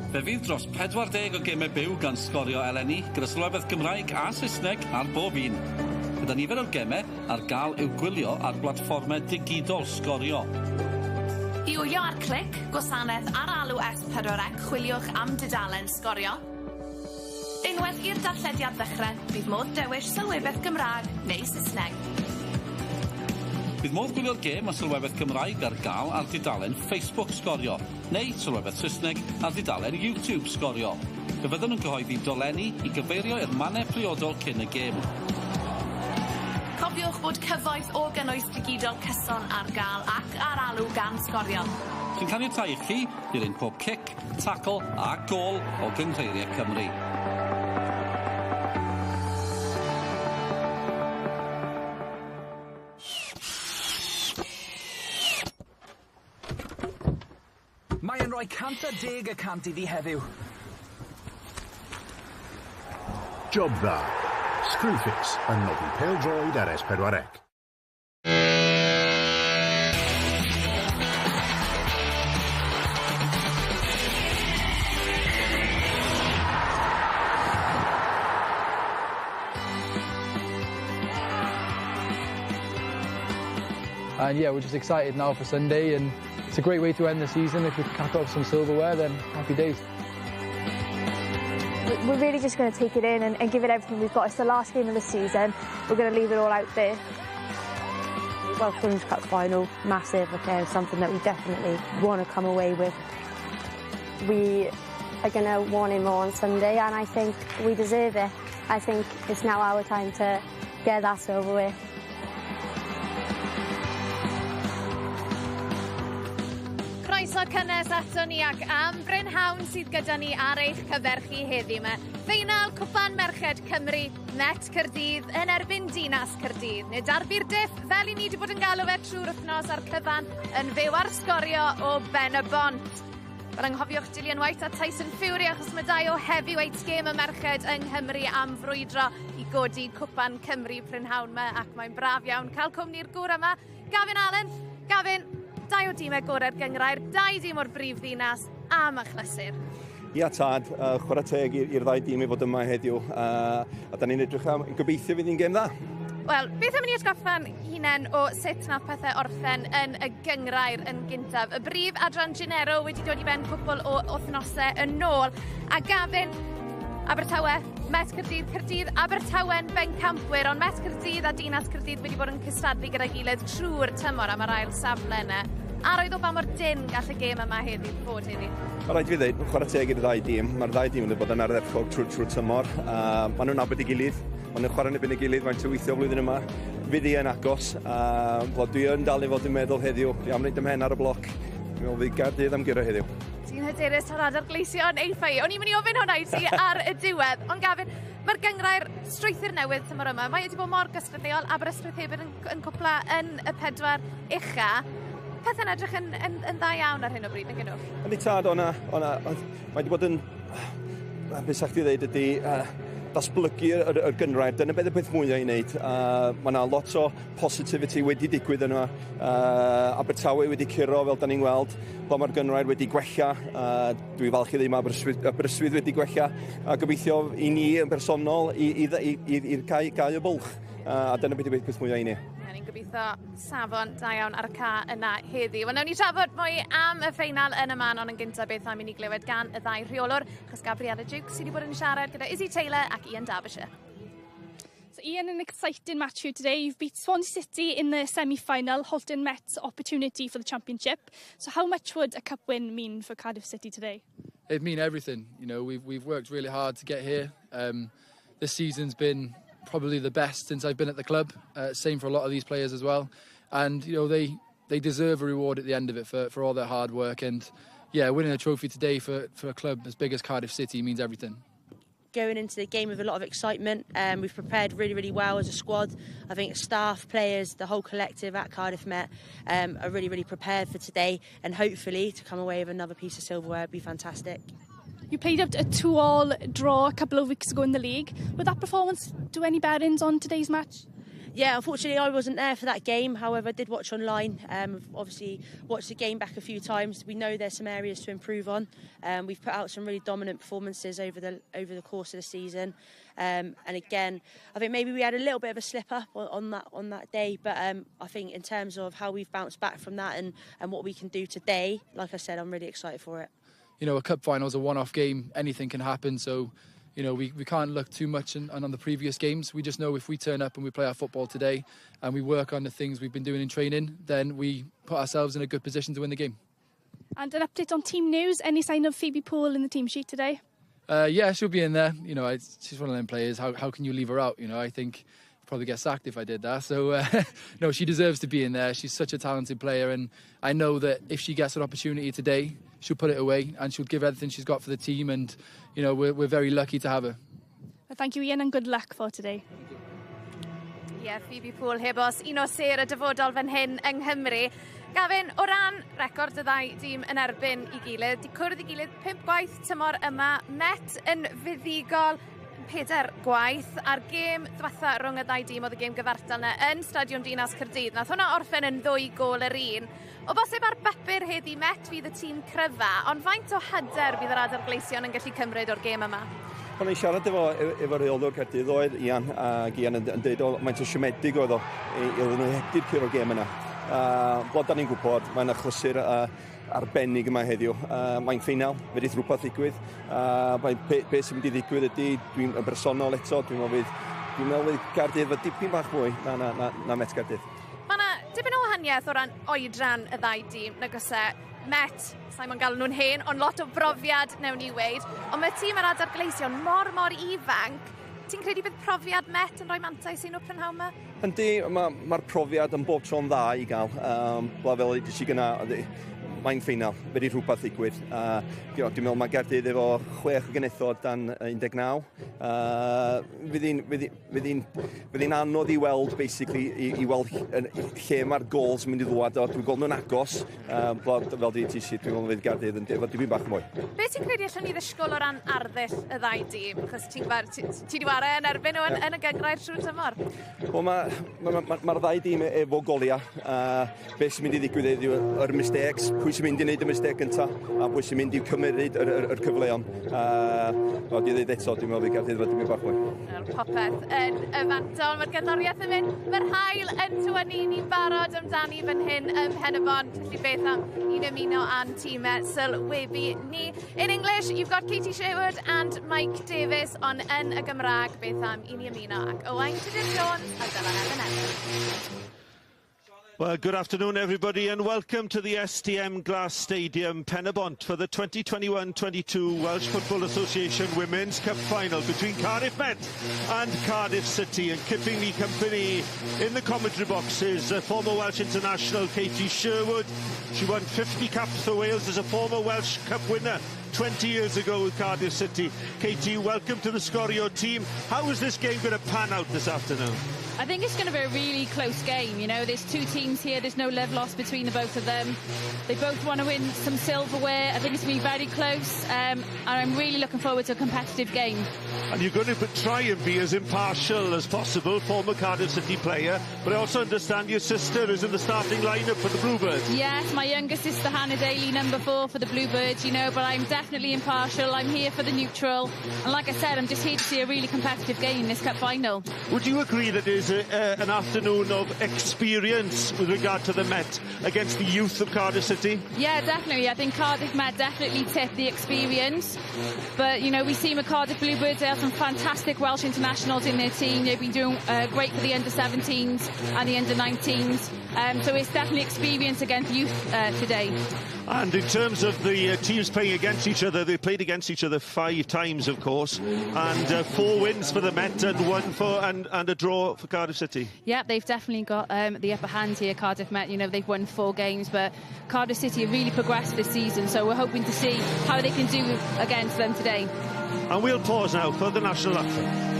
Fe fydd dros 40 o gemau byw gan sgorio eleni gyda sylwebeth Gymraeg a Saesneg ar bob un. Gyda nifer o'r gemau ar gael i'w gwylio ar blatfformau digidol sgorio. I wylio ar clic, gwasanaeth ar alw S4C, chwiliwch am dudalen sgorio. Unwaith i'r darllediad ddechrau, bydd modd dewis sylwebeth Gymraeg neu Saesneg. Bydd modd gwylio'r gêm a sylwebeth Gymraeg ar gael ar dudalen Facebook sgorio, neu sylwebeth Saesneg ar dudalen YouTube sgorio. Fe fyddwn yn cyhoeddi dolenni i gyfeirio i'r mannau priodol cyn y gêm. Cofiwch bod cyfoeth o gynnwys digidol cyson ar gael ac ar alw gan sgorio. Sy'n caniatáu i chi dilyn pob cic, tacl a gôl o Gynghreiriau Cymru. Mae'n rhoi 110% iddi heddiw. Job dda. Screwfix yn nodi pêl-droed ar S4C. And yeah, we're just excited now for Sunday, and it's a great way to end the season. If we can cap off some silverware, then happy days. We're really just going to take it in and give it everything we've got. It's the last game of the season. We're going to leave it all out there. Well, Women's Cup final, massive, okay, something that we definitely want to come away with. We are going to want it more on Sunday, and I think we deserve it. I think it's now our time to get that over with. Croeso cynnes ato ni ac am brynhawn sydd gyda ni ar eich cyferchu heddiw yma. Feinal Cwpan Merched Cymru, Met Caerdydd yn erbyn Dinas Caerdydd. Nid arbi'r diff fel i ni wedi bod yn galw fe trwy'r wythnos ar cyfan yn fyw ar sgorio o ben y bont. Fel anghofiwch Gillian White a Tyson Fury achos mae 2 o heavyweight game y merched yng Nghymru am frwydro i godi Cwpan Cymru prynhawn yma ac mae'n braf iawn cael cwmni'r gŵr yma. Gavin Allen, Gavin, 2 o dîmau gorau'r gyngrair, 2 dîm o'r brif ddinas a machlysur. Ia tad, chwarae teg i'r 2 dîm i fod yma heddiw, a da ni'n edrych am gobeithio fydd ni'n gêm dda. Wel, beth am ni atgoffa'n hunain o sut nath pethau orffen yn y gyngrair yn gyntaf. Y brif adran Gennaro wedi dod i ben cwpl o wythnosau yn ôl, a Gavin, Abertawe, Met Caerdydd, Caerdydd, Abertawe'n bencampwyr, ond Met Caerdydd a Dinas Caerdydd wedi bod yn cystadlu gyda'i gilydd trwy'r tymor am yr ail safle yna. A roedd o ba mor dyn gall y gêm yma heddi fod heddi? Mae rhaid fi ddweud, chwarae teg i'r 2 dîm. Mae'r 2 dîm wedi bod yn ardderchog trwy'r tymor. Maen nhw'n nabod ei gilydd, maen nhw'n chwarae yn ebyn ei gilydd, mae'n weithio flwyddyn yma. Fydd i yn agos, dwi yn dal i fod yn meddwl heddiw, dwi am wneud ymhen ar y bloc. Dwi'n meddwl fydd Gaerdydd am gyrra heddiw. Ti'n hyderus ar adar gleision eitha i. O'n i'n mynd i ofyn hwnna i ti ar y diwedd. Ond Gavin, mae'r gyngrair strwythur newydd tymor yma. Mae wedi bod mor gystadleuol, Aberystwyth hefyd yn cwpla yn y 4 ucha. Pethau'n edrych yn dda iawn ar hyn o bryd, yn gynnwch? Yn ei tad, mae wedi bod yn, beth sa'ch ti ddeud ydy, datblygu y gynrair. Dyna beth y peth mwyaf i wneud. Mae yna lot o positivity wedi digwydd yna. Abertawe wedi curo, fel da ni'n gweld. Bo mae'r gynrair wedi gwella. Dwi falch i ddim Aberystwyth wedi gwella. A gobeithio i ni yn bersonol i'r gau y bwlch. A dyna beth y peth mwyaf i ni. Ni'n gobeithio safon da iawn ar y ca yna heddi. Wel, nawn ni trafod mwy am y ffeinal yn y man, ond yn gyntaf beth am i ni glywed gan y 2 rheolwr, achos Gabriella Duke sydd wedi bod yn siarad gyda Izzy Taylor ac Ian Derbyshire. So Ian, an exciting match for you today. You've beat Swansea City in the semi-final, halting Met's opportunity for the championship. So how much would a cup win mean for Cardiff City today? It'd mean everything. You know, we've worked really hard to get here. This season's been probably the best since I've been at the club. Same for a lot of these players as well. And, you know, they deserve a reward at the end of it for all their hard work. And, yeah, winning a trophy today for a club as big as Cardiff City means everything. Going into the game with a lot of excitement. We've prepared really, really well as a squad. I think staff, players, the whole collective at Cardiff Met are really, really prepared for today, and hopefully to come away with another piece of silverware would be fantastic. You played up a 2-2 draw a couple of weeks ago in the league. Would that performance do any bearings on today's match? Yeah, unfortunately I wasn't there for that game. However, I did watch online. Obviously watched the game back a few times. We know there's some areas to improve on. We've put out some really dominant performances over the course of the season. And again, I think maybe we had a little bit of a slip up on that day. But I think in terms of how we've bounced back from that and what we can do today, like I said, I'm really excited for it. You know, a cup final is a one-off game. Anything can happen. So, you know, we can't look too much on the previous games. We just know if we turn up and we play our football today and we work on the things we've been doing in training, then we put ourselves in a good position to win the game. And an update on team news. Any sign of Phoebe Poole in the team sheet today? Yeah, she'll be in there. You know, she's one of them players. How can you leave her out? You know, I think I'd probably get sacked if I did that. So, no, she deserves to be in there. She's such a talented player. And I know that if she gets an opportunity today, she'll put it away and she'll give everything she's got for the team. And, you know, we're very lucky to have her. Well, thank you, Ian, and good luck for today. Ie, Phoebe Poole heb os un o ser y dyfodol fan hyn yng Nghymru. Gavin, o ran record y ddau dîm yn erbyn I gilydd, di cwrdd I gilydd 5 gwaith tymor yma, Met yn fuddigol 4 gwaith, a'r gêm ddiwetha rhwng y ddau dîm oedd y gêm gyfartal yna yn Stadiwm Dinas Caerdydd. Nath hwnna orffen yn 2 gôl yr un. O bosib ar bapur heddi Met fydd y tîm cryfa, ond faint o hyder bydd yr adargleision yn gallu cymryd o'r gêm yma? O'n i'n siarad efo reolwr Caerdydd oedd Ian, ac Ian yn dweud o maint o siomedig oedd o iddyn nhw hedi'r cyr o'r gêm yna. Bod da ni'n gwybod, mae'n achlysur arbennig yma heddiw. Mae'n ffeinal, fe dydd rhywbeth ddigwydd. Be sy'n mynd I ddigwydd ydy, dwi'n bersonol eto, dwi'n meddwl fydd Caerdydd fy dipyn bach mwy na Met Caerdydd. Mae yna dipyn o wahaniaeth o ran oedran y ddau dîm, nag oes Met, sa'n ma'n galw nhw'n hen, ond lot o brofiad newn I weid. Ond mae tîm yr adargleision mor ifanc. Ti'n credu bydd profiad Met yn rhoi mantais i'n nhw prynhawn yma? Yndi, mae'r profiad yn bob tro'n dda I gael. Fel ydych chi gyna, mae'n ffeinal, fe di rhywbeth ddigwydd. Dwi'n meddwl mae Gaerdydd efo 6 gynethod dan 19. Fydd hi'n anodd I weld, basically, I weld lle mae'r gols mynd I ddwad o. Dwi'n gweld nhw'n agos, fel di ti si, dwi'n meddwl fydd Gaerdydd yn efo dipyn bach mwy. Be ti'n credu allan ni ddysgol o ran arddull y ddau dîm? Chos ti di wara yn erbyn nhw yn y gyngrair trwy'r tymor? Mae'r ddau dîm efo golia. Be sy'n mynd I ddigwydd ydyw yr mistakes, pwy sy'n mynd I wneud y mistake gyntaf, a pwy sy'n mynd I cymryd yr cyfleon. Di ddweud eto, dwi'n meddwl fydd Gaerdydd fod dim bach mwy. Popeth yn y fantol, mae'r gerddoriaeth yn mynd, mae'r hael yn tywynnu ni'n barod amdani fan hyn ym Mhenabon, felly beth am un ymuno a'n tîmau sylwebu ni. In English, you've got Katie Sherwood and Mike Davies, ond yn y Gymraeg, beth am un ymuno ac Owain Tudor-Jones a Dylan Evan. Well, good afternoon, everybody, and welcome to the STM Glass Stadium, Penabont, for the 2021-22 Welsh Football Association Women's Cup Final between Cardiff Met and Cardiff City. And keeping me company in the commentary box is former Welsh international Katie Sherwood. She won 50 caps for Wales as a former Welsh Cup winner 20 years ago with Cardiff City. Katie, welcome to the Scorio team. How is this game going to pan out this afternoon? I think it's going to be a really close game. You know, there's 2 teams here. There's no love lost between the both of them. They both want to win some silverware. I think it's going to be very close. And I'm really looking forward to a competitive game. And you're going to try and be as impartial as possible, former Cardiff City player. But I also understand your sister is in the starting lineup for the Bluebirds. Yes, my younger sister Hannah Daly, number 4 for the Bluebirds, you know, but I'm definitely impartial. I'm here for the neutral. And like I said, I'm just here to see a really competitive game in this cup final. Would you agree that it is was an afternoon of experience with regard to the Met against the youth of Cardiff City? Yeah, definitely. I think Cardiff Met definitely tipped the experience. But, you know, we see with Cardiff Bluebirds, they have some fantastic Welsh internationals in their team. They've been doing great for the under-17s and the under-19s. So it's definitely experience against youth today. And in terms of the teams playing against each other, they played against each other 5 times, of course, and 4 wins for the Met and 1 and a draw for Cardiff City. Yeah, they've definitely got the upper hand here, Cardiff Met. You know, they've won 4 games, but Cardiff City have really progressed this season, so we're hoping to see how they can do against them today. And we'll pause now for the national anthem.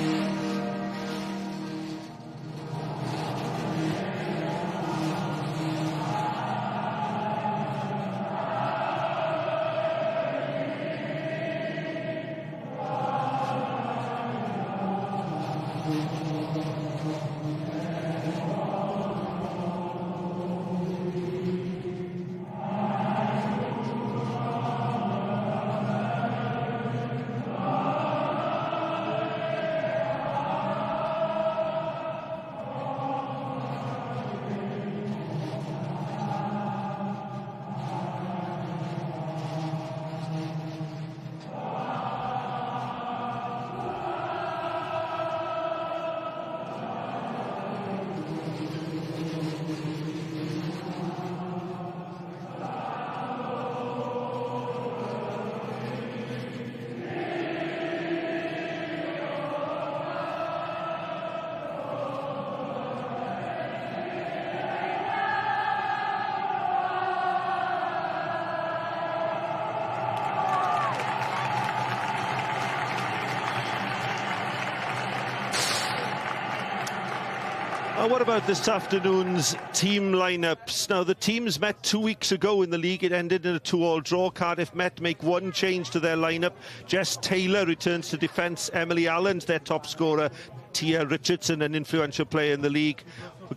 What about this afternoon's team lineups? Now, the teams met 2 weeks ago in the league. It ended in a 2-2 draw. Cardiff Met make 1 change to their lineup. Jess Taylor returns to defence. Emily Allen's their top scorer. Tia Richardson, an influential player in the league.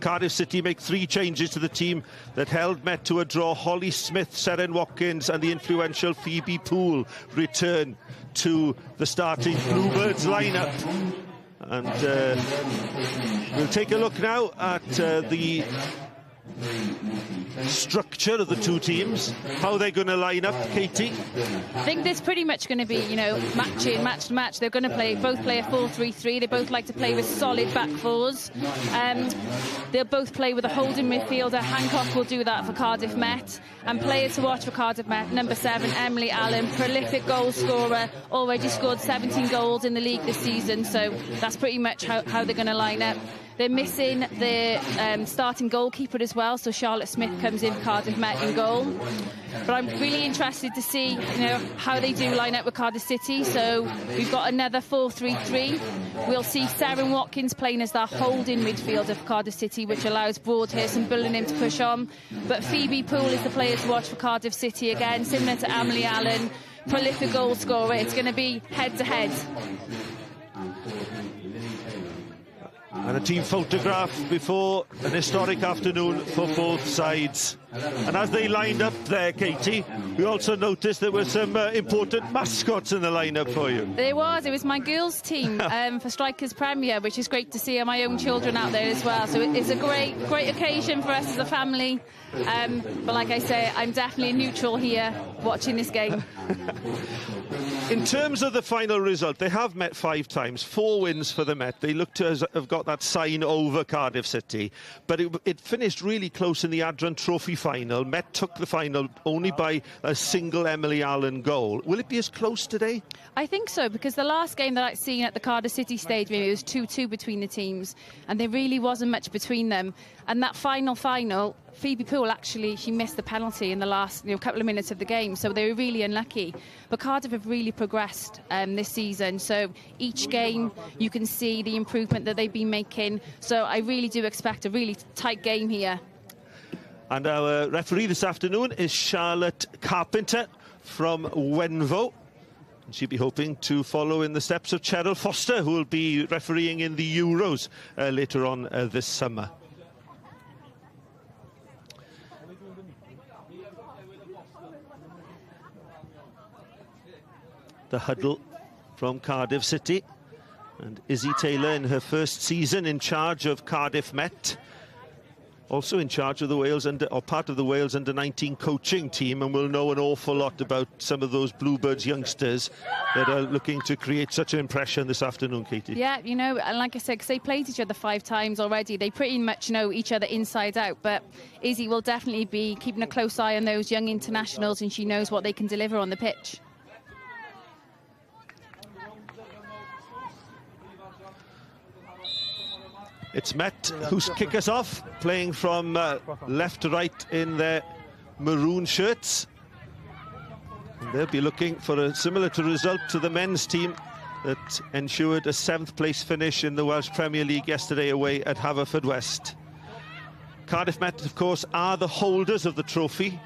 Cardiff City make 3 changes to the team that held Met to a draw. Holly Smith, Seren Watkins and the influential Phoebe Poole return to the starting Bluebirds lineup. And we'll take a look now at the structure of the 2 teams, how they're going to line up. Katie? I think there's pretty much going to be, you know, match to match. They're going to both play a 4-3-3. They both like to play with solid back 4s. They'll both play with a holding midfielder. Hancock will do that for Cardiff Met. And players to watch for Cardiff Met, number 7, Emily Allen, prolific goal scorer, already scored 17 goals in the league this season. So that's pretty much how they're going to line up. They're missing the starting goalkeeper as well, so Charlotte Smith comes in for Cardiff Met in goal. But I'm really interested to see, you know, how they do line up with Cardiff City. So we've got another 4-3-3. We'll see Seren Watkins playing as that holding midfielder for Cardiff City, which allows Broadhurst and Bullingham to push on. But Phoebe Poole is the player to watch for Cardiff City again, similar to Emily Allen, prolific goal scorer. It's going to be head-to-head. And a team photograph before an historic afternoon for both sides. And as they lined up there, Katie, we also noticed there were some important mascots in the lineup for you. There was. It was my girls' team for Strikers Premier, which is great to see, and my own children out there as well. So it's a great occasion for us as a family. But like I say, I'm definitely neutral here watching this game. In terms of the final result, they have met 5 times, 4 wins for the Met. They look to have got that sign over Cardiff City, but it finished really close in the Adran Trophy final. Met took the final only by a single Emily Allen goal. Will it be as close today? I think so, because the last game that I'd seen at the Cardiff City Stadium, it was 2-2 between the teams, and there really wasn't much between them. And that final, Phoebe Poole, actually, she missed the penalty in the last couple of minutes of the game, so they were really unlucky. But Cardiff have really progressed this season, so each game you can see the improvement that they've been making. So I really do expect a really tight game here. And our referee this afternoon is Charlotte Carpenter from Wenvo. She'll be hoping to follow in the steps of Cheryl Foster, who will be refereeing in the Euros later on this summer. The huddle from Cardiff City. And Izzy Taylor in her first season in charge of Cardiff Met. Also in charge of the Wales or part of the Wales under-19 coaching team, and will know an awful lot about some of those Bluebirds youngsters that are looking to create such an impression this afternoon, Katie. Yeah, you know, and like I said, because they played each other 5 times already, they pretty much know each other inside out. But Izzy will definitely be keeping a close eye on those young internationals, and she knows what they can deliver on the pitch. It's Met who's kick us off, playing from left to right in their maroon shirts. And they'll be looking for a similar result to the men's team that ensured a 7th place finish in the Welsh Premier League yesterday away at Haverfordwest. Cardiff Met, of course, are the holders of the trophy,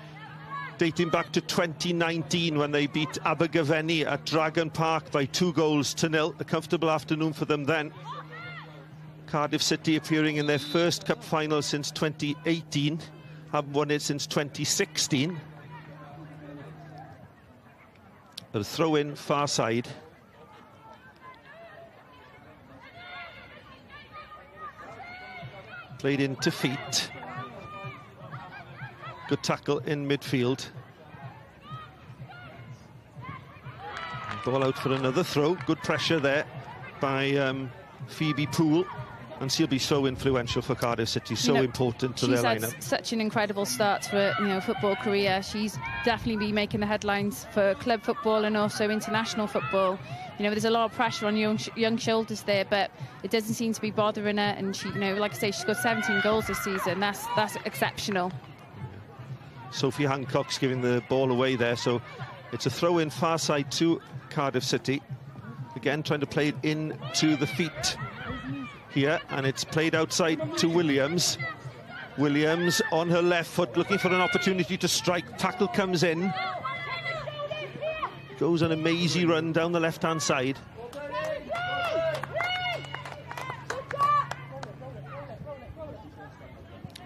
dating back to 2019 when they beat Abergavenny at Dragon Park by 2-0. A comfortable afternoon for them then. Cardiff City appearing in their first cup final since 2018, haven't won it since 2016. A throw-in far side. Played into feet. Good tackle in midfield. Ball out for another throw. Good pressure there by Phoebe Poole. And she'll be so influential for Cardiff City, so important to their lineup. She's had such an incredible start to her, football career. She's definitely been making the headlines for club football and also international football. There's a lot of pressure on young shoulders there, but it doesn't seem to be bothering her. And she, like I say, she's got 17 goals this season. That's exceptional. Sophie Hancock's giving the ball away there, so it's a throw-in far side to Cardiff City. Again, trying to play it into the feet here, and it's played outside to Williams. Williams on her left foot, looking for an opportunity to strike. Tackle comes in. Goes on a mazy run down the left-hand side.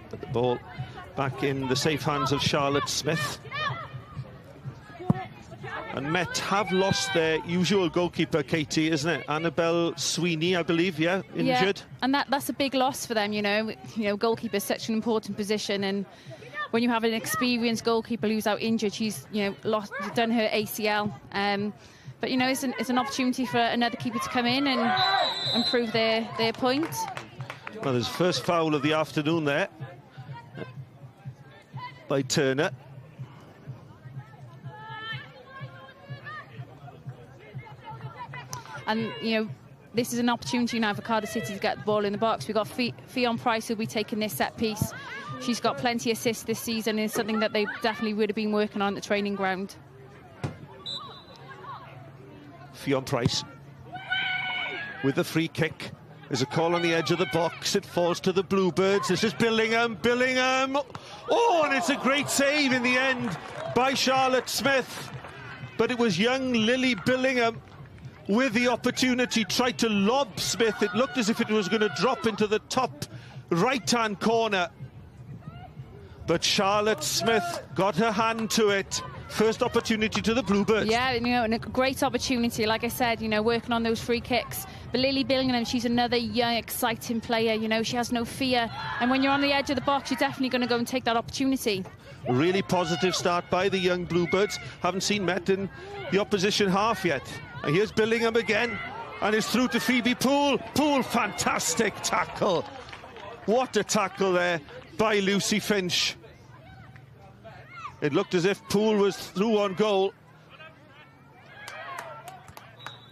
But the ball back in the safe hands of Charlotte Smith. And Met have lost their usual goalkeeper, Katie, isn't it? Annabelle Sweeney, I believe, injured. Yeah, and that's a big loss for them, goalkeeper is such an important position, and when you have an experienced goalkeeper who's out injured, she's, done her ACL. But, it's an opportunity for another keeper to come in and prove their point. Well, there's first foul of the afternoon there by Turner. And, this is an opportunity now for Cardiff City to get the ball in the box. We've got Fionn Price who'll be taking this set piece. She's got plenty of assists this season, and it's something that they definitely would have been working on at the training ground. Fionn Price with the free kick. There's a call on the edge of the box. It falls to the Bluebirds. This is Billingham. Oh, and it's a great save in the end by Charlotte Smith. But it was young Lily Billingham with the opportunity, tried to lob Smith. It looked as if it was going to drop into the top right-hand corner. But Charlotte Smith got her hand to it. First opportunity to the Bluebirds. Yeah, and a great opportunity. Like I said, working on those free kicks. But Lily Billingham, she's another young, exciting player. She has no fear. And when you're on the edge of the box, you're definitely going to go and take that opportunity. A really positive start by the young Bluebirds. Haven't seen Met in the opposition half yet. And here's Billingham again, and it's through to Phoebe Poole. Poole, fantastic tackle. What a tackle there by Lucy Finch. It looked as if Poole was through on goal.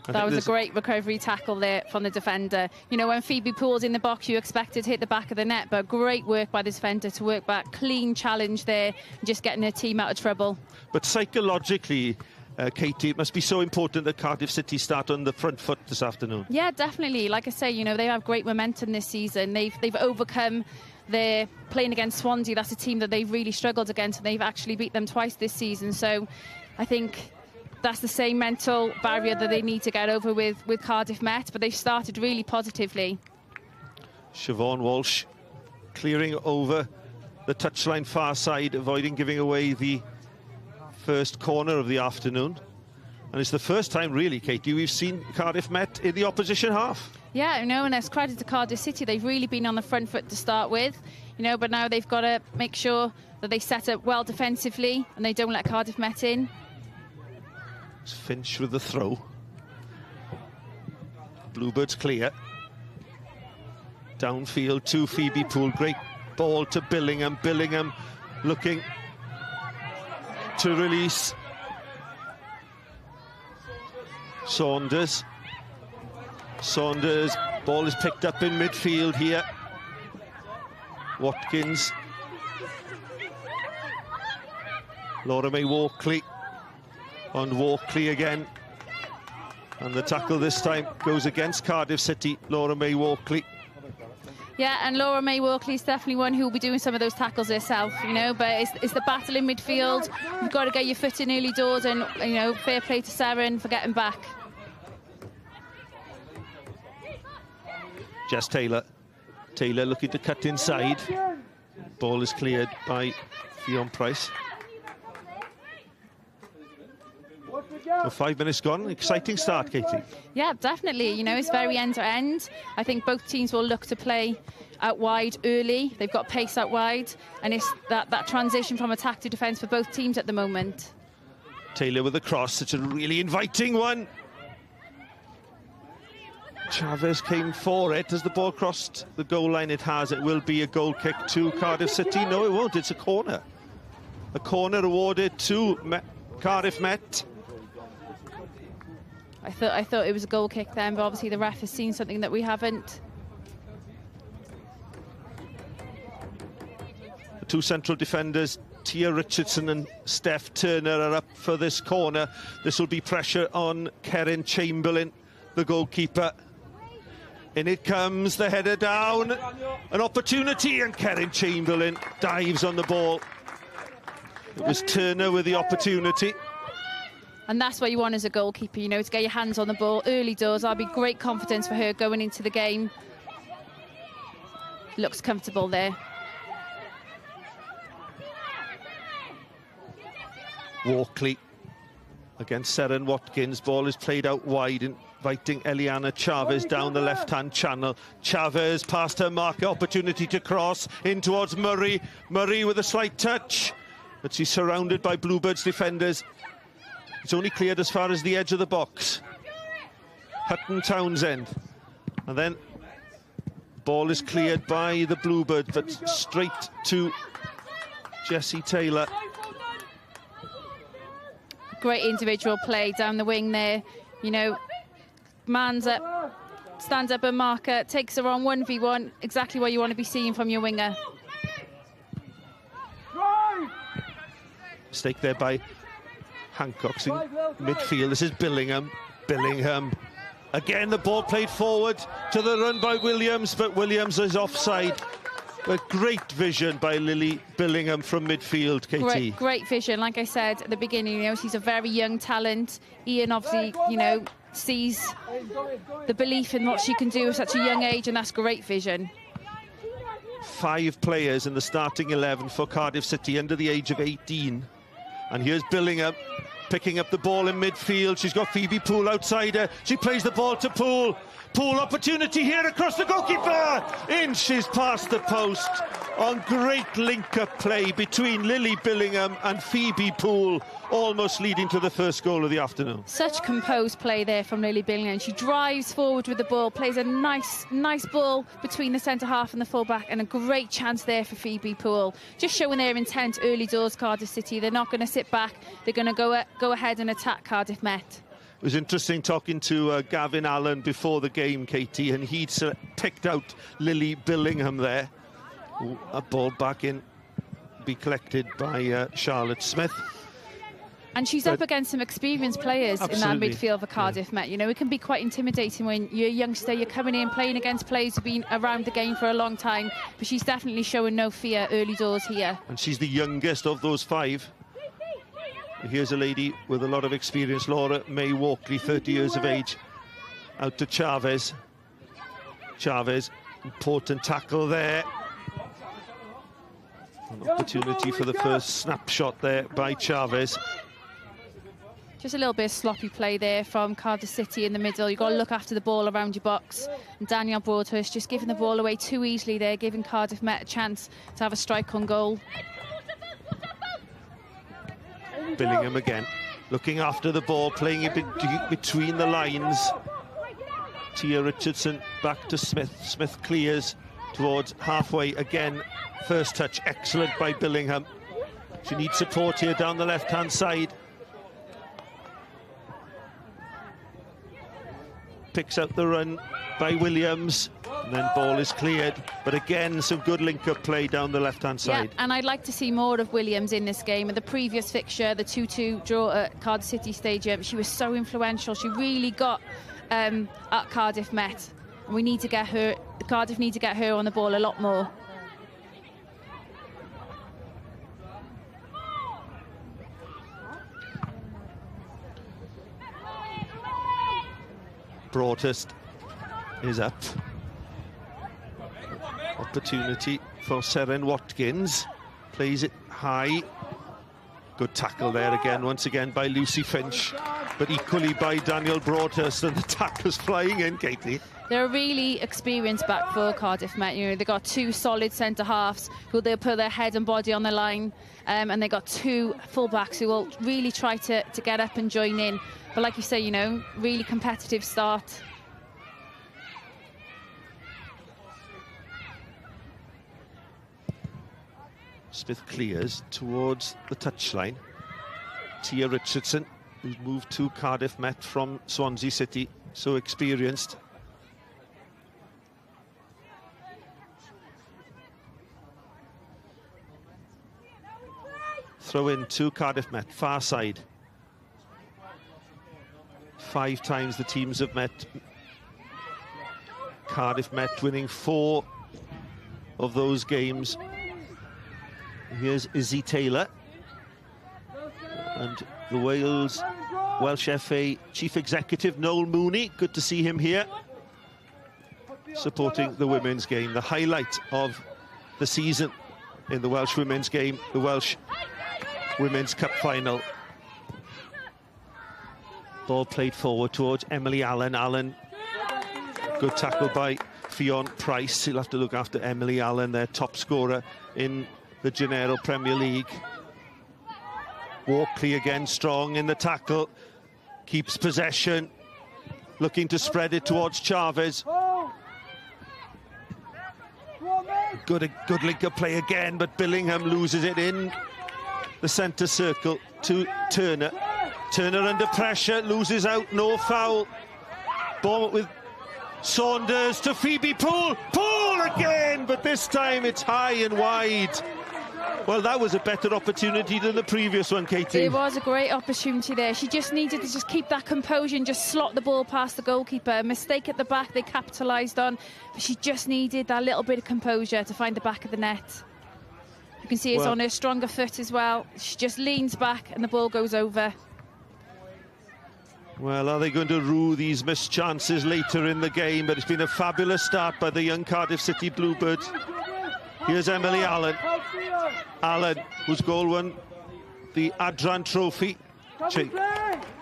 That was a great recovery tackle there from the defender. When Phoebe Poole's in the box, you expect her to hit the back of the net, but great work by the defender to work back. Clean challenge there, just getting her team out of trouble. But psychologically, Katie, it must be so important that Cardiff City start on the front foot this afternoon. Yeah, definitely. Like I say, they have great momentum this season. They've overcome their playing against Swansea. That's a team that they've really struggled against, and they've actually beat them twice this season. So I think that's the same mental barrier that they need to get over with Cardiff Met, but they've started really positively. Siobhan Walsh clearing over the touchline far side, avoiding giving away the first corner of the afternoon. And it's the first time, really, Katie, we've seen Cardiff Met in the opposition half. Yeah, you know, and it's credit to Cardiff City. They've really been on the front foot to start with, you know, but now they've got to make sure that they set up well defensively and they don't let Cardiff Met in. It's Finch with the throw. Bluebirds clear. Downfield to Phoebe Poole. Great ball to Billingham. Billingham looking to release Saunders. Saunders, ball is picked up in midfield here. Watkins. Laura May Walkley on Walkley again. And the tackle this time goes against Cardiff City. Laura May Walkley. Yeah, and Laura May Walkley is definitely one who will be doing some of those tackles herself, you know, but it's the battle in midfield. You've got to get your foot in early doors and, you know, fair play to Seren for getting back. Jess Taylor. Taylor looking to cut inside. Ball is cleared by Fionn Price. Well, 5 minutes gone. Exciting start, Katie. Yeah, definitely. You know, it's very end-to-end. I think both teams will look to play out wide early. They've got pace out wide, and it's that transition from attack to defence for both teams at the moment. Taylor with a cross. It's a really inviting one. Chavez came for it. Has the ball crossed the goal line? It has. It will be a goal kick to Cardiff City. No, it won't. It's a corner. A corner awarded to Cardiff Met. I thought it was a goal kick then, but obviously the ref has seen something that we haven't. The two central defenders, Tia Richardson and Steph Turner, are up for this corner. This will be pressure on Kerin Chamberlain, the goalkeeper. In it comes, the header down. An opportunity, and Kerin Chamberlain dives on the ball. It was Turner with the opportunity. And that's what you want as a goalkeeper, you know, to get your hands on the ball early doors. That'll be great confidence for her going into the game. Looks comfortable there. Walkley against Seren Watkins. Ball is played out wide, inviting Eliana Chavez down the left-hand channel. Chavez past her marker, opportunity to cross in towards Murray. Murray with a slight touch, but she's surrounded by Bluebirds defenders. It's only cleared as far as the edge of the box. Hutton Townsend. And then ball is cleared by the Bluebird, but straight to Jessie Taylor. Great individual play down the wing there. You know, man's up, stands up a marker, takes her on 1v1. Exactly what you want to be seeing from your winger. Mistake there by Hancock's in midfield. This is Billingham. Billingham. Again, the ball played forward to the run by Williams, but Williams is offside. But great vision by Lily Billingham from midfield, Katie. Great vision. Like I said at the beginning, you know, she's a very young talent. Ian obviously, you know, sees the belief in what she can do at such a young age, and that's great vision. 5 players in the starting 11 for Cardiff City under the age of 18. And here's Billingham picking up the ball in midfield. She's got Phoebe Poole outside her. She plays the ball to Poole. Poole opportunity here across the goalkeeper. Inches past the post on great link-up play between Lily Billingham and Phoebe Poole, almost leading to the first goal of the afternoon. Such composed play there from Lily Billingham. She drives forward with the ball, plays a nice ball between the centre-half and the full-back, and a great chance there for Phoebe Poole. Just showing their intent early doors, Cardiff City. They're not going to sit back. They're going to go ahead and attack Cardiff Met. It was interesting talking to Gavin Allen before the game, Katie, and he'd picked out Lily Billingham there. Ooh, a ball back in, be collected by Charlotte Smith. And she's up against some experienced players in that midfield for Cardiff Met. You know, it can be quite intimidating when you're a youngster, you're coming in playing against players who've been around the game for a long time. But she's definitely showing no fear early doors here. And she's the youngest of those 5. Here's a lady with a lot of experience, Laura May Walkley, 30 years of age. Out to Chavez. Chavez, important tackle there. An opportunity for the first snapshot there by Chavez. Just a little bit of sloppy play there from Cardiff City in the middle. You've got to look after the ball around your box. And Daniel Broadhurst just giving the ball away too easily there, giving Cardiff Met a chance to have a strike on goal. Billingham again, looking after the ball, playing it between the lines. Tia Richardson back to Smith. Smith clears towards halfway again. First touch, excellent by Billingham. She needs support here down the left-hand side. Picks up the run by Williams, and then ball is cleared. But again, some good link-up play down the left-hand side. Yeah, and I'd like to see more of Williams in this game. In the previous fixture, the 2-2 draw at Cardiff City Stadium, she was so influential. She really got at Cardiff Met. And we need to get her, Cardiff need to get her on the ball a lot more. Broadhurst is up. Opportunity for Seren Watkins. Plays it high. Good tackle there again, once again by Lucy Finch, but equally by Daniel Broadhurst, and the tackle's flying in, Katie. They're a really experienced back for Cardiff Met. You know, they've got two solid centre halves who they'll put their head and body on the line, and they've got two full backs who will really try to get up and join in. But like you say, you know, really competitive start. Smith clears towards the touchline. Tia Richardson, who's moved to Cardiff Met from Swansea City, so experienced. Throw in to Cardiff Met, far side. 5 times the teams have met. Cardiff Met winning 4 of those games. Here's Izzy Taylor. And the Welsh FA Chief Executive, Noel Mooney. Good to see him here, supporting the women's game. The highlight of the season in the Welsh women's game, the Welsh Women's Cup final. Ball played forward towards Emily Allen. Allen, good tackle by Fionn Price. He'll have to look after Emily Allen, their top scorer in the Gennaro Premier League. Walkley again strong in the tackle, keeps possession, looking to spread it towards Chavez. Good link-up play again, but Billingham loses it in the centre circle to Turner. Turner under pressure, loses out, no foul. Ball with Saunders to Phoebe Poole. Poole again, but this time it's high and wide. Well, that was a better opportunity than the previous one, Katie. It was a great opportunity there. She just needed to just keep that composure and just slot the ball past the goalkeeper. A mistake at the back they capitalised on, but she just needed that little bit of composure to find the back of the net. You can see it's on her stronger foot as well. She just leans back and the ball goes over. Well, are they going to rue these missed chances later in the game? But it's been a fabulous start by the young Cardiff City Bluebirds. Here's Emily Allen. Allen, whose goal won the Adran Trophy.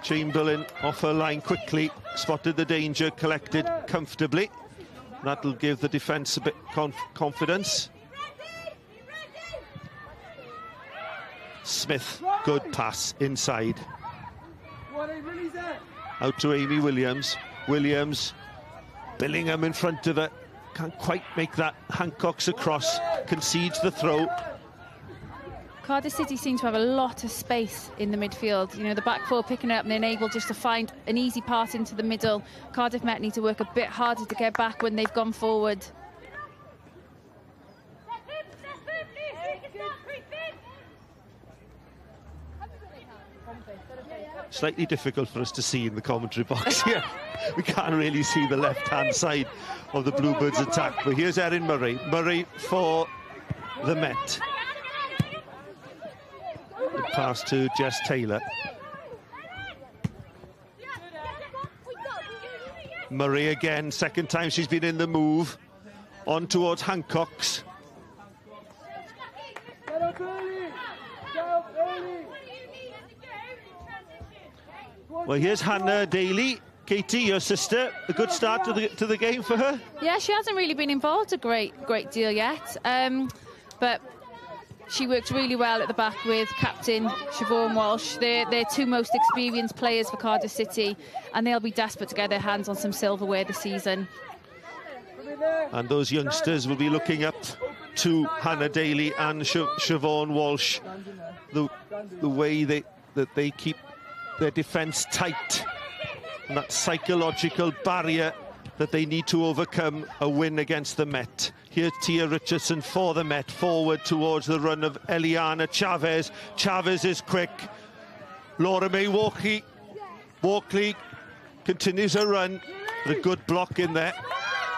Chamberlain off her line quickly, spotted the danger, collected comfortably. That'll give the defence a bit confidence. Smith, good pass inside. Out to Amy Williams. Williams, Billingham in front of her. Can't quite make that Hancock's across. Concedes the throw. Cardiff City seem to have a lot of space in the midfield. You know, the back four picking it up and then able just to find an easy pass into the middle. Cardiff Met need to work a bit harder to get back when they've gone forward. Slightly difficult for us to see in the commentary box here. We can't really see the left-hand side of the Bluebirds' attack. But here's Erin Murray. Murray for the Met. The pass to Jess Taylor. Murray again, second time she's been in the move. On towards Hancock's. Well, here's Hannah Daly. Katie, your sister, a good start to the game for her? Yeah, she hasn't really been involved a great deal yet, but she worked really well at the back with captain Siobhan Walsh. They're two most experienced players for Cardiff City, and they'll be desperate to get their hands on some silverware this season. And those youngsters will be looking up to Hannah Daly and Siobhan Walsh, the way that they keep their defence tight, and that psychological barrier that they need to overcome a win against the Met. Here's Tia Richardson for the Met, forward towards the run of Eliana Chavez. Chavez is quick. Laura May Walkley continues her run with a good block in there.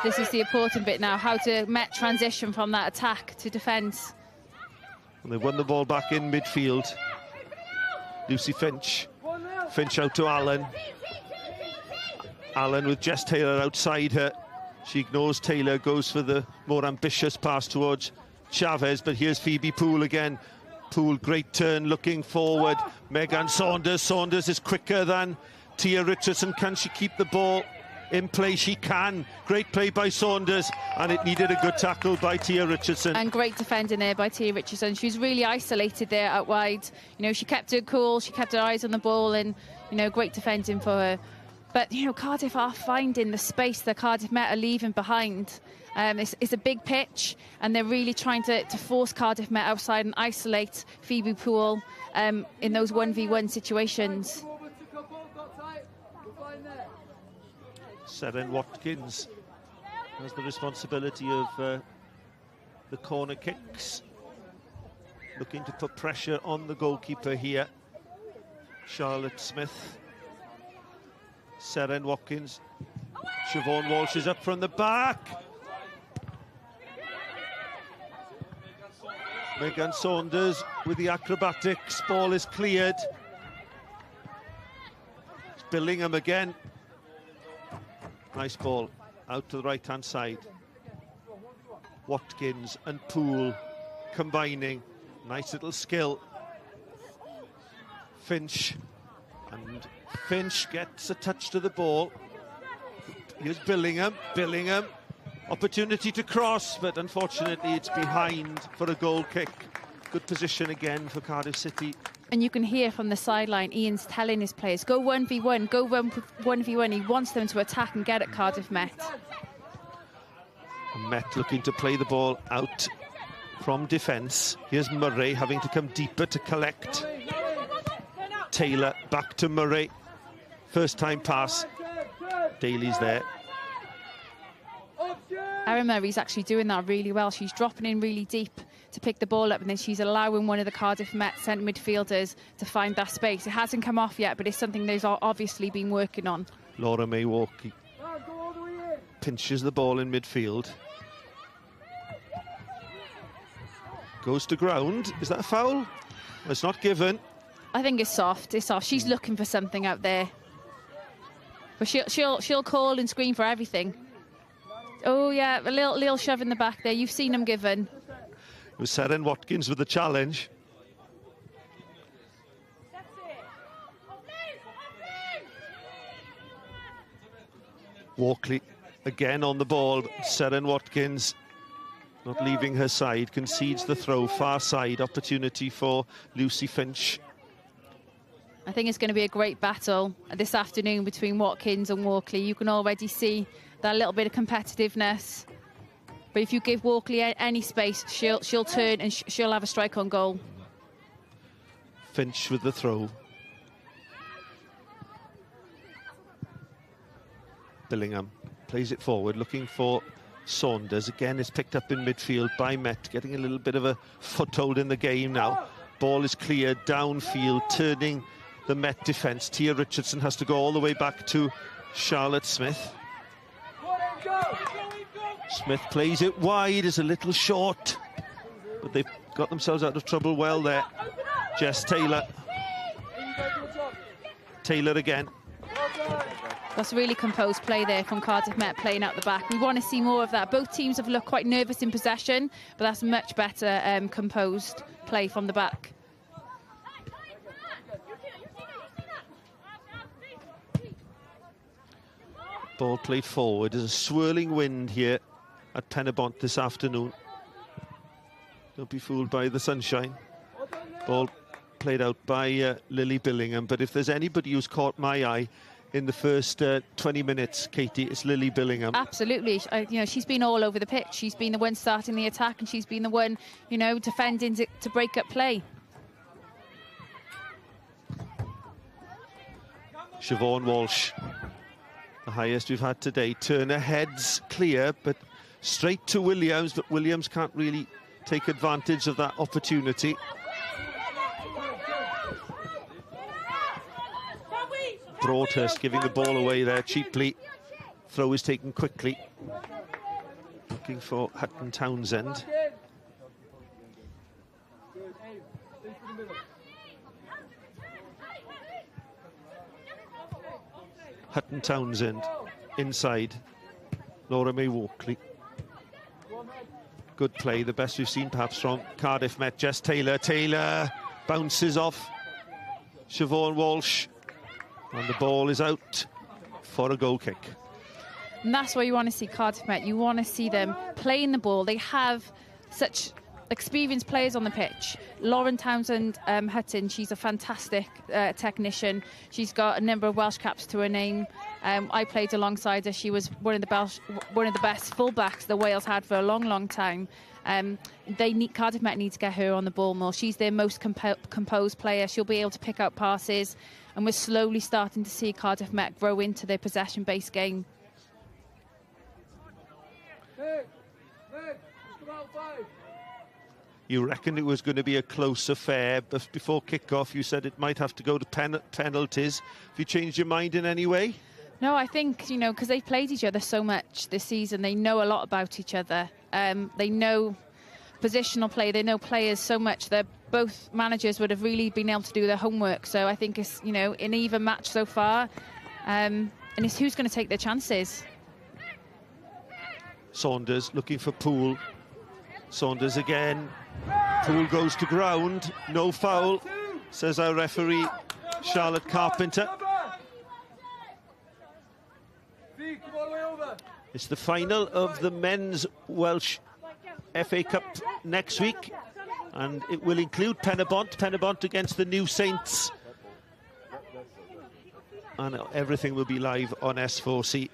This is the important bit now, how to Met transition from that attack to defence. And they've won the ball back in midfield. Lucy Finch. Finch out to Allen. Allen with Jess Taylor outside her. She ignores Taylor, goes for the more ambitious pass towards Chavez, but here's Phoebe Poole again. Poole, great turn, looking forward. Megan Saunders. Saunders is quicker than Tia Richardson. Can she keep the ball in play? She can. Great play by Saunders, and it needed a good tackle by Tia Richardson. And great defending there by Tia Richardson. She was really isolated there out wide. You know, she kept her cool, she kept her eyes on the ball, and, you know, great defending for her. But, you know, Cardiff are finding the space that Cardiff Met are leaving behind. It's a big pitch, and they're really trying to force Cardiff Met outside and isolate Phoebe Poole in those 1v1 situations. Seren Watkins has the responsibility of the corner kicks. Looking to put pressure on the goalkeeper here. Charlotte Smith. Seren Watkins. Siobhan Walsh is up from the back. Megan Saunders with the acrobatics. Ball is cleared. It's Billingham again. Nice ball out to the right-hand side. Watkins and Poole combining. Nice little skill. Finch. And Finch gets a touch to the ball. Here's Billingham. Billingham. Opportunity to cross, but unfortunately it's behind for a goal kick. Good position again for Cardiff City. And you can hear from the sideline, Ian's telling his players, go 1v1, go 1v1. He wants them to attack and get at Cardiff Met. And Met looking to play the ball out from defence. Here's Murray having to come deeper to collect. Taylor back to Murray. First time pass. Daly's there. Erin Murray's actually doing that really well. She's dropping in really deep to pick the ball up, and then she's allowing one of the Cardiff Met centre midfielders to find that space. It hasn't come off yet, but it's something they've obviously been working on. Laura May Walkley pinches the ball in midfield. Goes to ground. Is that a foul? It's not given. I think it's soft. It's soft. She's looking for something out there, but she'll call and scream for everything. Oh yeah, a little shove in the back there. You've seen them given. It was Seren Watkins with the challenge. Walkley again on the ball. Seren Watkins not leaving her side, concedes the throw, far side. Opportunity for Lucy Finch. I think it's going to be a great battle this afternoon between Watkins and Walkley. You can already see that little bit of competitiveness. But if you give Walkley any space, she'll turn and she'll have a strike on goal. Finch with the throw. Billingham plays it forward, looking for Saunders. Again, it's picked up in midfield by Met, getting a little bit of a foothold in the game now. Ball is cleared downfield, turning the Met defence. Tia Richardson has to go all the way back to Charlotte Smith. Smith plays it wide, is a little short, but they've got themselves out of trouble well there. Jess Taylor. Taylor again. That's a really composed play there from Cardiff Met, playing out the back. We want to see more of that. Both teams have looked quite nervous in possession, but that's much better composed play from the back. Ball played forward. There's a swirling wind here at Penybont this afternoon. Don't be fooled by the sunshine. Ball played out by Lily Billingham, but if there's anybody who's caught my eye in the first 20 minutes, Katie, it's Lily Billingham. Absolutely. You know, she's been all over the pitch. She's been the one starting the attack, and she's been the one, you know, defending to break up play. Siobhan Walsh, the highest we've had today. Turner heads clear, but straight to Williams, but Williams can't really take advantage of that opportunity. Broadhurst giving the ball away there cheaply. Throw is taken quickly. Looking for Hutton Townsend. Hutton Townsend inside. Laura May Walkley. Good play, the best we've seen perhaps from Cardiff Met. Jess Taylor. Taylor bounces off Siobhan Walsh. And the ball is out for a goal kick. And that's where you want to see Cardiff Met. You want to see them playing the ball. They have such experienced players on the pitch. Lauren Townsend Hutton, she's a fantastic technician. She's got a number of Welsh caps to her name. I played alongside her. She was one of the best fullbacks that Wales had for a long, long time. Cardiff Met need to get her on the ball more. She's their most composed player. She'll be able to pick out passes, and we're slowly starting to see Cardiff Met grow into their possession-based game. You reckoned it was going to be a close affair, but before kick-off you said it might have to go to penalties. Have you changed your mind in any way? No, I think, you know, because they've played each other so much this season, they know a lot about each other. They know positional play, they know players so much that both managers would have really been able to do their homework. So I think it's, you know, an even match so far, and it's who's going to take their chances. Saunders looking for Poole. Saunders again. Poole goes to ground. No foul, says our referee, Charlotte Carpenter. It's the final of the men's Welsh FA Cup next week, and it will include Penybont against the New Saints, and everything will be live on S4C.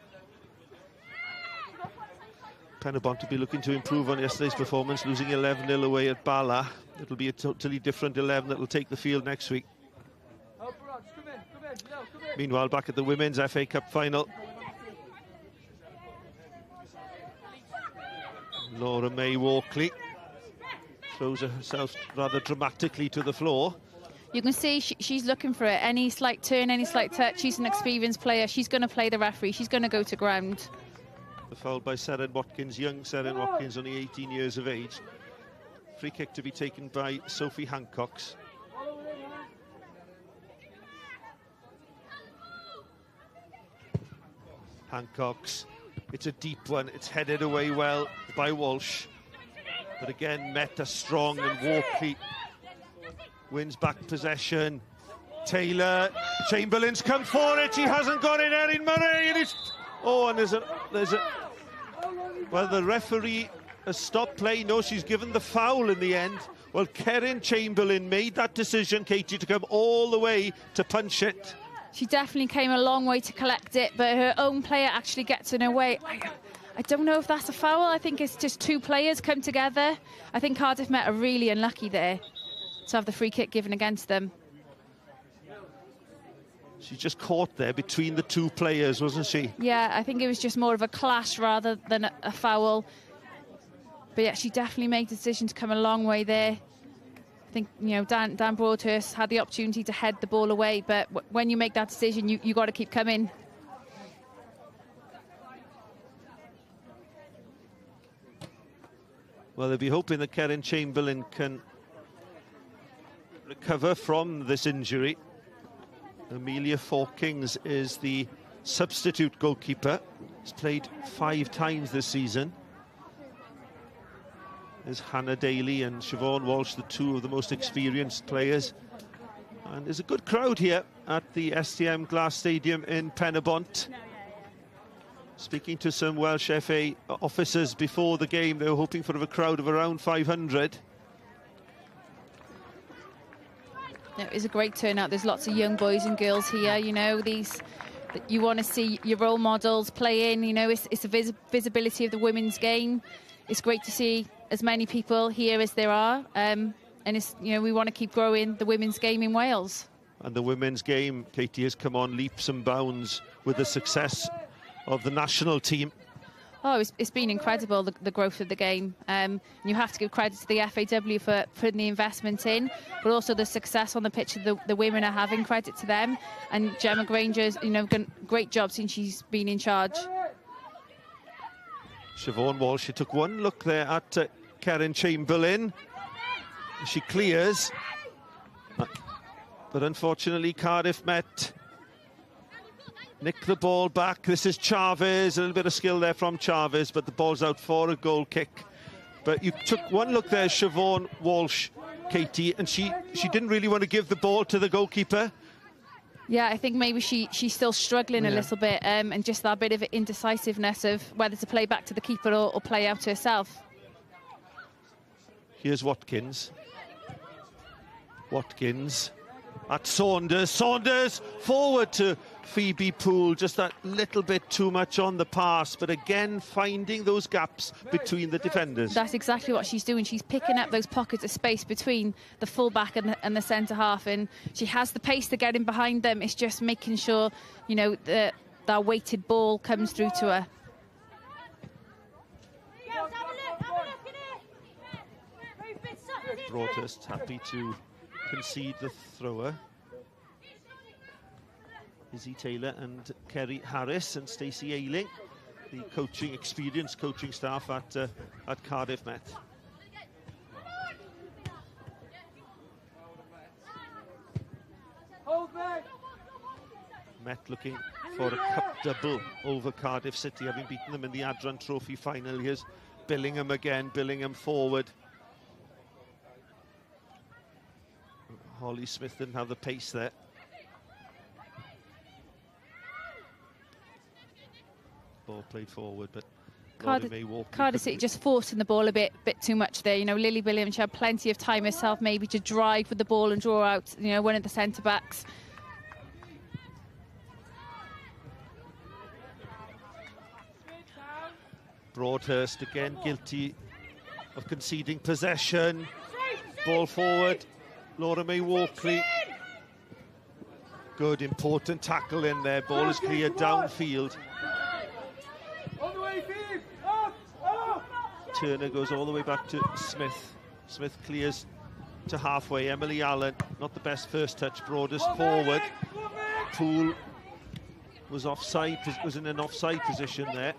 Penybont will be looking to improve on yesterday's performance, losing 11-0 away at Bala. It'll be a totally different 11 that will take the field next week. Meanwhile, back at the women's FA Cup final, Laura May Walkley throws herself rather dramatically to the floor. You can see she's looking for it. Any slight turn, any slight touch. She's an experienced player. She's going to play the referee. She's going to go to ground. The foul by Seren Watkins, young Seren Watkins, only 18 years of age. Free kick to be taken by Sophie Hancox. Hancox, it's a deep one, it's headed away well by Walsh. But again, Met are strong, and Walkley wins back possession. Taylor, Chamberlain's come for it, she hasn't got it, Erin Murray, and it's... Oh, and there's a... Well, the referee has stopped play. No, she's given the foul in the end. Well, Kerin Chamberlain made that decision, Katie, to come all the way to punch it. She definitely came a long way to collect it, but her own player actually gets in her way. I don't know if that's a foul. I think it's just two players come together. I think Cardiff Met are really unlucky there to have the free kick given against them. She's just caught there between the two players, wasn't she? Yeah, I think it was just more of a clash rather than a foul. But yeah, she definitely made the decision to come a long way there. I think, you know, Dan Broadhurst had the opportunity to head the ball away, but when you make that decision, you got to keep coming. Well, they'll be hoping that Kerin Chamberlain can recover from this injury. Amelia Fawkins is the substitute goalkeeper. He's played 5 times this season. There's Hannah Daly and Siobhan Walsh, the two of the most experienced players. And there's a good crowd here at the STM Glass Stadium in Penybont. Speaking to some Welsh FA officers before the game, they were hoping for a crowd of around 500. Yeah, it was a great turnout. There's lots of young boys and girls here, you know, you want to see your role models play in, you know, it's a visibility of the women's game. It's great to see as many people here as there are, and it's, you know, we want to keep growing the women's game in Wales. And the women's game, Katie, has come on leaps and bounds with the success of the national team. Oh, it's been incredible, the growth of the game. You have to give credit to the FAW for putting the investment in, but also the success on the pitch of the women are having, credit to them. And Gemma Granger's, you know, done a great job since she's been in charge. Siobhan Walsh, she took one look there at Karen Chamberlain. She clears. But unfortunately, Cardiff Met nick the ball back. This is Chavez, a little bit of skill there from Chavez, but the ball's out for a goal kick. But you took one look there, Siobhan Walsh, Katie, and she didn't really want to give the ball to the goalkeeper. Yeah, I think maybe she's still struggling a little bit, and just that bit of indecisiveness of whether to play back to the keeper or play out to herself. Here's Watkins. Watkins at Saunders. Saunders forward to Phoebe Poole. Just that little bit too much on the pass, but again finding those gaps between the defenders. That's exactly what she's doing. She's picking up those pockets of space between the full-back and the centre-half, and she has the pace to get in behind them. It's just making sure, you know, that weighted ball comes through to her. Broadhurst happy to concede the thrower. Izzy Taylor and Kerry Harris and Stacey Ayling, the experienced coaching staff at Cardiff Met. Met looking for a cup double over Cardiff City, having beaten them in the Adran Trophy final. Here's Billingham again, Billingham forward. Holly Smith didn't have the pace there. Ball played forward, but Cardiff City just forcing the ball a bit too much there. You know, Lily Williams had plenty of time herself maybe to drive with the ball and draw out, you know, one of the centre-backs. Broadhurst again guilty of conceding possession. Ball forward. Laura May Walkley. Good, important tackle in there. Ball is cleared downfield. Turner goes all the way back to Smith. Smith clears to halfway. Emily Allen, not the best first touch. Broadhurst forward. Poole was offside, was in an offside position there.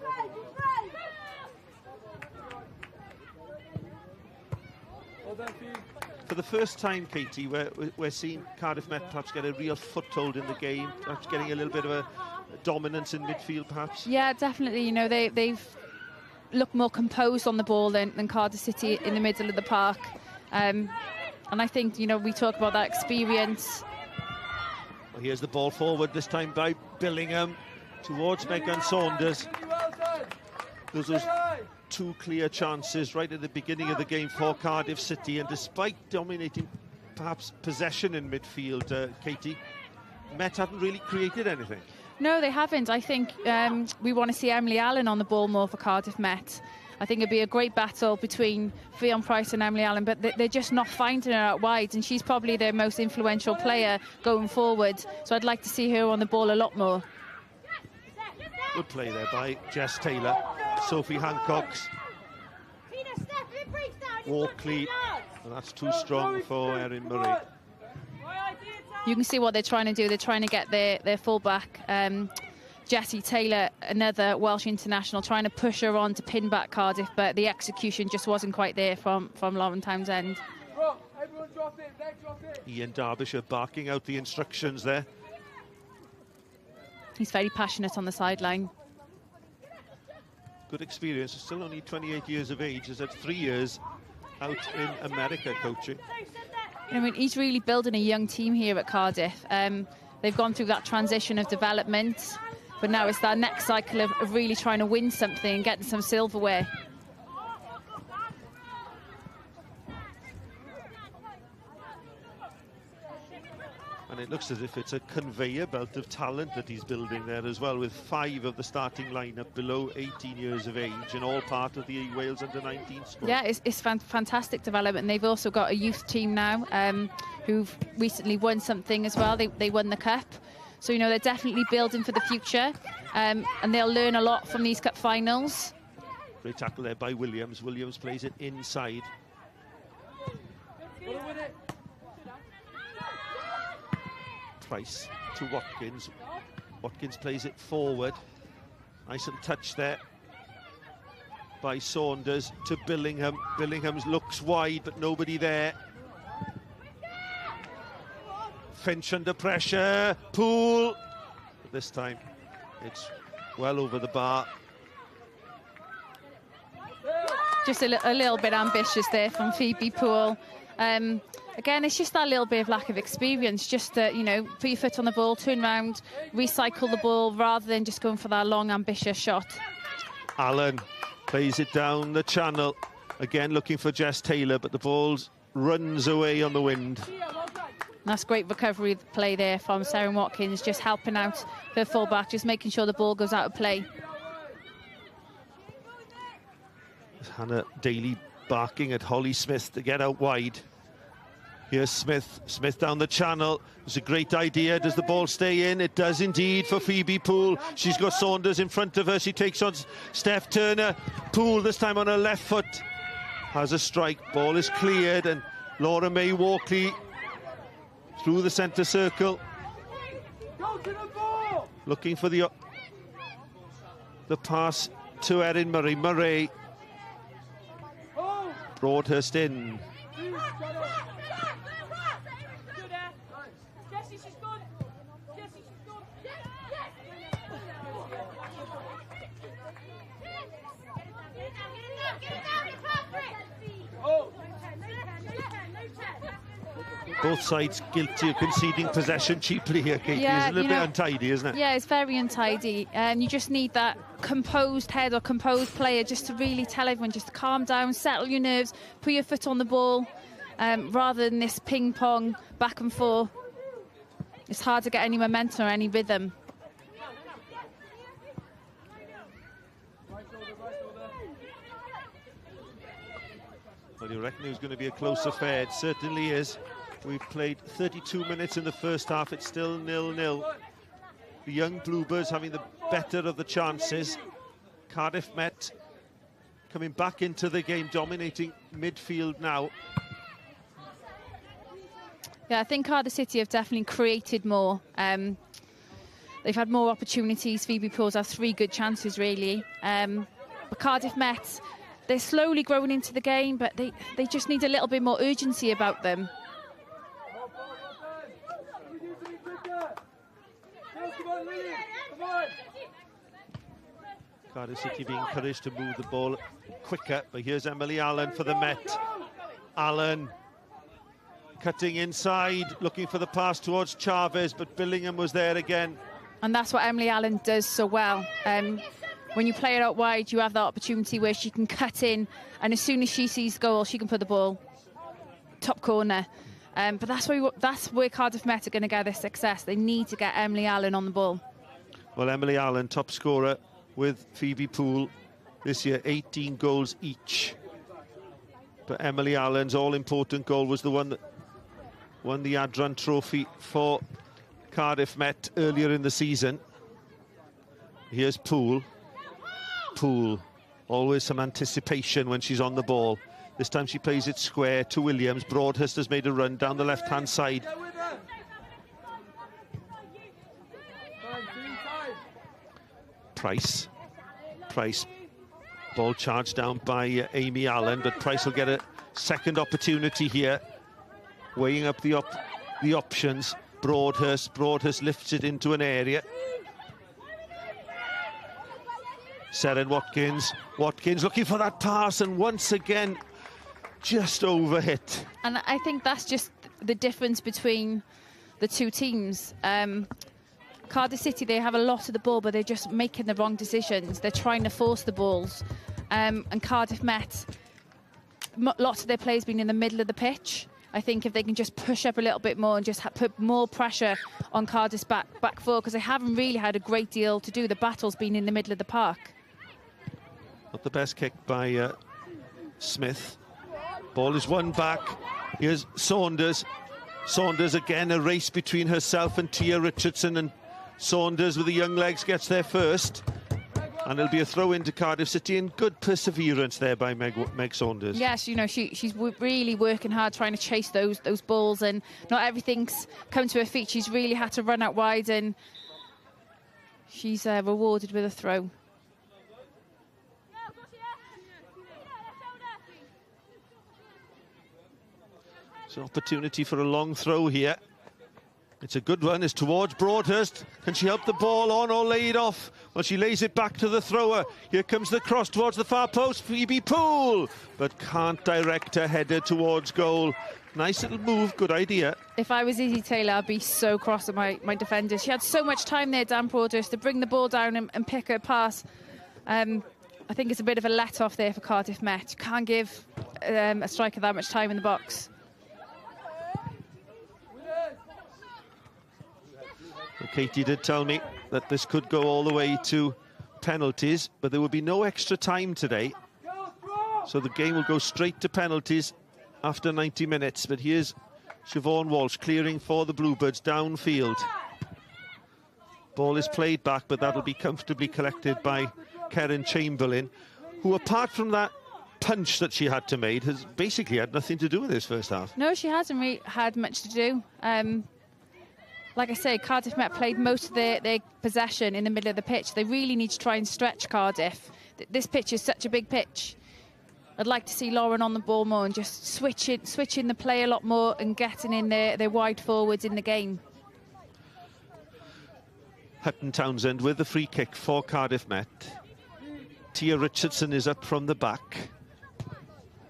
For the first time, Katie, we're seeing Cardiff Met perhaps get a real foothold in the game, perhaps getting a little bit of a dominance in midfield, perhaps. Yeah, definitely. You know, they've looked more composed on the ball than Cardiff City in the middle of the park. And I think, you know, we talk about that experience. Well, here's the ball forward, this time by Billingham towards Megan Saunders. There's those two clear chances right at the beginning of the game for Cardiff City, and despite dominating perhaps possession in midfield, Katie, Met haven't really created anything. No, they haven't. I think we want to see Emily Allen on the ball more for Cardiff Met. I think it'd be a great battle between Fionn Price and Emily Allen, but they're just not finding her out wide, and she's probably their most influential player going forward. So I'd like to see her on the ball a lot more. Good play there by Jess Taylor. Sophie Hancock's. Walkley, and that's too strong for Erin Murray. You can see what they're trying to do. They're trying to get their full-back, Jessie Taylor, another Welsh international, trying to push her on to pin back Cardiff, but the execution just wasn't quite there from Lauren Townsend. Ian Derbyshire barking out the instructions there. He's very passionate on the sideline. Good experience, still only 28 years of age. He's had 3 years out in America coaching. I mean, he's really building a young team here at Cardiff. They've gone through that transition of development. But now it's that next cycle of really trying to win something and getting some silverware. And it looks as if it's a conveyor belt of talent that he's building there as well, with 5 of the starting lineup below 18 years of age and all part of the Wales under-19 squad. Yeah, it's fantastic development. They've also got a youth team now who've recently won something as well. They won the cup. So, you know, they're definitely building for the future, and they'll learn a lot from these cup finals. Great tackle there by Williams. Williams plays it inside. Price to Watkins. Watkins plays it forward. Nice little touch there by Saunders to Billingham. Billingham looks wide, but nobody there. Finch under pressure. Poole. But this time it's well over the bar. Just a little bit ambitious there from Phoebe Poole. Again, it's just that little bit of lack of experience. Just to, you know, put your foot on the ball, turn around, recycle the ball, rather than just going for that long, ambitious shot. Allen plays it down the channel. Again, looking for Jess Taylor, but the ball runs away on the wind. That's great recovery play there from Sarah Watkins, just helping out her fullback, just making sure the ball goes out of play. Hannah Daly barking at Holly Smith to get out wide. Here's Smith. Smith down the channel. It's a great idea. Does the ball stay in? It does indeed for Phoebe Poole. She's got Saunders in front of her. She takes on Steph Turner. Poole this time on her left foot has a strike. Ball is cleared, and Laura May Walkley through the centre circle. Looking for the pass to Erin Murray. Murray. Broadhurst in. Both sides guilty of conceding possession cheaply here, Katie. Yeah, it's a little bit untidy, isn't it? Yeah, it's very untidy. And you just need that composed head or composed player just to really tell everyone, just to calm down, settle your nerves, put your foot on the ball, rather than this ping-pong back and forth. It's hard to get any momentum or any rhythm. Well, you reckon it was going to be a close affair? It certainly is. We've played 32 minutes in the first half. It's still 0-0. The young Bluebirds having the better of the chances. Cardiff Met coming back into the game, dominating midfield now. Yeah, I think Cardiff City have definitely created more. They've had more opportunities. Phoebe Poole's have 3 good chances, really. But Cardiff Met, they're slowly growing into the game, but they just need a little bit more urgency about them. Cardiff City being encouraged to move the ball quicker, but here's Emily Allen for the Met. Allen cutting inside, looking for the pass towards Chavez, but Billingham was there again. And that's what Emily Allen does so well. When you play it out wide, you have that opportunity where she can cut in, and as soon as she sees the goal, she can put the ball top corner. But that's where Cardiff Met are going to get their success. They need to get Emily Allen on the ball. Well, Emily Allen, top scorer with Phoebe Poole this year, 18 goals each. But Emily Allen's all-important goal was the one that won the Adran Trophy for Cardiff Met earlier in the season. Here's Poole. Poole, always some anticipation when she's on the ball. This time she plays it square to Williams. Broadhurst has made a run down the left-hand side. Price. Ball charged down by Amy Allen, but Price will get a second opportunity here. Weighing up the options. Broadhurst lifts it into an area. Seren Watkins looking for that pass, and once again just overhit. And I think that's just the difference between the two teams. Cardiff City, they have a lot of the ball, but they're just making the wrong decisions. They're trying to force the balls. And Cardiff Met, lots of their players been in the middle of the pitch. I think if they can just push up a little bit more and just put more pressure on Cardiff's back four, because they haven't really had a great deal to do. The battle's been in the middle of the park. Not the best kick by Smith. Ball is won back. Here's Saunders. Saunders again, a race between herself and Tia Richardson, and Saunders with the young legs gets there first. And it'll be a throw into Cardiff City, and good perseverance there by Meg Saunders. Yes, you know, she's really working hard trying to chase those balls, and not everything's come to her feet. She's really had to run out wide, and she's rewarded with a throw. It's an opportunity for a long throw here. It's a good one. It's towards Broadhurst. Can she help the ball on or lay it off? Well, she lays it back to the thrower. Here comes the cross towards the far post. Phoebe Poole, but can't direct her header towards goal. Nice little move. Good idea. If I was Izzy Taylor, I'd be so cross at my defenders. She had so much time there, Dan Broadhurst, to bring the ball down and pick her pass. I think it's a bit of a let-off there for Cardiff Met. You can't give a striker that much time in the box. Katie did tell me that this could go all the way to penalties, but there will be no extra time today. So the game will go straight to penalties after 90 minutes. But here's Siobhan Walsh clearing for the Bluebirds downfield. Ball is played back, but that'll be comfortably collected by Karen Chamberlain, who, apart from that punch that she had to make, has basically had nothing to do with this first half. No, she hasn't really had much to do. Like I say, Cardiff Met played most of their possession in the middle of the pitch. They really need to try and stretch Cardiff. This pitch is such a big pitch. I'd like to see Lauren on the ball more and just switching the play a lot more and getting in their wide forwards in the game. Hutton Townsend with the free kick for Cardiff Met. Tia Richardson is up from the back.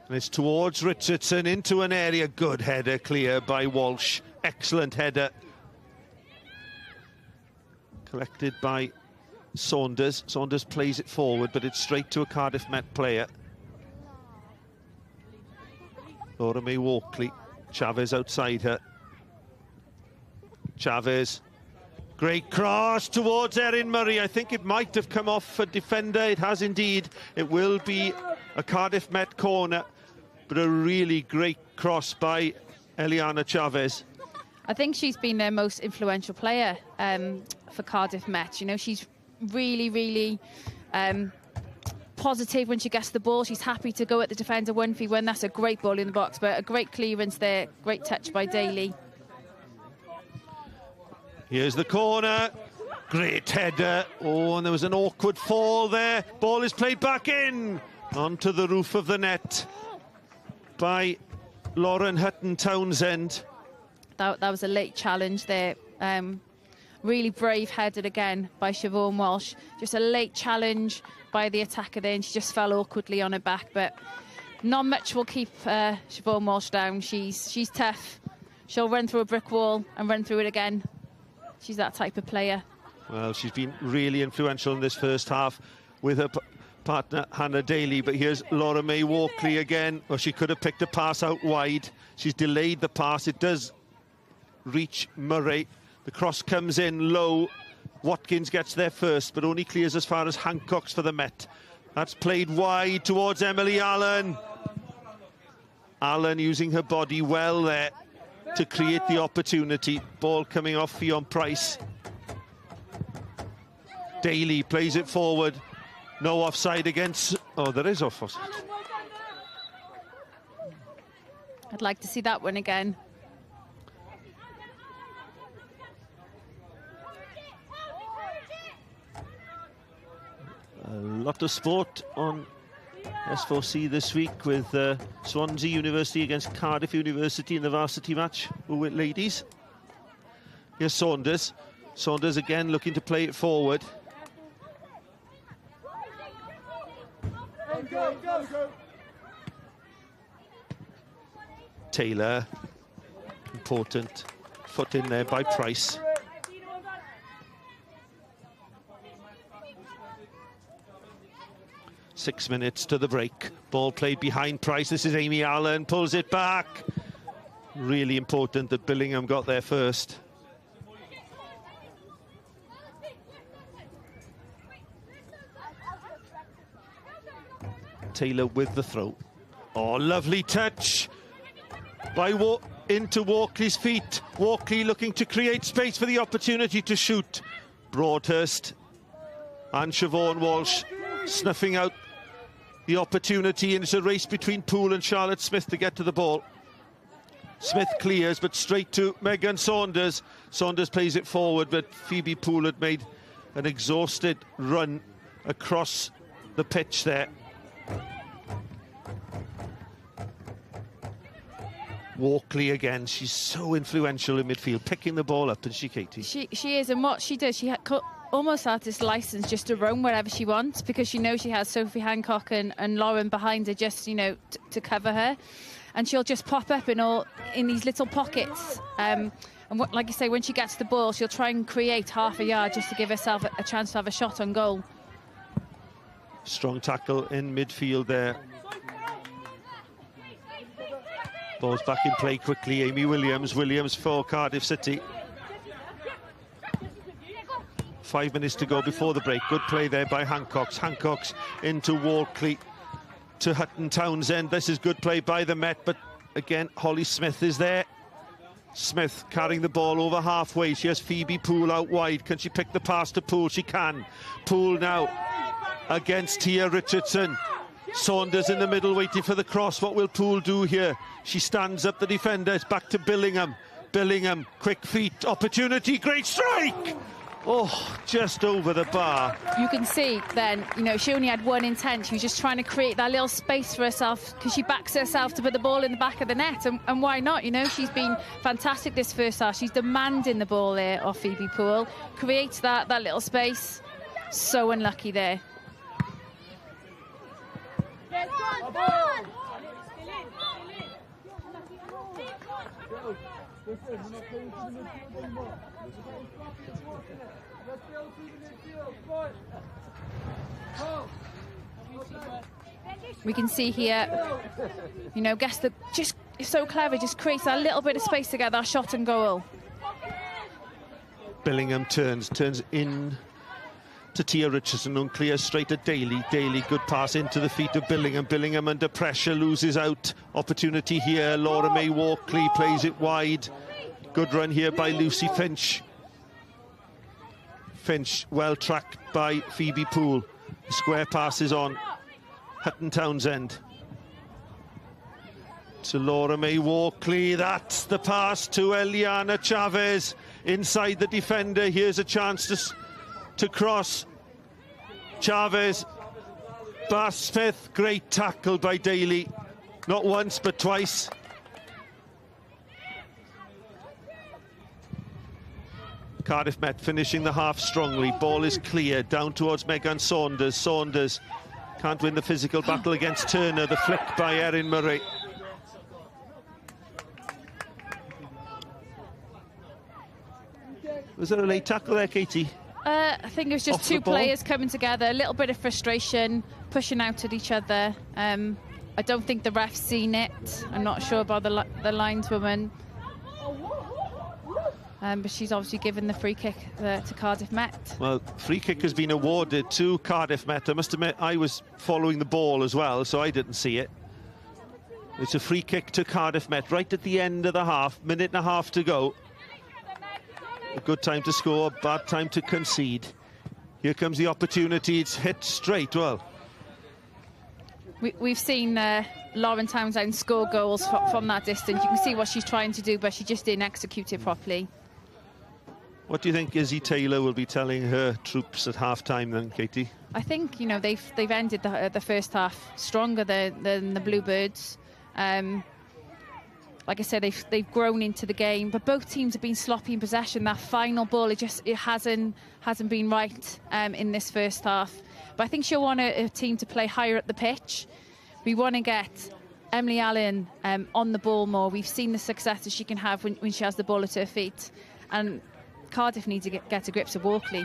And it's towards Richardson into an area. Good header clear by Walsh. Excellent header. Collected by Saunders. Saunders plays it forward, but it's straight to a Cardiff Met player. Laura May Walkley. Chavez outside her. Chavez. Great cross towards Erin Murray. I think it might have come off a defender. It has indeed. It will be a Cardiff Met corner, but a really great cross by Eliana Chavez. I think she's been their most influential player for Cardiff Met. You know, she's really positive when she gets the ball. She's happy to go at the defender 1v1. That's a great ball in the box, but a great clearance there. Great touch by Daly. Here's the corner. Great header. Oh, and there was an awkward fall there. Ball is played back in onto the roof of the net by Lauren Hutton Townsend. That was a late challenge there. Really brave headed again by Siobhan Walsh. Just a late challenge by the attacker there, and she just fell awkwardly on her back. But not much will keep Siobhan Walsh down. She's tough. She'll run through a brick wall and run through it again. She's that type of player. Well, she's been really influential in this first half with her partner Hannah Daly. But here's Laura May Walkley again. Well, she could have picked a pass out wide. She's delayed the pass. It does reach Murray. The cross comes in low. Watkins gets there first, but only clears as far as Hancock's for the Met. That's played wide towards Emily Allen. Allen using her body well there to create the opportunity. Ball coming off Fionn Price. Daly plays it forward. No offside against... Oh, there is offside. I'd like to see that one again. A lot of sport on S4C this week with Swansea University against Cardiff University in the varsity match with ladies. Here's Saunders. Saunders again looking to play it forward. Taylor. Important foot in there by Price. 6 minutes to the break. Ball played behind Price. This is Amy Allen, pulls it back. Really important that Billingham got there first. Taylor with the throw. Oh, lovely touch by into Walkley's feet. Walkley looking to create space for the opportunity to shoot. Broadhurst and Siobhan Walsh snuffing out the opportunity, and it's a race between Poole and Charlotte Smith to get to the ball. Smith clears, but straight to Megan Saunders. Saunders plays it forward, but Phoebe Poole had made an exhausted run across the pitch there. Walkley again, she's so influential in midfield, picking the ball up, isn't she, Katie? She is, and what she does, she almost has this license just to roam wherever she wants, because she knows she has Sophie Hancock and Lauren behind her, just, you know, to cover her, and she'll just pop up in these little pockets. And like you say, when she gets the ball, she'll try and create half a yard just to give herself a chance to have a shot on goal. Strong tackle in midfield there. Ball's back in play quickly. Amy Williams for Cardiff City. 5 minutes to go before the break. Good play there by Hancox. Hancox into Walkley to Hutton Townsend. This is good play by the Met, but again, Holly Smith is there. Smith carrying the ball over halfway. She has Phoebe Poole out wide. Can she pick the pass to Poole? She can. Poole now against Tia Richardson. Saunders in the middle waiting for the cross. What will Poole do here? She stands up the defender. It's back to Billingham. Billingham, quick feet, opportunity, great strike! Oh, just over the bar. You can see then, you know, she only had one intent. She was just trying to create that little space for herself, because she backs herself to put the ball in the back of the net. And why not? You know, she's been fantastic this first half. She's demanding the ball there off Phoebe Poole. Creates that little space. So unlucky there. We can see here, you know, just so clever, just creates that little bit of space to get that shot and goal. Billingham turns in to Tia Richardson and clears straight at Daly. Daly, good pass into the feet of Billingham. Billingham under pressure, loses out. Opportunity here. Laura May Walkley plays it wide. Good run here by Lucy Finch. Finch well tracked by Phoebe Poole. Square passes on Hutton Townsend to Laura May Walkley. That's the pass to Eliana Chavez inside the defender. Here's a chance to cross. Chavez, Bass Smith, great tackle by Daly. Not once but twice. Cardiff Met finishing the half strongly. Ball is clear down towards Megan Saunders. Saunders can't win the physical battle against Turner. The flick by Erin Murray. Was there a late tackle there, Katie? I think it was just two players coming together, a little bit of frustration, pushing out at each other. I don't think the ref's seen it. I'm not sure about the lineswoman. But she's obviously given the free kick to Cardiff Met. Well, free kick has been awarded to Cardiff Met. I must admit, I was following the ball as well, so I didn't see it. It's a free kick to Cardiff Met right at the end of the half, minute and a half to go. A good time to score, bad time to concede. Here comes the opportunity, it's hit straight. Well, we've seen Lauren Townsend score goals from that distance. You can see what she's trying to do, but she just didn't execute it properly. What do you think Izzy Taylor will be telling her troops at half-time then, Katie? I think, you know, they've ended the first half stronger than the Bluebirds. Like I said, they've grown into the game, but both teams have been sloppy in possession. That final ball, it hasn't been right in this first half. But I think she'll want a team to play higher at the pitch. We want to get Emily Allen on the ball more. We've seen the success that she can have when she has the ball at her feet. And Cardiff need to get to grips with Walkley.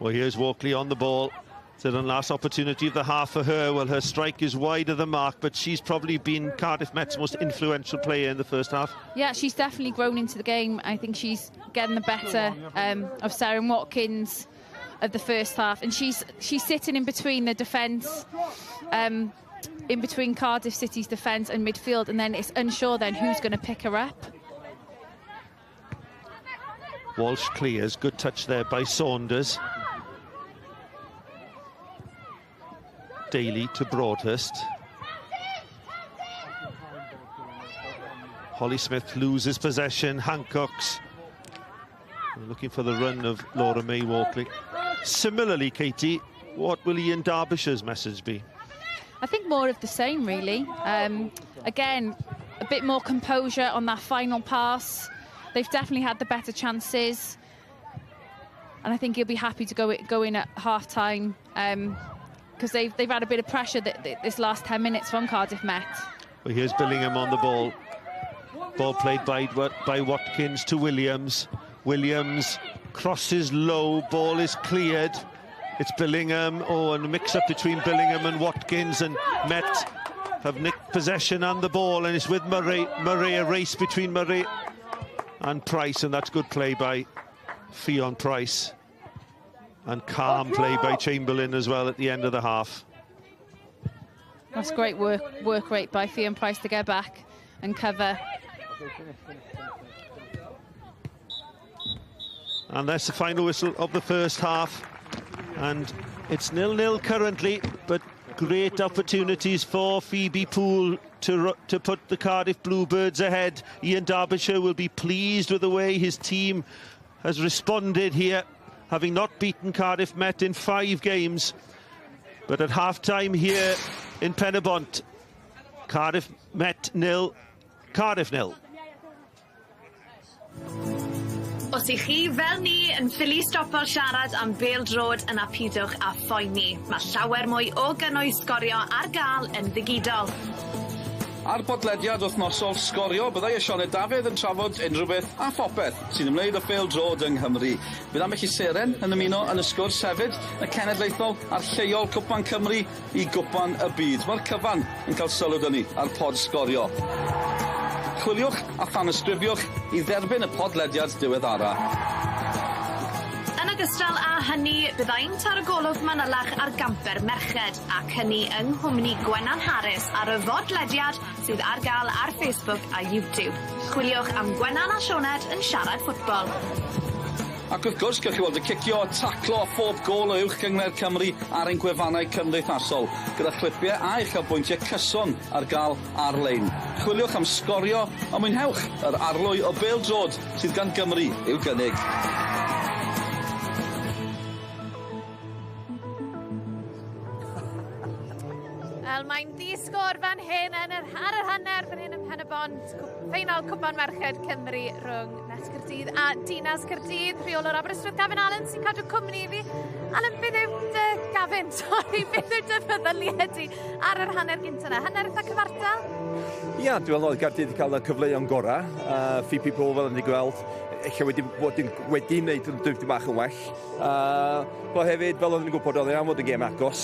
Well, here's Walkley on the ball. So on last opportunity of the half for her. Well, her strike is wide of the mark, but she's probably been Cardiff Met's most influential player in the first half. Yeah, she's definitely grown into the game. I think she's getting the better of Sarah Watkins of the first half, and she's sitting in between the defence, in between Cardiff City's defence and midfield, and then it's unsure then who's going to pick her up. Walsh clears, good touch there by Saunders. Daly to Broadhurst. Holly Smith loses possession. Hancock's looking for the run of Laura May Walkley. Similarly, Katie, what will Ian Derbyshire's message be? I think more of the same, really. Again, a bit more composure on that final pass. They've definitely had the better chances, and I think he'll be happy to go in at half-time, because they've had a bit of pressure this last 10 minutes from Cardiff Met. Well, here's Billingham on the ball. Ball played by Watkins to Williams. Williams crosses low, ball is cleared. It's Billingham. Oh, and a mix-up between Billingham and Watkins, and Met have nicked possession and the ball, and it's with Murray. Murray, a race between Murray and Price, and that's good play by Fionn Price. And calm play by Chamberlain as well at the end of the half. That's great work rate by Fionn Price to get back and cover. And that's the final whistle of the first half. And it's 0-0 currently, but great opportunities for Phoebe Poole to put the Cardiff Bluebirds ahead. Ian Derbysshire will be pleased with the way his team has responded here, having not beaten Cardiff Met in 5 games. But at half-time here in Penybont, Cardiff Met 0, Cardiff 0. Os i chi fel ni yn ffili stopo siarad am bêl-drod yna pidwch a phoeni. Mae llawer mwy o gynnwys sgorio ar gael yn ddigidol. Ar bodlediad wythnosol sgorio, byddai Sioned Dafydd yn trafod unrhyw beth a phopeth sy'n ymwneud â bêl-drod yng Nghymru. Bydd ambell i seren yn ymuno yn y sgwrs hefyd, y cenedlaethol a'r lleol Cwpan Cymru i Gwpan y Byd. Mae'r cyfan yn cael sylw dyn ni ar pod sgorio. Chwiliwch a thanysgrifiwch i dderbyn y podlediad diweddara. Yn ogystal â hynny, byddai'n taro golwg manylach ar gamper merched, ac hynny yng nghwmni Gwenan Harris ar y fodlediad sydd ar gael ar Facebook a YouTube. Chwiliwch am Gwenan a Sioned yn siarad ffwtbol. Ac wrth gwrs, gallwch chi weld y cicio a taclo a phob gol o uwch gyngor Cymru ar ein gwefannau cymdeithasol, gyda chlipiau a uchelbwyntiau cyson ar gael ar-lein. Chwiliwch am sgorio a mwynhewch yr arlwy o bêl-drod sydd gan Gymru i'w gynnig. Wel, mae'n ddisgwr fan hyn ar yr hanner fan hyn ym Penybont. Ffeinal Cwpan Merched Cymru rhwng Met Caerdydd a Dinas Caerdydd. Rheolwr Aberystwyth Gavin Allen sy'n cadw cwmni fi. Allen, beth yw dy Gavin? Sori, beth yw dy feddyliadu ar yr hanner gyntaf yna? Hanner eitha cyfartal? Ia, dwi'n meddwl oedd Caerdydd wedi cael y cyfleoedd gorau. Phoebe Poole fel yn ei gweld. Eich wedi wneud dwi bach yn well. But hefyd, fel oedden ni'n gwybod, oedd yn fod y gêm agos.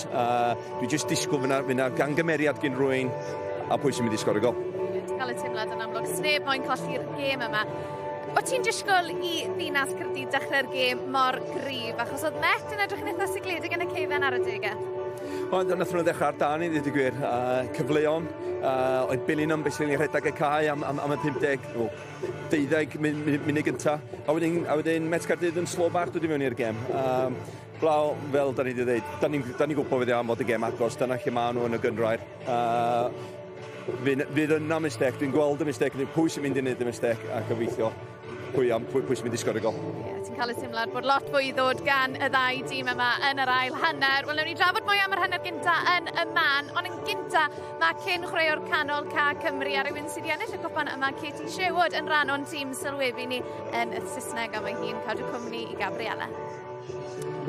Dwi jyst disgwyl fyna gangymeriad gyn rwy'n a pwy sy'n mynd i sgorio gol. Ti'n cael y teimlad yn amlwg. Sneb moyn colli'r gêm yma. O ti'n disgwyl i Ddinas Caerdydd dechrau'r gêm mor gryf? Achos oedd Met yn edrych yn eitha sigledig yn y ceifen ar y degau. Ond nath nhw'n ddechrau ar dan i ddweud y gwir. Cyfleon, oedd Billingham beth sy'n ei rhedeg y cae am y 12 munud gyntaf. A wedyn Met Caerdydd yn slo bach dod i mewn i'r gêm. Blaw, fel da ni wedi dweud, da ni'n gwybod fydd am fod y gêm agos, dyna lle maen nhw yn y gynrair. Fydd yna mistec, dwi'n gweld y mistec, pwy sy'n mynd i wneud y mistec a gobeithio pwy sy'n mynd i sgorio gol. Ti'n cael y teimlad bod lot fwy i ddod gan y ddau dîm yma yn yr ail hanner. Wel, newn ni drafod mwy am yr hanner gynta yn y man, ond yn gynta mae cyn chwaraewr canol Ca Cymru a rhywun sydd i ennill y cwpan yma, Katie Sherwood, yn rhan o'n tîm sylwebu ni yn y Saesneg, a mae hi'n cadw cwmni i Gabriella.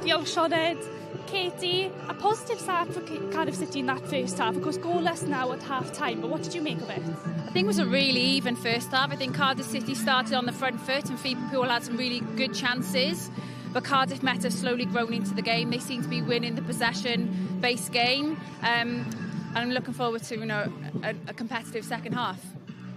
Diolch, Sioned. Katie, a positive start for Cardiff City in that first half. Of course, goalless now at half-time, but what did you make of it? I think it was a really even first half. I think Cardiff City started on the front foot and Phoebe Poole had some really good chances. but Cardiff Met have slowly grown into the game. They seem to be winning the possession-based game, and I'm looking forward to a competitive second half.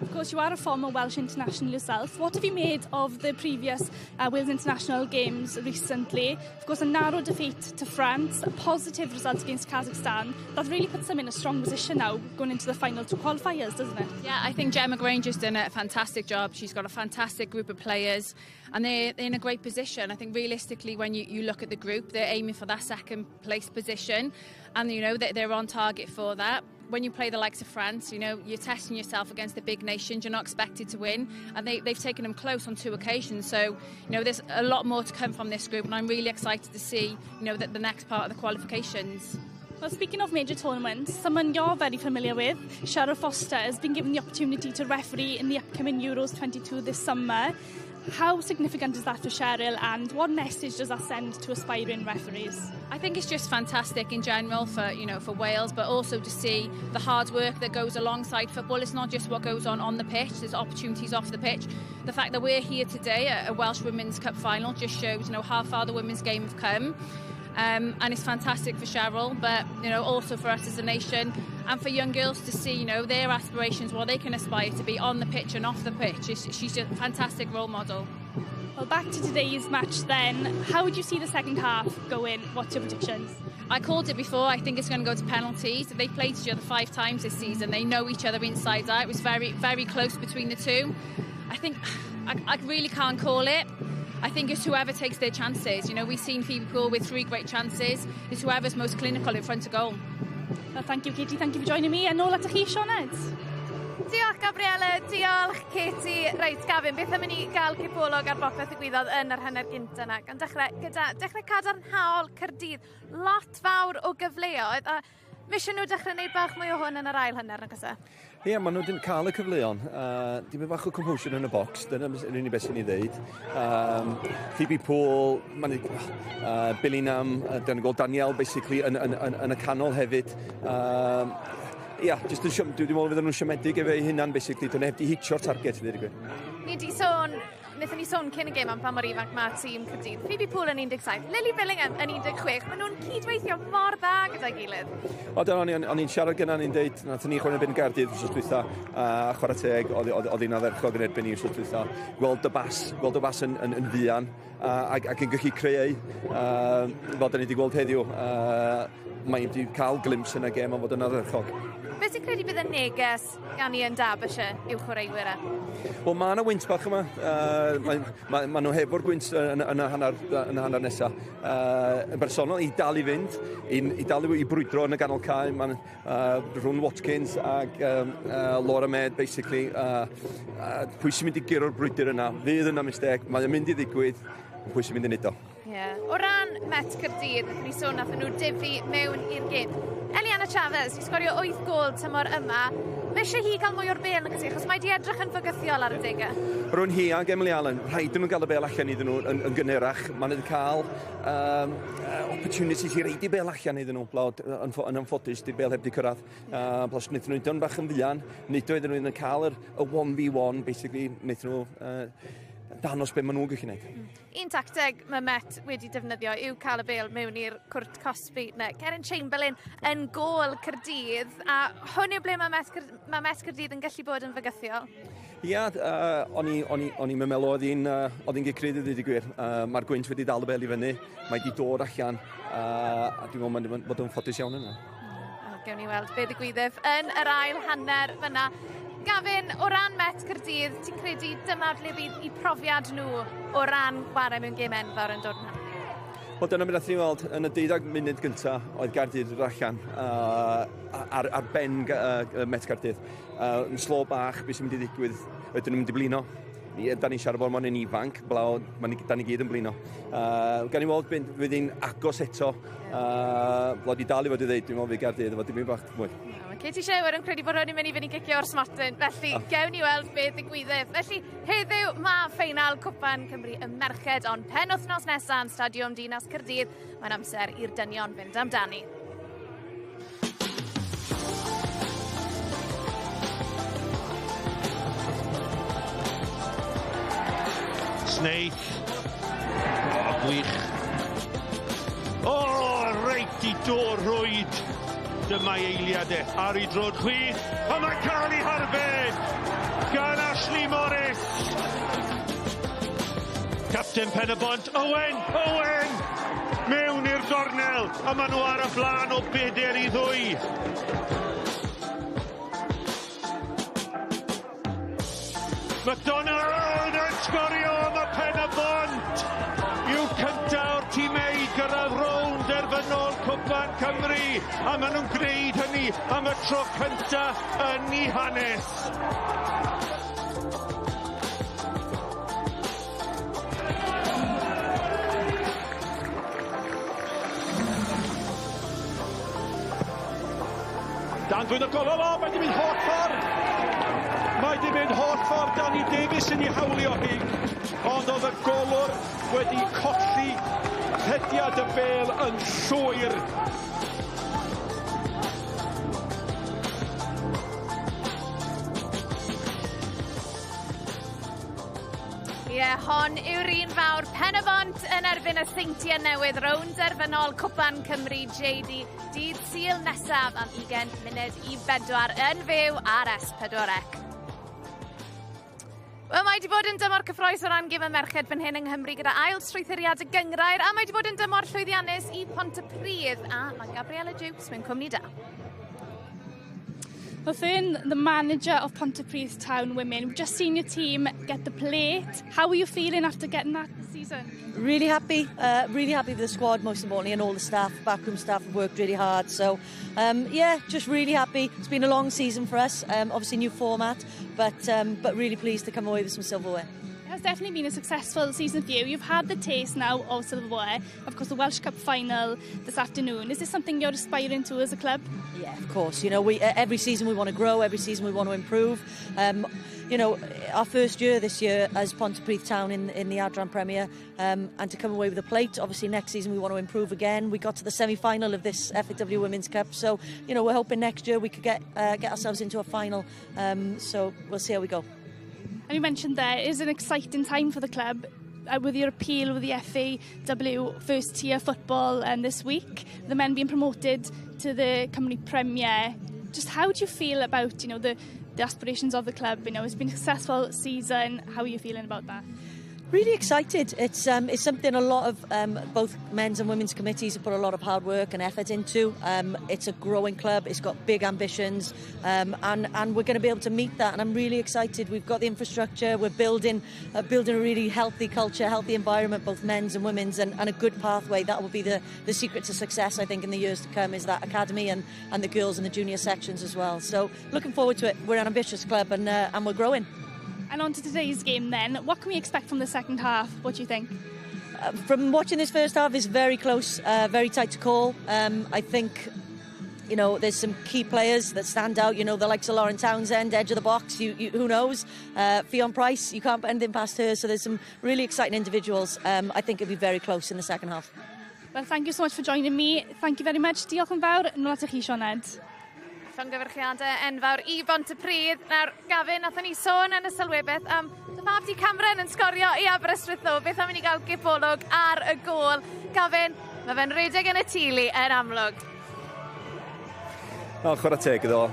Of course, you are a former Welsh international yourself. What have you made of the previous Wales international games recently? Of course, a narrow defeat to France, a positive result against Kazakhstan. That really puts them in a strong position now, going into the final two qualifiers, doesn't it? Yeah, I think Gemma Granger's done a fantastic job. She's got a fantastic group of players, and they're in a great position. I think realistically, when you look at the group, they're aiming for that second place position, and they're on target for that. When you play the likes of France, you're testing yourself against the big nations. You're not expected to win, and they've taken them close on 2 occasions. So, there's a lot more to come from this group, and I'm really excited to see, the next part of the qualifications. Well, speaking of major tournaments, someone you're very familiar with, Cheryl Foster, has been given the opportunity to referee in the upcoming Euros 22 this summer. How significant is that for Cheryl, and what message does that send to aspiring referees? I think it's just fantastic in general for Wales, but also to see the hard work that goes alongside football. It's not just what goes on the pitch, there's opportunities off the pitch. The fact that we're here today at a Welsh Women's Cup final just shows how far the women's game have come. And it's fantastic for Cheryl, but also for us as a nation, and for young girls to see their aspirations, what they can aspire to be on the pitch and off the pitch. She's just a fantastic role model. Well, back to today's match then. How would you see the second half going? What's your predictions? I called it before. I think it's going to go to penalties. They played each other 5 times this season. They know each other inside out. It was very, very close between the two. I think I really can't call it. I think it's whoever takes their chances. We've seen Phoebe Poole with 3 great chances. It's whoever's most clinical in front of goal. Well, thank you, Katie. Thank you for joining me. And nôl at chi, Sioned. Diolch, Gabriela. Diolch, Katie. Reit, Gavin, beth am i ni gael cipolog ar bopeth ddigwyddodd yn yr hanner gyntaf yna? Gan dechrau cadarnhaol Caerdydd. Lot fawr o gyfleoedd. A mission nhw dechrau wneud bach mwy o hwn yn yr ail hanner, yn gysa? Ie, maen nhw wedi cael y cyfleon. Dim bach o confusion yn y bocs, dyna yr unig beth sy'n ei ddeud. Phoebe Poole, Billingham, Daniel, basically, yn y canol hefyd. Just dwi wedi meddwl fydden nhw'n siomedig efo ei hunan, basically. Dwi'n heb di hitio'r target, ddweud y gwir. Nethon ni sôn cyn y gêm am pa mor ifanc mae tîm Caerdydd. Phoebe Poole yn 17, Lily Billingham yn 16. Maen nhw'n cydweithio mor dda gyda'i gilydd. O'n i'n siarad gyda ni'n deud, nath ni chwarae erbyn Gaerdydd wrth dwytha, a chwarae teg, oedd hi'n adderchog yn erbyn i wrth dwytha. Gweld y bas yn fuan, ac yn gallu creu, fel da ni wedi gweld heddiw. Mae wedi cael glimpse yn y gêm am fod yn adderchog. Beth sy'n credu bydd y neges gan i yn Derbyshire i'w chwaraewyr e? Wel, mae yna wynt bach yma. Mae nhw hefo'r gwynt yn y hanner nesaf. Yn bersonol, i dal i fynd, i dal i brwydro yn y ganol cae. Mae'n Rhwn Watkins ac Laura Mead, basically. Pwy sy'n mynd i gyro'r brwydr yna? Fydd yna mistec. Mae'n mynd i ddigwydd. Pwy sy'n mynd i wneud o? O ran Met Caerdydd, ni sôn nath nhw difu mewn i'r gêm. Eliana Chavez, di sgorio 8 gol tymor yma. Mae eisiau hi gael mwy o'r bel yn gysi, achos mae di edrych yn fygythiol ar y degau. Rwy'n hi ag Emily Allen, rhaid nhw'n gael y bel allan iddyn nhw yn gynerach. Maen nhw'n cael opportunities i reid i bel allan iddyn nhw. Yn anffodus, di bel heb di cyrraedd. Plus, wnaethon nhw'n dyn bach yn fuan. Nid oedd nhw'n cael y 1v1, basically, wnaethon nhw danos be maen nhw'n gallu gwneud. Un tacteg mae Met wedi defnyddio yw cael y bel mewn i'r cwrt Cosby. Karen Chamberlain yn gôl Caerdydd, a hwn yw ble mae Met Caerdydd yn gallu bod yn fygythiol. Ia, o'n i'n meddwl oedd hi'n gicrydd i ddweud y gwir. Mae'r gwynt wedi dal y bel i fyny, mae wedi dod allan, a dwi'n meddwl mae'n bod yn ffodus iawn yna. Gewn ni weld be ddigwyddef yn yr ail hanner fyna. Gavin, o ran Met Caerdydd, ti'n credu dyma ble bydd eu profiad nhw o ran chwarae mewn gêm enfawr yn dod yna? Wel, dyna beth ni weld, yn y 12 munud gyntaf oedd Gaerdydd allan ar ben Met Caerdydd. Yn slo bach, beth sy'n mynd i ddigwydd, ydyn nhw'n mynd i blino. Da ni'n siarad bod mae'n yn ifanc, da ni gyd yn blino. Gan i weld fydd hi'n agos eto. Bod i dal i fod i ddeud, dwi'n meddwl fi Gaerdydd, fod i'n mynd bach mwy. Katie Shewer yn credu bod hwn yn mynd i fynd i gicio o'r smotyn, felly gewn ni weld beth ddigwyddef. Felly heddiw mae ffeinal Cwpan Cymru y merched, ond penwythnos nesaf yn Stadiwm Dinas Caerdydd. Mae'n amser i'r dynion fynd amdani. Snake. Gwych. O, reit I do rwyd. Dyma eiliadau. Ar I drod chwith. A mae'n cael ei harbed. Gan Ashley Morris. Captain Penabont. Owen. Owen. Mewn i'r gornel. A maen nhw ar y blaen o 4-2. McDonald yn sgorio am y Penabont. Yw cynta o'r tîmau I gyrraedd rownd derfynol Cwpan Cymru. A maen nhw'n gwneud hynny am y tro cynta yn ei hanes. Dan fwydd o gofal o, mae di mynd holl ffordd. Mae di mynd holl ffordd, Danny Davies yn ei hawlio hi. Ond oedd y golwr wedi colli hediad y bel yn llwyr. Hon yw'r un fawr. Penabont yn erbyn y seintiau newydd rownd derfynol Cwpan Cymru JD. Dydd Sul nesaf am 20 munud I 4 yn fyw ar S4C. Wel, mae wedi bod yn dymor cyffroes o ran gêm y merched fan hyn yng Nghymru gyda ail strwythuriad y gyngrair, a mae wedi bod yn dymor llwyddiannus I Pontypridd, a mae Gabriella Jukes mewn cwmni da. Well, Fern, the manager of Pontypridd Town Women, we've just seen your team get the plate. How are you feeling after getting that this season? Really happy with the squad, most importantly, and all the staff, backroom staff have worked really hard. So, yeah, just really happy. It's been a long season for us, obviously new format, but really pleased to come away with some silverware. It's definitely been a successful season for you. You've had the taste now of silverware, of course the Welsh Cup final this afternoon. Is this something you're aspiring to as a club? Yeah, of course. You know, every season we want to grow, every season we want to improve. You know, our first year this year as Pontypridd Town in the Adran Premier, and to come away with a plate. Obviously next season we want to improve again. We got to the semi-final of this FAW Women's Cup, so you know we're hoping next year we could get ourselves into a final. So we'll see how we go. And you mentioned there, it is an exciting time for the club with your appeal with the FAW first tier football this week, the men being promoted to the Cymru Premier. Just how do you feel about, you know, the aspirations of the club? You know, it's been a successful season. How are you feeling about that? Really excited. It's something a lot of both men's and women's committees have put a lot of hard work and effort into. It's a growing club. It's got big ambitions, and we're going to be able to meet that. And I'm really excited. We've got the infrastructure. We're building a really healthy culture, healthy environment, both men's and women's, and a good pathway. That will be the secret to success, I think, in the years to come. Is that academy and the girls and the junior sections as well. So looking forward to it. We're an ambitious club, and we're growing. And on to today's game then. What can we expect from the second half? What do you think? From watching this first half, it's very close, very tight to call. I think, you know, there's some key players that stand out. You know, the likes of Lauren Townsend, edge of the box. Who knows? Fionn Price, you can't put anything past her. So there's some really exciting individuals. I think it'll be very close in the second half. Well, thank you so much for joining me. Thank you very much. Diolch yn fawr. Nôl at chi, Sioned. Llongyfarchiadau enfawr I Bontypridd. Nawr, Gavin, nathon ni sôn yn y sylwebeth am dy mab di Camren yn sgorio I Aberystwyth. Beth am i ni gael gipolwg ar y gôl. Gavin, mae fe'n redeg yn y tili yn amlwg. Chwarae teg iddo.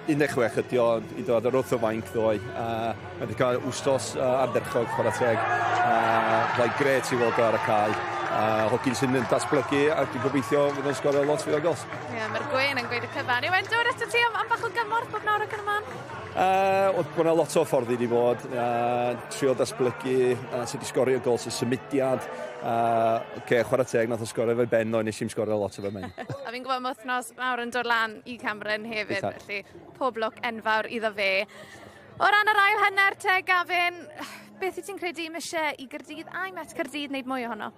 16 ydi o I dod ar wrth o fainc ddoi. Mae wedi cael wstos ardderchog chwarae teg. Mae'n gret I fod ar y cae. Hogyn sy'n datblygu a dwi'n gobeithio fydd yn sgorio lot fydd o gols. Ie, mae'r Gwen yn gweud y cyfan. Iwan, dod eto ti am bach o gymorth bob nawr ac yn y man? Oedd bod yna lot o ffordd I wedi bod. Trio datblygu, sydd wedi sgorio gols y symudiad. Chwarae teg nath o sgorio fe ben o, nes i'n sgorio lot o fe mewn. A fi'n gwybod wythnos mawr yn dod lan I Camren hefyd, felly pob lwc enfawr iddo fe. O ran yr ail hanner te, Gavin, beth wyt ti'n credu eisiau I Gaerdydd a'i Met Caerdydd wneud mwy ohono?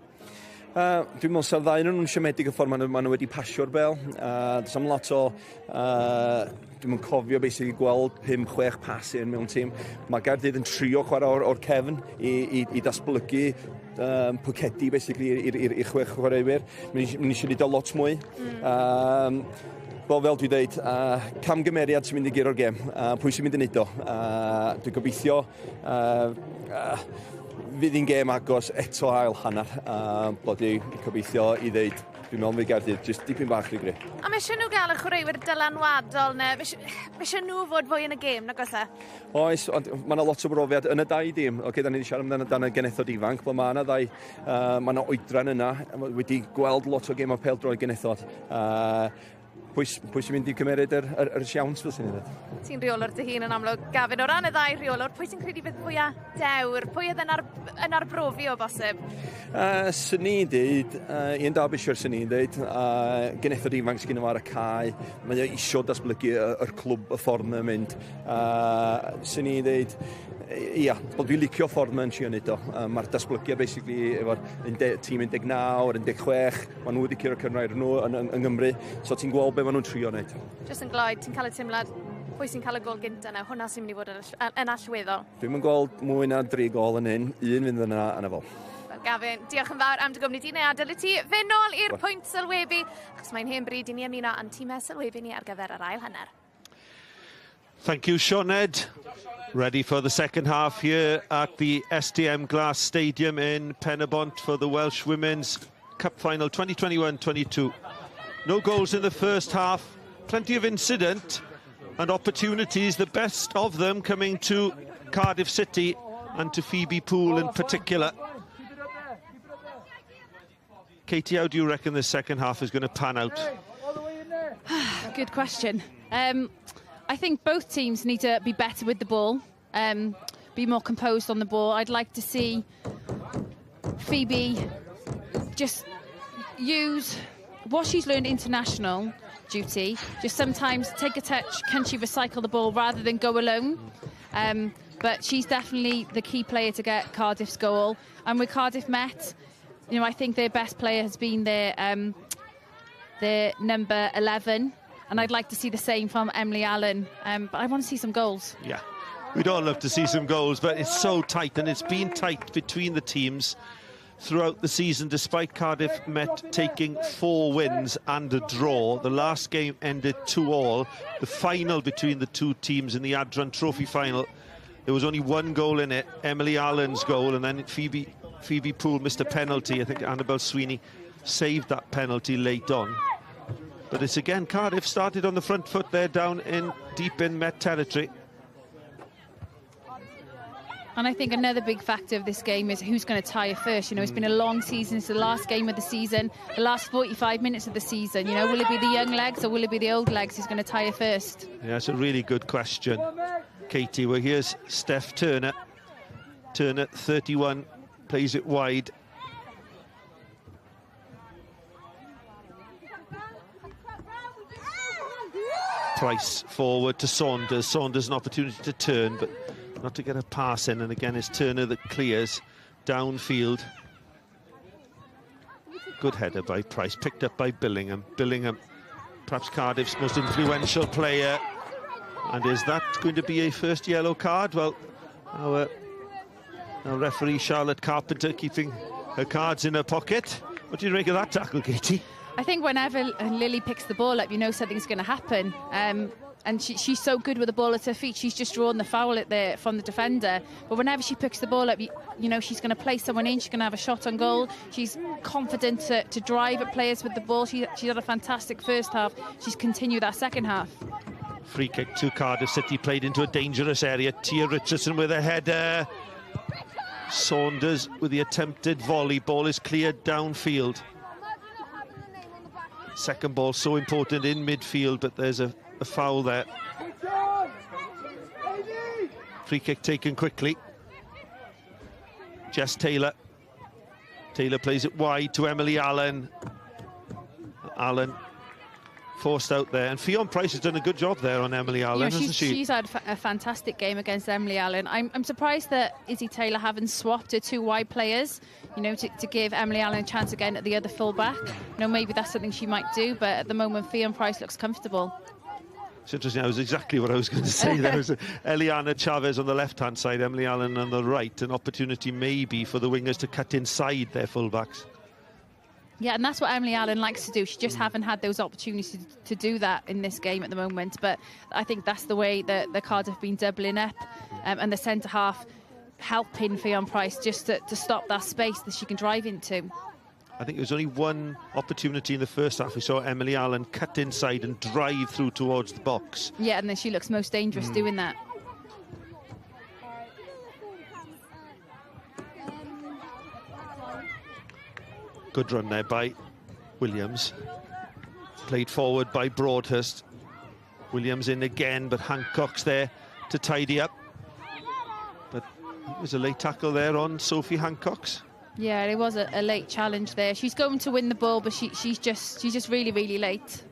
Dwi'n meddwl sef ddau nhw'n siomedig y ffordd maen nhw wedi pasio'r bel. Does am lot o... Dwi'n mynd cofio basically gweld 5-6 pasur mewn tîm. Mae Gaerdydd yn trio chwarae o'r cefn I datblygu pwcedi basically i'r 6 chwaraewyr. Mae'n eisiau gwneud o lot mwy. Fel dwi'n dweud, camgymeriad sy'n mynd I gyro'r gêm. Pwy sy'n mynd I wneud o. Dwi'n gobeithio fydd hi'n gêm agos eto ail hanner. Bod i gobeithio i ddeud, dwi'n meddwl fi Gaerdydd, jyst dipyn bach rhy gri. A mae eisiau nhw gael y chwaraewyr dylanwadol neu, mae eisiau nhw fod fwy yn y gêm, nag oes e? Oes, ond mae yna lot o brofiad yn y dau dîm. Da ni wedi siarad amdano y genethod ifanc, bod mae yna ddau, mae yna oedran yna, wedi gweld lot o gêm o pêl-droed genethod. Pwy sy'n mynd i cymeryd yr siawns fel sy'n ei ddweud? Ti'n rheolwr dy hun yn amlwg. Gafin, o ran y ddau rheolwr, pwy sy'n credu bydd fwyaf dewr? Pwy oedd yn arbrofi o bosib? Sy'n ni'n dweud, Ian Derbyshire sy'n ni'n dweud, genethod ifanc sy'n gyda ar y cae, mae e isio datblygu yr clwb y ffordd yma'n mynd. Sy'n ni'n dweud, ia, bod fi'n licio ffordd yma'n trio wneud o. Mae'r datblygiad, basically, efo'r tîm 19, 16, maen nhw wedi cyrraedd cyrraedd nhw yn Nghymru, so ti'n gweld be maen nhw'n trio wneud. Jyst yn gloi, ti'n cael y teimlad, pwy sy'n cael y gol gyntaf yna, hwnna sy'n mynd i fod yn allweddol. Dwi'n mynd gweld mwy na 3 gol yn hyn, un fynd yna fo. Gafin, diolch yn fawr am dy gwmni di neu adael i ti. Fe nôl i'r pwynt sylwebu, achos mae'n hen bryd i ni ymuno yn tîmau sylwebu ni ar gyfer yr ail hanner. Thank you, Sioned. Ready for the second half here at the STM Glass Stadium in Penybont for the Welsh Women's Cup Final 2021-22. No goals in the first half, plenty of incident and opportunities, the best of them coming to Cardiff City and to Phoebe Poole in particular. Katie, how do you reckon the second half is going to pan out? Good question. I think both teams need to be better with the ball, be more composed on the ball. I'd like to see Phoebe just use what she's learned international duty, just sometimes take a touch, can she recycle the ball rather than go alone? But she's definitely the key player to get Cardiff's goal. And with Cardiff Met, you know, I think their best player has been their number 11. And I'd like to see the same from Emily Allen, but I want to see some goals. Yeah, we'd all love to see some goals, but it's so tight, and it's been tight between the teams throughout the season, despite Cardiff Met taking 4 wins and a draw. The last game ended 2-2. The final between the two teams in the Adran Trophy final, there was only 1 goal in it, Emily Allen's goal, and then Phoebe Poole missed a penalty. I think Annabelle Sweeney saved that penalty late on. But it's again, Cardiff started on the front foot there, down in deep in Met territory. And I think another big factor of this game is who's going to tire first. You know, it's been a long season. It's the last game of the season, the last 45 minutes of the season. You know, will it be the young legs or will it be the old legs who's going to tire first? Yeah, it's a really good question, Katie. Well, here's Steph Turner. Turner, 31, plays it wide. Price forward to Saunders. Saunders an opportunity to turn, but not to get a pass in. And again, it's Turner that clears downfield. Good header by Price, picked up by Billingham. Billingham, perhaps Cardiff's most influential player. And is that going to be a first yellow card? Well, our referee Charlotte Carpenter keeping her cards in her pocket. What do you make of that tackle, Katie? I think whenever Lily picks the ball up, you know something's going to happen. And she's so good with the ball at her feet. She's just drawn the foul from the defender. But whenever she picks the ball up, you know, she's going to play someone in. She's going to have a shot on goal. She's confident to drive at players with the ball. She had a fantastic first half. She's continued that second half. Free kick to Cardiff City, played into a dangerous area. Tia Richardson with a header. Saunders with the attempted volley. Ball is cleared downfield. Second ball so important in midfield, but there's a foul there. Free kick taken quickly. Jess Taylor. Taylor plays it wide to Emily Allen. Allen forced out there, and Fionn Price has done a good job there on Emily Allen, hasn't she? She's had a fantastic game against Emily Allen. I'm surprised that Izzy Taylor haven't swapped her 2 wide players, you know, to give Emily Allen a chance again at the other full-back. You know, maybe that's something she might do, but at the moment, Fionn Price looks comfortable. It's interesting, that was exactly what I was going to say. There was Eliana Chavez on the left-hand side, Emily Allen on the right. An opportunity maybe for the wingers to cut inside their full-backs. Yeah, and that's what Emily Allen likes to do. She just haven't had those opportunities to do that in this game at the moment. But I think that's the way that the Cardiff have been doubling up. And the centre-half, helping FAW Price just to stop that space that she can drive into. I think there was only one opportunity in the first half. We saw Emily Allen cut inside and drive through towards the box. Yeah, and then she looks most dangerous doing that. Good run there by Williams. Played forward by Broadhurst. Williams in again, but Hancock's there to tidy up. But it was a late tackle there on Sophie Hancock's. Yeah, it was a late challenge there. She's going to win the ball, but she's just really, really late.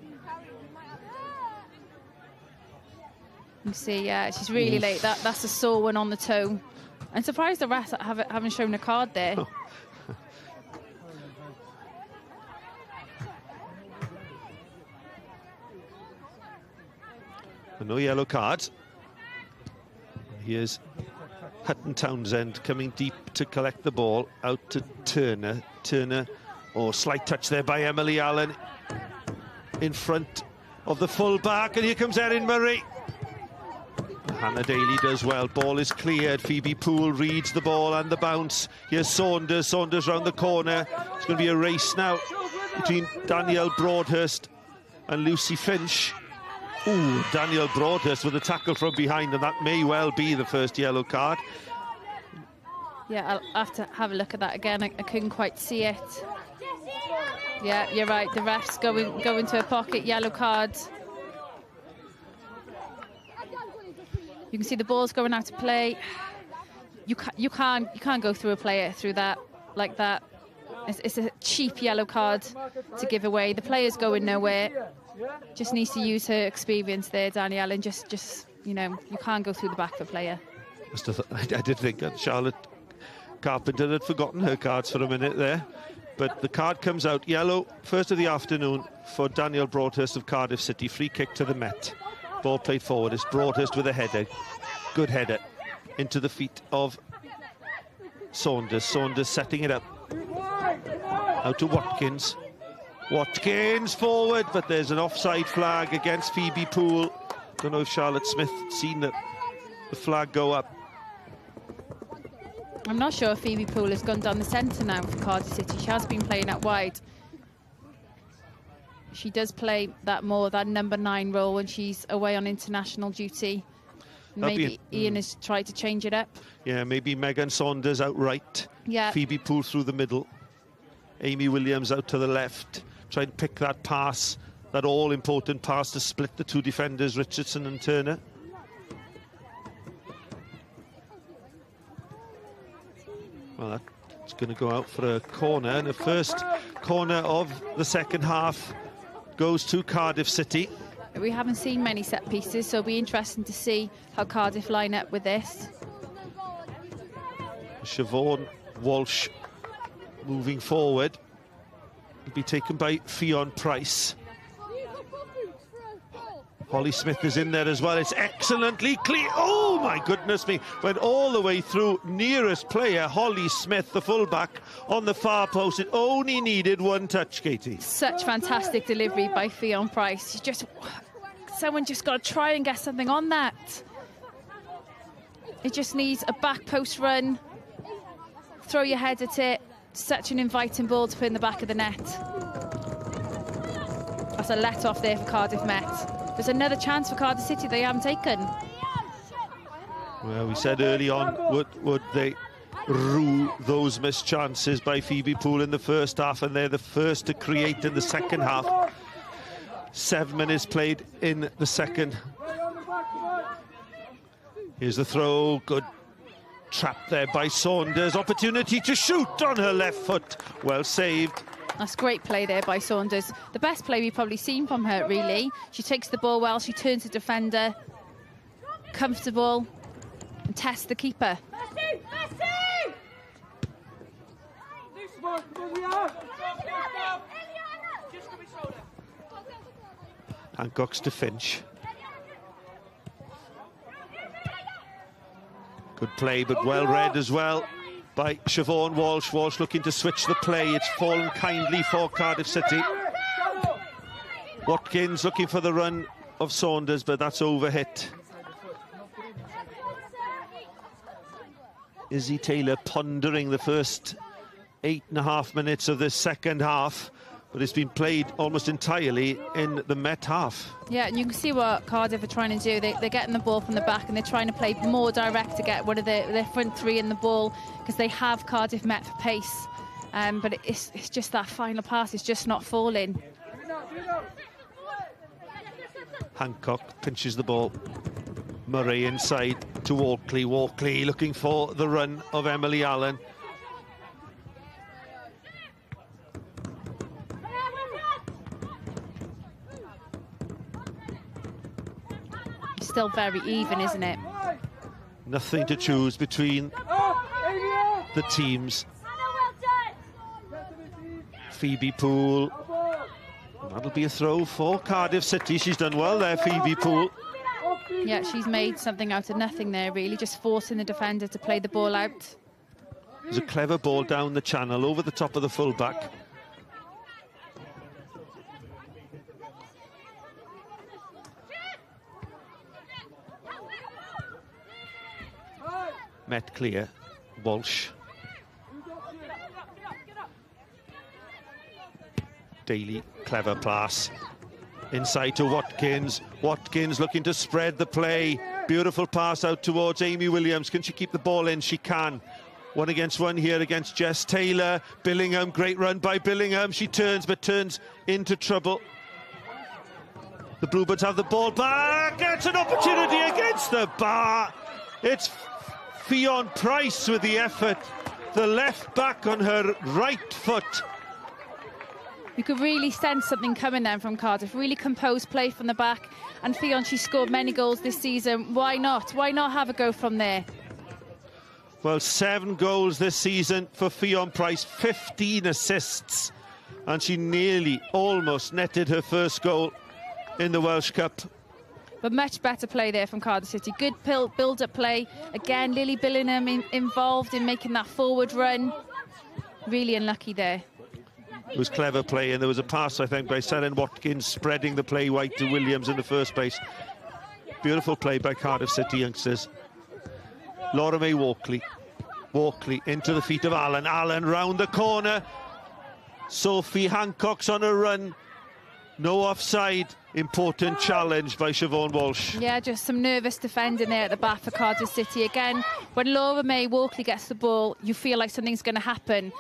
You see, yeah, she's really late. That's a sore one on the toe. I'm surprised the rest haven't shown a card there. Oh. No yellow card. Here's Hutton Townsend coming deep to collect the ball out to Turner. Turner, slight touch there by Emily Allen in front of the full-back, and here comes Erin Murray. Hannah Daly does well. Ball is cleared. Phoebe Poole reads the ball and the bounce. Here's Saunders. Saunders round the corner. It's going to be a race now between Danielle Broadhurst and Lucy Finch. Ooh, Danielle Broadhurst with a tackle from behind, and that may well be the first yellow card. Yeah, I'll have to have a look at that again. I couldn't quite see it. Yeah, you're right. The ref's go into a pocket, yellow card. You can see the ball's going out to play. You can't go through a player through that like that. It's a cheap yellow card to give away. The player's going nowhere. Just needs to use her experience there, Danielle, and just you know, you can't go through the back of a player. I did think that Charlotte Carpenter had forgotten her cards for a minute there, but the card comes out yellow, first of the afternoon for Danielle Broadhurst of Cardiff City. Free kick to the Met. Ball played forward. It's Broadhurst with a header. Good header into the feet of Saunders. Saunders setting it up. Out to Watkins. Watkins forward, but there's an offside flag against Phoebe Poole. Don't know if Charlotte Smith seen the flag go up. I'm not sure if Phoebe Poole has gone down the centre now for Cardiff City. She has been playing out wide. She does play that number 9 role when she's away on international duty. Maybe Ian has tried to change it up. Yeah, maybe Megan Saunders outright. Yeah. Phoebe Poole through the middle. Amy Williams out to the left. Try to pick that pass, that all-important pass to split the two defenders, Richardson and Turner. Well, that's going to go out for a corner, and the first corner of the second half goes to Cardiff City. We haven't seen many set pieces, so it'll be interesting to see how Cardiff line up with this. Siobhan Walsh moving forward. Will be taken by FAW Price. Holly Smith is in there as well. It's excellently clear. Oh, my goodness me. Went all the way through. Nearest player, Holly Smith, the fullback, on the far post. It only needed one touch, Katie. Such fantastic delivery by FAW Price. Someone just got to try and get something on that. It just needs a back post run. Throw your head at it. Such an inviting ball to put in the back of the net. That's a let off there for Cardiff Met. There's another chance for Cardiff City they haven't taken. Well, we said early on, would they rue those missed chances by Phoebe Poole in the first half, and they're the first to create in the second half. 7 minutes played in the second. Here's the throw. Good trap there by Saunders. Opportunity to shoot on her left foot. Well saved. That's great play there by Saunders. The best play we've probably seen from her, really. She takes the ball well, she turns the defender. Comfortable. And tests the keeper. Hancock's to Finch. Good play, but well read as well by Siobhan Walsh. Walsh looking to switch the play. It's fallen kindly for Cardiff City. Watkins looking for the run of Saunders, but that's overhit. Izzy Taylor pondering the first 8.5 minutes of the second half, but it's been played almost entirely in the Met half. Yeah, and you can see what Cardiff are trying to do. They're getting the ball from the back and they're trying to play more direct to get one of their front three in the ball, because they have Cardiff Met for pace. But it's just that final pass is just not falling. Hancock pinches the ball. Murray inside to Walkley. Walkley looking for the run of Emily Allen. Still very even, isn't it? Nothing to choose between the teams. Phoebe Poole. That'll be a throw for Cardiff City. She's done well there, Phoebe Poole. Yeah, she's made something out of nothing there, really, just forcing the defender to play the ball out. There's a clever ball down the channel over the top of the full-back. Met clear. Walsh. Daly, clever pass. Inside to Watkins. Watkins looking to spread the play. Beautiful pass out towards Amy Williams. Can she keep the ball in? She can. 1 against 1 here against Jess Taylor. Billingham, great run by Billingham. She turns, but turns into trouble. The Bluebirds have the ball back. Gets an opportunity against the bar. It's FAW Price with the effort. The left back on her right foot. You could really sense something coming then from Cardiff. Really composed play from the back. And FAW, she's scored many goals this season. Why not? Why not have a go from there? Well, 7 goals this season for FAW Price, 15 assists. And she nearly, almost netted her first goal in the Welsh Cup. But much better play there from Cardiff City. Good build-up play. Again, Lily Billingham involved in making that forward run. Really unlucky there. It was clever play, and there was a pass, I think, by Seren Watkins spreading the play wide to Williams in the first place. Beautiful play by Cardiff City youngsters. Laura May Walkley. Walkley into the feet of Allen. Allen round the corner. Sophie Hancock's on a run. No offside. Important challenge by Siobhan Walsh. Yeah, just some nervous defending there at the back for Cardiff City. Again, when Laura May Walkley gets the ball, you feel like something's going to happen.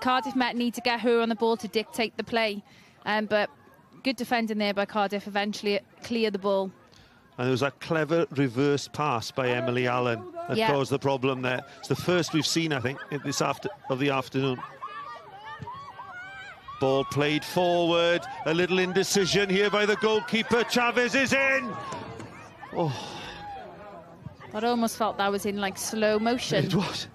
Cardiff Met need to get her on the ball to dictate the play. But good defending there by Cardiff, eventually clear the ball. And there was that clever reverse pass by Emily Allen that caused the problem there. It's the first we've seen, I think, of the afternoon. Ball played forward. A little indecision here by the goalkeeper. Chavez is in. Oh. I almost felt that was in like slow motion. It was.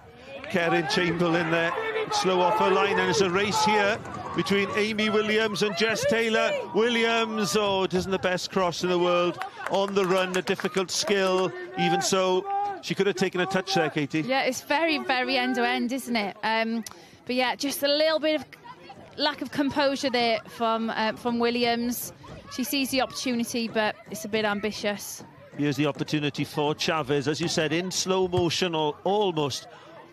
Karen Chamberlain there, slow off her line, and it's a race here between Amy Williams and Jess Taylor. Williams, oh, it isn't the best cross in the world. On the run, a difficult skill. Even so, she could have taken a touch there, Katie. Yeah, it's very, very end-to-end, isn't it? But yeah, just a little bit of lack of composure there from Williams. She sees the opportunity, but it's a bit ambitious. Here's the opportunity for Chavez, as you said, in slow motion, or almost.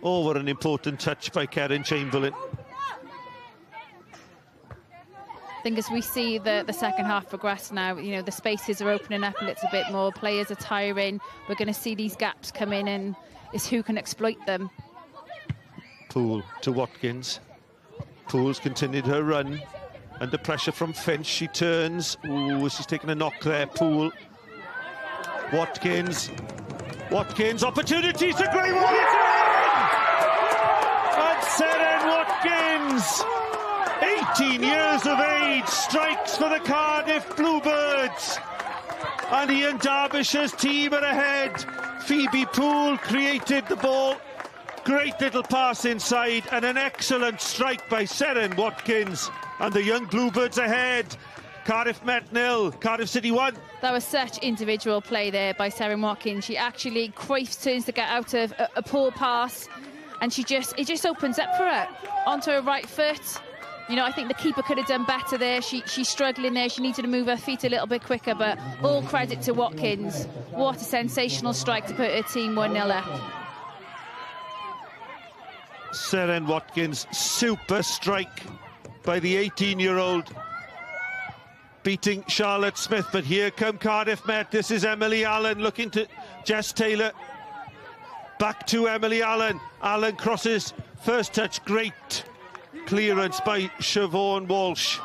Oh, what an important touch by Karen Chamberlain. I think as we see the second half progress now, you know, the spaces are opening up a little bit more. Players are tiring. We're going to see these gaps come in, and it's who can exploit them. Poole to Watkins. Poole's continued her run. Under pressure from Finch, she turns. Ooh, she's taken a knock there, Poole. Watkins. Watkins, opportunities to great one. And Seren Watkins, 18 years of age, strikes for the Cardiff Bluebirds. And Ian Derbyshire's team are ahead. Phoebe Poole created the ball. Great little pass inside, and an excellent strike by Seren Watkins. And the young Bluebirds ahead. Cardiff Met 0, Cardiff City 1. That was such individual play there by Seren Watkins. She actually turns to get out of a poor pass, and it just opens up for her onto her right foot. You know, I think the keeper could have done better there. She's struggling there. She needed to move her feet a little bit quicker, but all credit to Watkins. What a sensational strike to put her team 1-0 up. Seren Watkins, super strike by the 18-year-old, beating Charlotte Smith. But here come Cardiff Met. This is Emily Allen looking to Jess Taylor. Back to Emily Allen. Allen crosses, first touch, great clearance by Siobhan Walsh.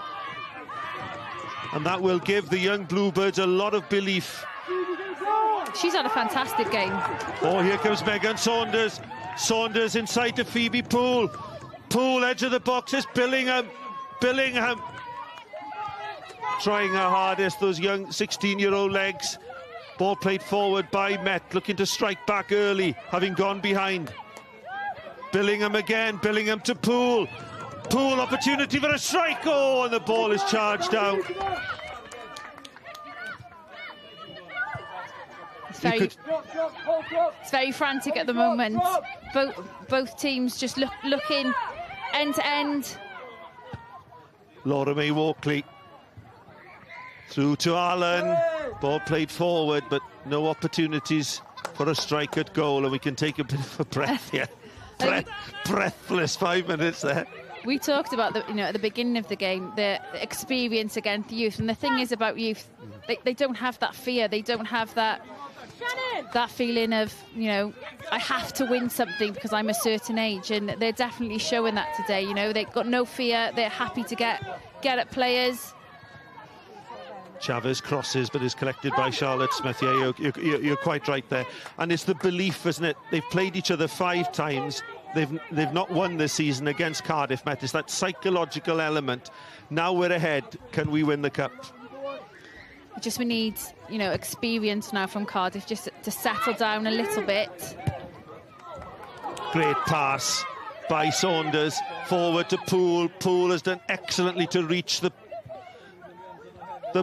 And that will give the young Bluebirds a lot of belief. She's had a fantastic game. Oh, here comes Megan Saunders. Saunders inside to Phoebe Poole. Poole, edge of the box, is Billingham. Billingham trying her hardest, those young 16-year-old legs. Ball played forward by Met, looking to strike back early, having gone behind. Billingham again, Billingham to Poole. Poole, opportunity for a strike. Oh, and the ball is charged out. It's very frantic at the moment. Both teams just looking end to end. Laura May Walkley through to Allen. Ball played forward, but no opportunities for a strike at goal, and we can take a bit of a breath here. Breathless 5 minutes there. We talked about at the beginning of the game, the experience against youth, and the thing is about youth, they don't have that fear. They don't have that feeling of, I have to win something because I'm a certain age, and they're definitely showing that today. They've got no fear. They're happy to get at players. Chavez crosses, but is collected by Charlotte Smith. Yeah, you're quite right there. And it's the belief, isn't it? They've played each other 5 times. They've not won this season against Cardiff Met. It's that psychological element. Now we're ahead. Can we win the cup? We need, experience now from Cardiff, just to settle down a little bit. Great pass by Saunders, forward to Poole. Poole has done excellently to reach the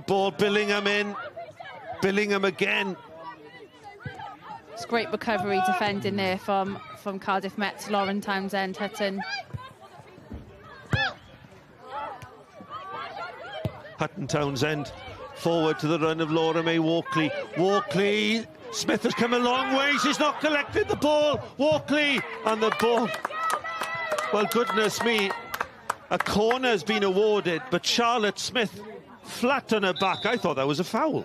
ball. Billingham in. Billingham again. It's great recovery defending there from Cardiff Met, Lauren Townsend, Hutton. Hutton Townsend forward to the run of Laura May Walkley. Walkley, Smith has come a long way. She's not collected the ball. Walkley, and the ball. Well, goodness me, a corner has been awarded, but Charlotte Smith flat on her back. I thought that was a foul.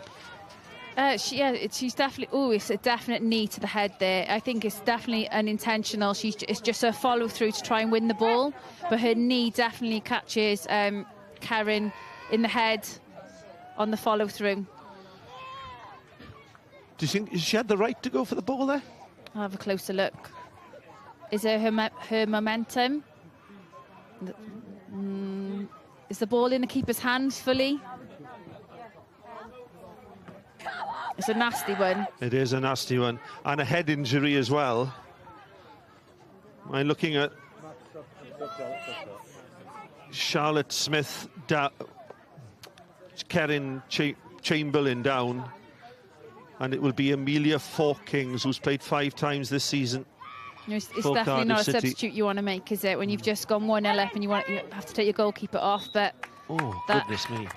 She's definitely. Oh, it's a definite knee to the head there. I think it's definitely unintentional. It's just a follow through to try and win the ball, but her knee definitely catches Karen in the head on the follow through. Do you think she had the right to go for the ball there? I'll have a closer look. Is it her momentum? Is the ball in the keeper's hands fully? It's a nasty one. It is a nasty one. And a head injury as well. I'm looking at Charlotte Smith, Karen Chamberlain down. And it will be Amelia Fawkins, who's played 5 times this season. It's definitely Cardiff not a City. substitute you want to make, is it? When you've just gone 1-0 up and you have to take your goalkeeper off. But oh, goodness me!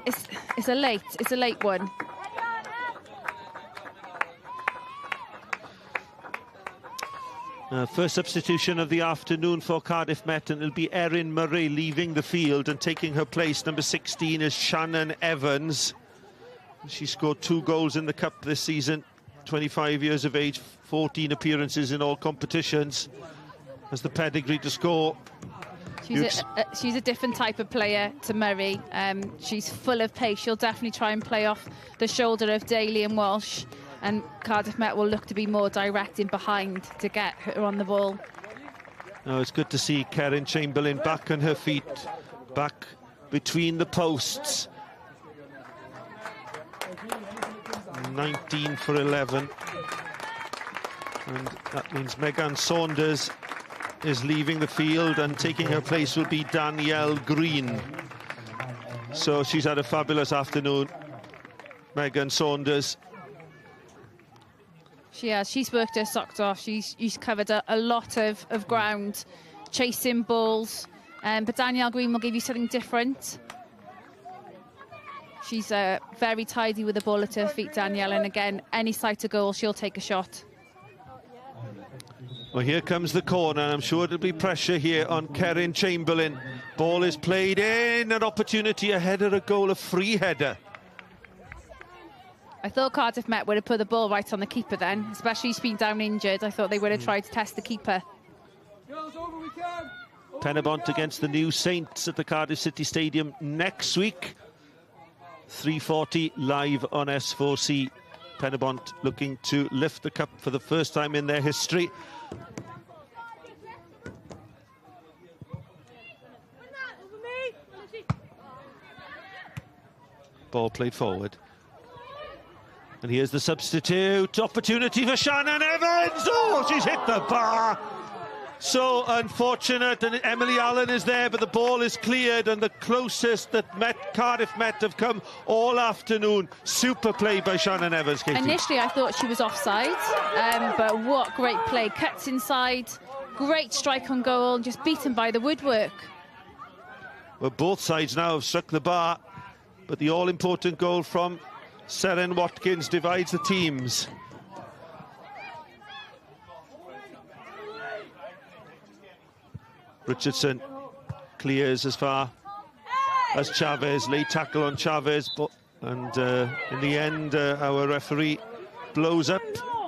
It's a late one. First substitution of the afternoon for Cardiff Met, and it'll be Erin Murray leaving the field, and taking her place, number 16, is Shannon Evans. She scored 2 goals in the Cup this season, 25 years of age, 14 appearances in all competitions. Has the pedigree to score. She's a different type of player to Murray. She's full of pace. She'll definitely try and play off the shoulder of Daly and Walsh. And Cardiff Met will look to be more direct in behind to get her on the ball. Oh, it's good to see Karen Chamberlain back on her feet, back between the posts. 19 for 11. And that means Megan Saunders is leaving the field, and taking her place will be Danielle Green. So she's had a fabulous afternoon, Megan Saunders. She has. She's worked her socks off. She's covered a lot of ground, chasing balls. But Danielle Green will give you something different. She's very tidy with the ball at her feet, Danielle. And again, any sight of goal, she'll take a shot. Well, here comes the corner. I'm sure there'll be pressure here on Kerin Chamberlain. Ball is played in, an opportunity, a header, a goal, a free header. I thought Cardiff Met would have put the ball right on the keeper then, especially he's been down injured. I thought they would have tried to test the keeper. Penabont against the New Saints at the Cardiff City Stadium next week. 3:40 live on S4C. Penabont looking to lift the cup for the first time in their history. Ball played forward. And here's the substitute. Opportunity for Shannon Evans. Oh, she's hit the bar. So unfortunate, and Emily Allen is there, but the ball is cleared, and the closest that Cardiff Met have come all afternoon. Super play by Shannon Evans, Katie. Initially, I thought she was offside, but what great play. Cuts inside, great strike on goal, just beaten by the woodwork. Well, both sides now have struck the bar, but the all-important goal from Seren Watkins divides the teams. Richardson clears as far as Chavez, late tackle on Chavez, and in the end our referee blows up,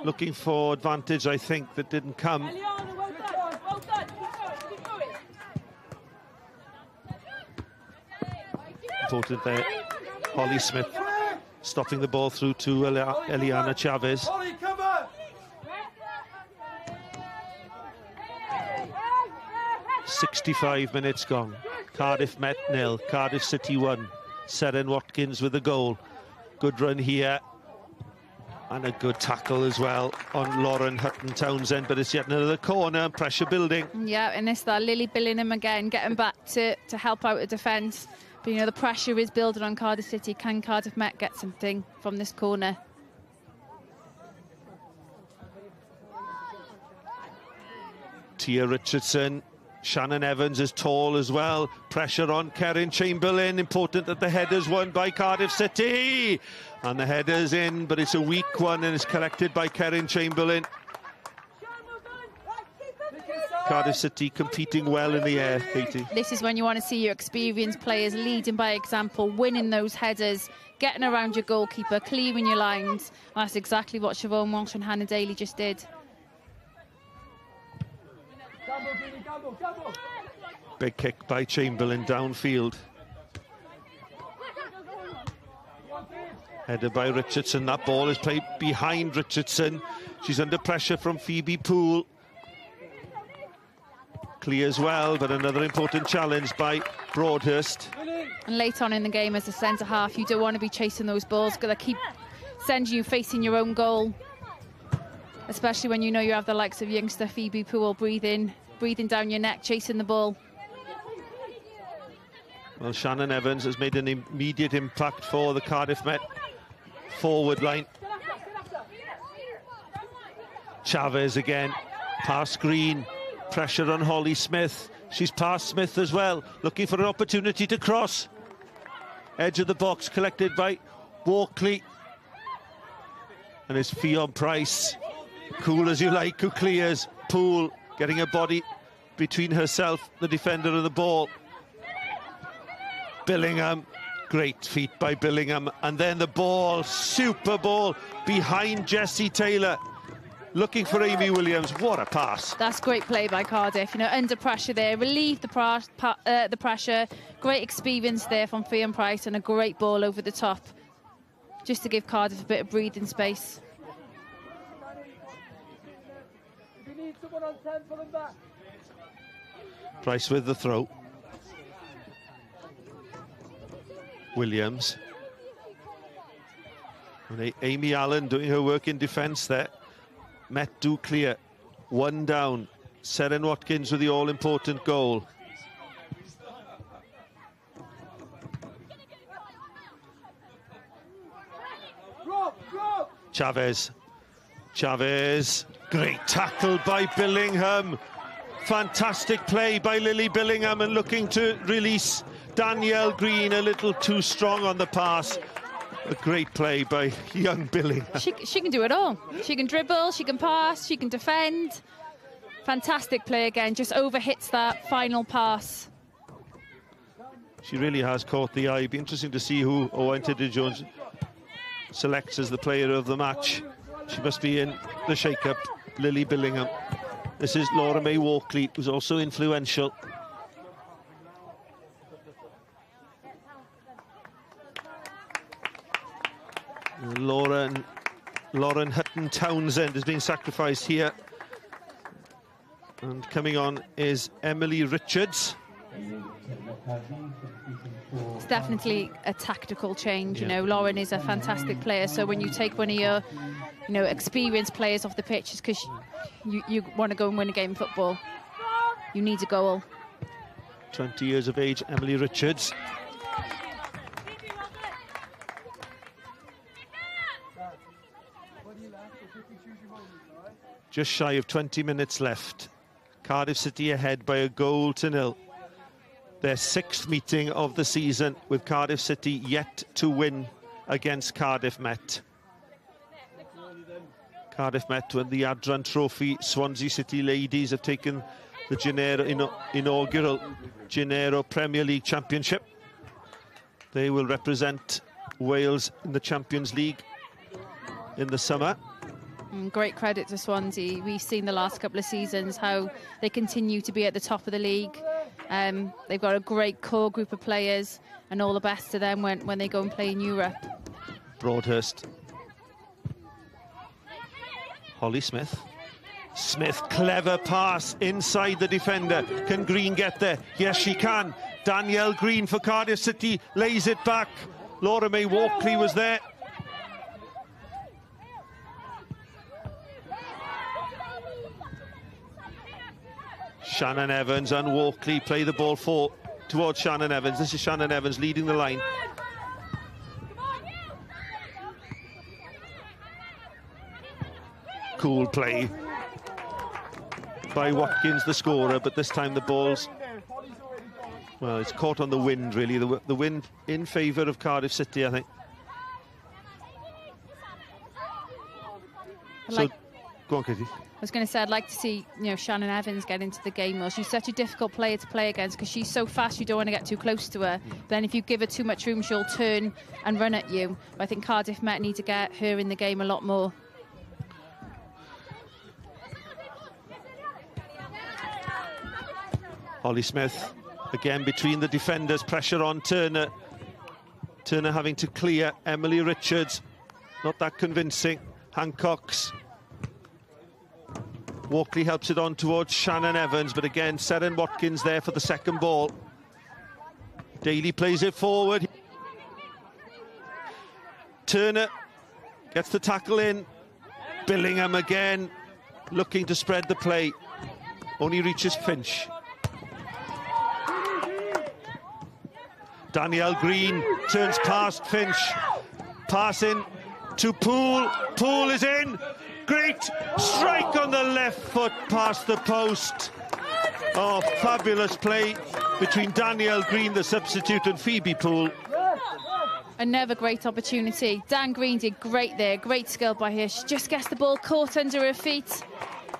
looking for advantage, I think, that didn't come. Important there, Holly Smith stopping the ball through to Eliana Chavez. 65 minutes gone. Cardiff Met 0, Cardiff City 1. Seren Watkins with a goal. Good run here. And a good tackle as well on Lauren Hutton-Townsend, but it's yet another corner, pressure building. Yeah, and it's that Lily Billingham again, getting back to help out the defence. But, you know, the pressure is building on Cardiff City. Can Cardiff Met get something from this corner? Tia Richardson. Shannon Evans is tall as well. Pressure on Kerin Chamberlain. Important that the header's won by Cardiff City. And the header's in, but it's a weak one, and it's collected by Kerin Chamberlain. Cardiff City competing well in the air, Katie. This is when you want to see your experienced players leading by example, winning those headers, getting around your goalkeeper, clearing your lines. And that's exactly what Siobhan Walsh and Hannah Daly just did. Big kick by Chamberlain downfield. Headed by Richardson. That ball is played behind Richardson. She's under pressure from Phoebe Poole. Clears well, but another important challenge by Broadhurst. And late on in the game as a centre-half, you don't want to be chasing those balls, because they keep sending you facing your own goal. Especially when you know you have the likes of youngster Phoebe Poole breathing down your neck, chasing the ball. Well, Shannon Evans has made an immediate impact for the Cardiff Met forward line. Chavez again, past Green, pressure on Holly Smith. She's past Smith as well, looking for an opportunity to cross. Edge of the box collected by Walkley. And it's Fionn Price, cool as you like, who clears. Poole getting a body between herself, the defender, and the ball. Billingham, great feat by Billingham, and then the ball, super ball behind Jessie Taylor, looking for Amy Williams. What a pass. That's great play by Cardiff, you know, under pressure there, relieved the pressure. Great experience there from Fionn Price, and a great ball over the top, just to give Cardiff a bit of breathing space. Price with the throw. Williams. And Amy Allen doing her work in defence there. Met do clear. One down. Seren Watkins with the all-important goal. Chavez. Great tackle by Billingham. Fantastic play by Lily Billingham, and looking to release Danielle Green, a little too strong on the pass. A great play by young Billingham. She can do it all. She can dribble, she can pass, she can defend. Fantastic play again, just overhits that final pass. She really has caught the eye. It'd be interesting to see who Owain Tudur-Jones selects as the player of the match. She must be in the shake-up, Lily Billingham. This is Laura May Walkley, who's also influential. Lauren Hutton-Townsend is being sacrificed here. And coming on is Emily Richards. It's definitely a tactical change. You know, Lauren is a fantastic player, so when you take one of your, you know, experienced players off the pitch, it's because you want to go and win a game of football. You need a goal. 20 years of age, Emily Richards. Just shy of 20 minutes left. Cardiff City ahead by a 1-0. Their 6th meeting of the season, with Cardiff City yet to win against Cardiff Met. Cardiff Met won the Adran Trophy. Swansea City ladies have taken the inaugural Gennaro Premier League Championship. They will represent Wales in the Champions League in the summer. Great credit to Swansea. We've seen the last couple of seasons how they continue to be at the top of the league. They've got a great core group of players, and all the best to them when they go and play in Europe. Broadhurst. Holly Smith. Smith, clever pass inside the defender. Can Green get there? Yes, she can. Danielle Green for Cardiff City lays it back. Laura May Walkley was there. Shannon Evans and Walkley play the ball towards Shannon Evans. This is Shannon Evans leading the line. Cool play by Watkins, the scorer, but this time the ball's... well, it's caught on the wind, really. The wind in favour of Cardiff City, I think. So, go on, Katie. I was going to say, I'd like to see, you know, Shannon Evans get into the game more. She's such a difficult player to play against because she's so fast you don't want to get too close to her. Then if you give her too much room, she'll turn and run at you. But I think Cardiff Met need to get her in the game a lot more. Holly Smith, again between the defenders, pressure on Turner. Turner having to clear. Emily Richards, not that convincing. Hancock's. Walkley helps it on towards Shannon Evans, but again, Seren Watkins there for the second ball. Daly plays it forward. Turner gets the tackle in. Billingham again, looking to spread the play. Only reaches Finch. Danielle Green turns past Finch. Passing to Poole. Poole is in. Great strike on the left foot past the post. Oh, fabulous play between Danielle Green, the substitute, and Phoebe Poole. Another great opportunity. Dan Green did great there. Great skill by her. She just gets the ball caught under her feet.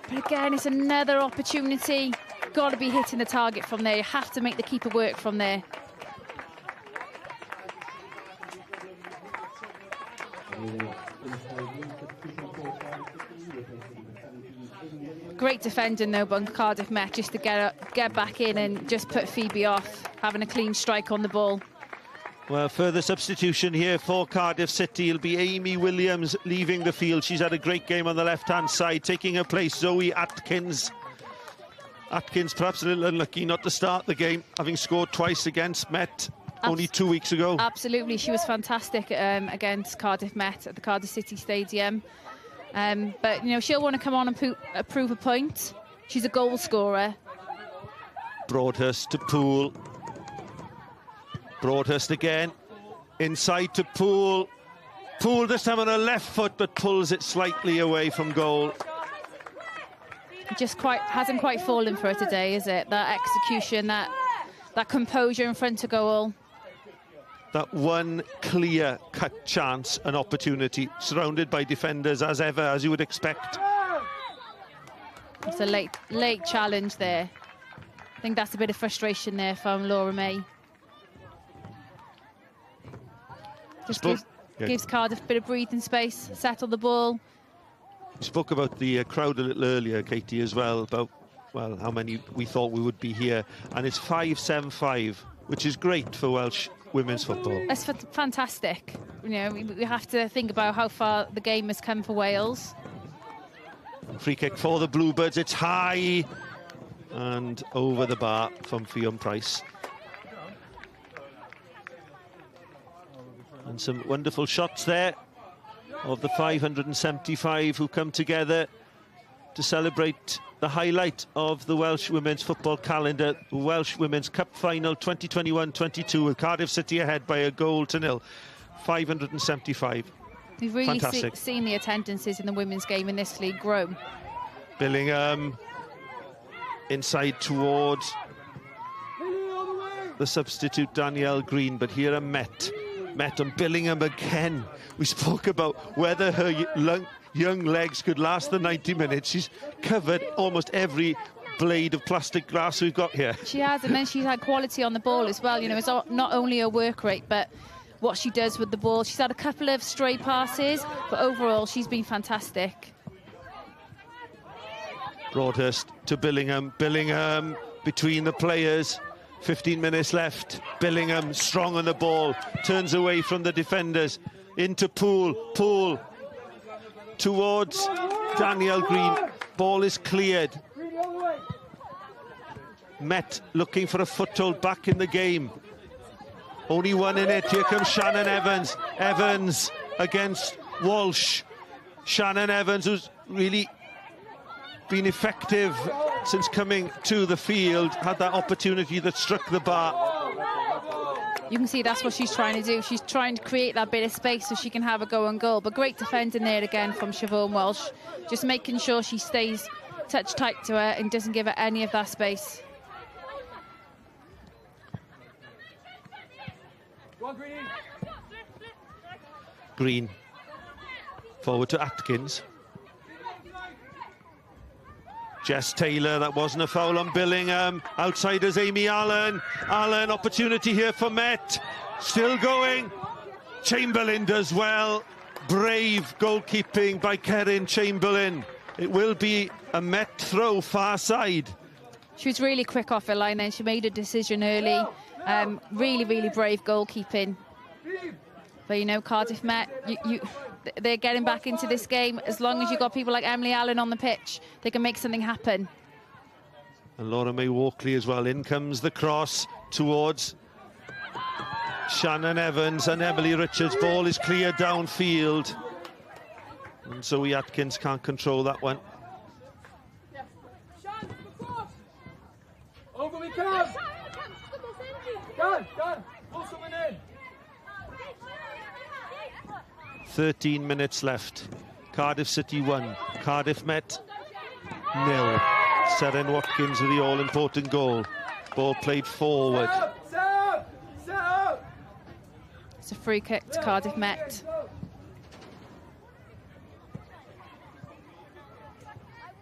But again, it's another opportunity. Got to be hitting the target from there. You have to make the keeper work from there. Great defending though by Cardiff Met, just to get back in and just put Phoebe off, having a clean strike on the ball. Well, further substitution here for Cardiff City. It'll be Amy Williams leaving the field. She's had a great game on the left-hand side. Taking her place, Zoe Atkins. Atkins perhaps a little unlucky not to start the game, having scored twice against Met only 2 weeks ago. Absolutely, she was fantastic against Cardiff Met at the Cardiff City Stadium. But, you know, she'll want to come on and prove a point. She's a goal scorer. Broadhurst to Poole. Broadhurst again. Inside to Poole. Poole this time on her left foot, but pulls it slightly away from goal. Just hasn't quite fallen for her today, is it? That execution, that composure in front of goal. That one clear-cut chance, an opportunity, surrounded by defenders as ever, as you would expect. It's a late challenge there. I think that's a bit of frustration there from Laura May. Just gives Cardiff a bit of breathing space, settle the ball. We spoke about the crowd a little earlier, Katie, as well, about, well, how many we thought we would be here. And it's 575, which is great for Welsh women's football. That's fantastic. You know, we have to think about how far the game has come for Wales. Free kick for the Bluebirds. It's high and over the bar from Ffion Price. And some wonderful shots there of the 575 who come together to celebrate the highlight of the Welsh women's football calendar, the Welsh Women's Cup Final 2021-22, with Cardiff City ahead by 1-0. 575. We've really seen the attendances in the women's game in this league grow. Billingham inside towards the substitute Danielle Green, but here are Met and Billingham again. We spoke about whether her young legs could last the 90 minutes. She's covered almost every blade of plastic glass we've got here. She has, and then she's had quality on the ball as well. You know, it's not only her work rate, but what she does with the ball. She's had a couple of stray passes, but overall she's been fantastic. Broadhurst to Billingham. Billingham between the players. 15 minutes left. Billingham strong on the ball. Turns away from the defenders. Into Poole. Poole towards Danielle Green. Ball is cleared. Met looking for a foothold back in the game. Only one in it. Here comes Shannon Evans. Evans against Walsh. Shannon Evans, who's really been effective since coming to the field, had that opportunity that struck the bar. You can see that's what she's trying to do. She's trying to create that bit of space so she can have a go on goal. But great defending there again from Siobhan Walsh. Just making sure she stays touch tight to her and doesn't give her any of that space. Green forward to Atkins. Jess Taylor, that wasn't a foul on Billingham. Outside is Amy Allen. Allen, opportunity here for Met. Still going. Chamberlain does well. Brave goalkeeping by Kerin Chamberlain. It will be a Met throw far side. She was really quick off her line then. She made a decision early. Really brave goalkeeping. But, you know, Cardiff Met, they're getting back into this game. As long as you've got people like Emily Allen on the pitch, they can make something happen. And Laura May Walkley as well. In comes the cross towards Shannon Evans and Emily Richards. Ball is cleared downfield. And Zoe Atkins can't control that one. Over we come! Go! Pull someone in! 13 minutes left. Cardiff City 1. Cardiff Met 0. Seren Watkins with the all-important goal. Ball played forward. It's a free kick to Cardiff Met.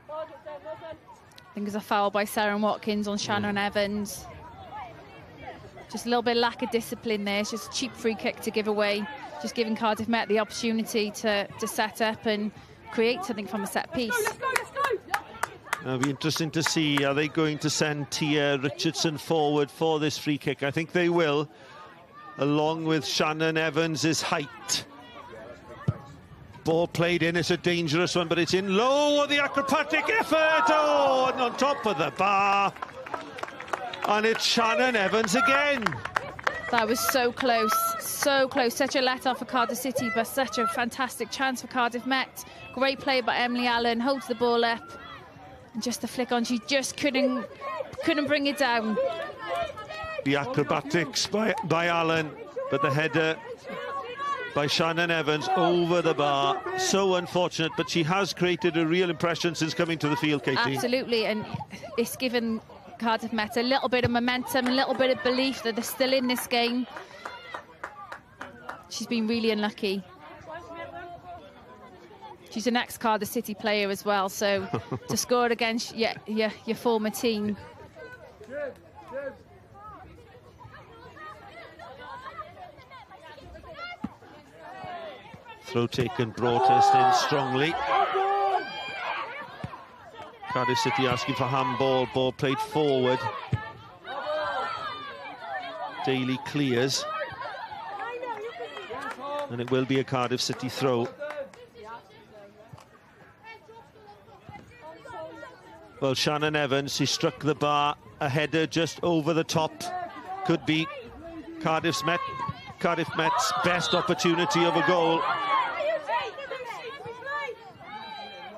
I think it's a foul by Seren Watkins on Shannon Evans. Just a little bit of lack of discipline there. It's just a cheap free kick to give away. Just giving Cardiff Met the opportunity to set up and create something from a set piece. It'll be interesting to see, are they going to send Tia Richardson forward for this free kick? I think they will, along with Shannon Evans' height. Ball played in, it's a dangerous one, but it's in low. The acrobatic effort, oh, and on top of the bar. And it's Shannon Evans again. That was so close, so close. Such a let-off for Cardiff City, but such a fantastic chance for Cardiff Met. Great play by Emily Allen, holds the ball up. And just the flick on, she just couldn't bring it down. The acrobatics by Allen, but the header by Shannon Evans over the bar. So unfortunate, but she has created a real impression since coming to the field, Katie. Absolutely, and it's given Cardiff Met a little bit of momentum, a little bit of belief that they're still in this game. She's been really unlucky. She's an ex-Cardiff City player as well, so to score against your former team. Throw taken, Broadhurst in strongly. Cardiff City asking for handball, ball played forward. Daly clears. And it will be a Cardiff City throw. Well, Shannon Evans, he struck the bar, a header just over the top. Could be Cardiff Met's best opportunity of a goal.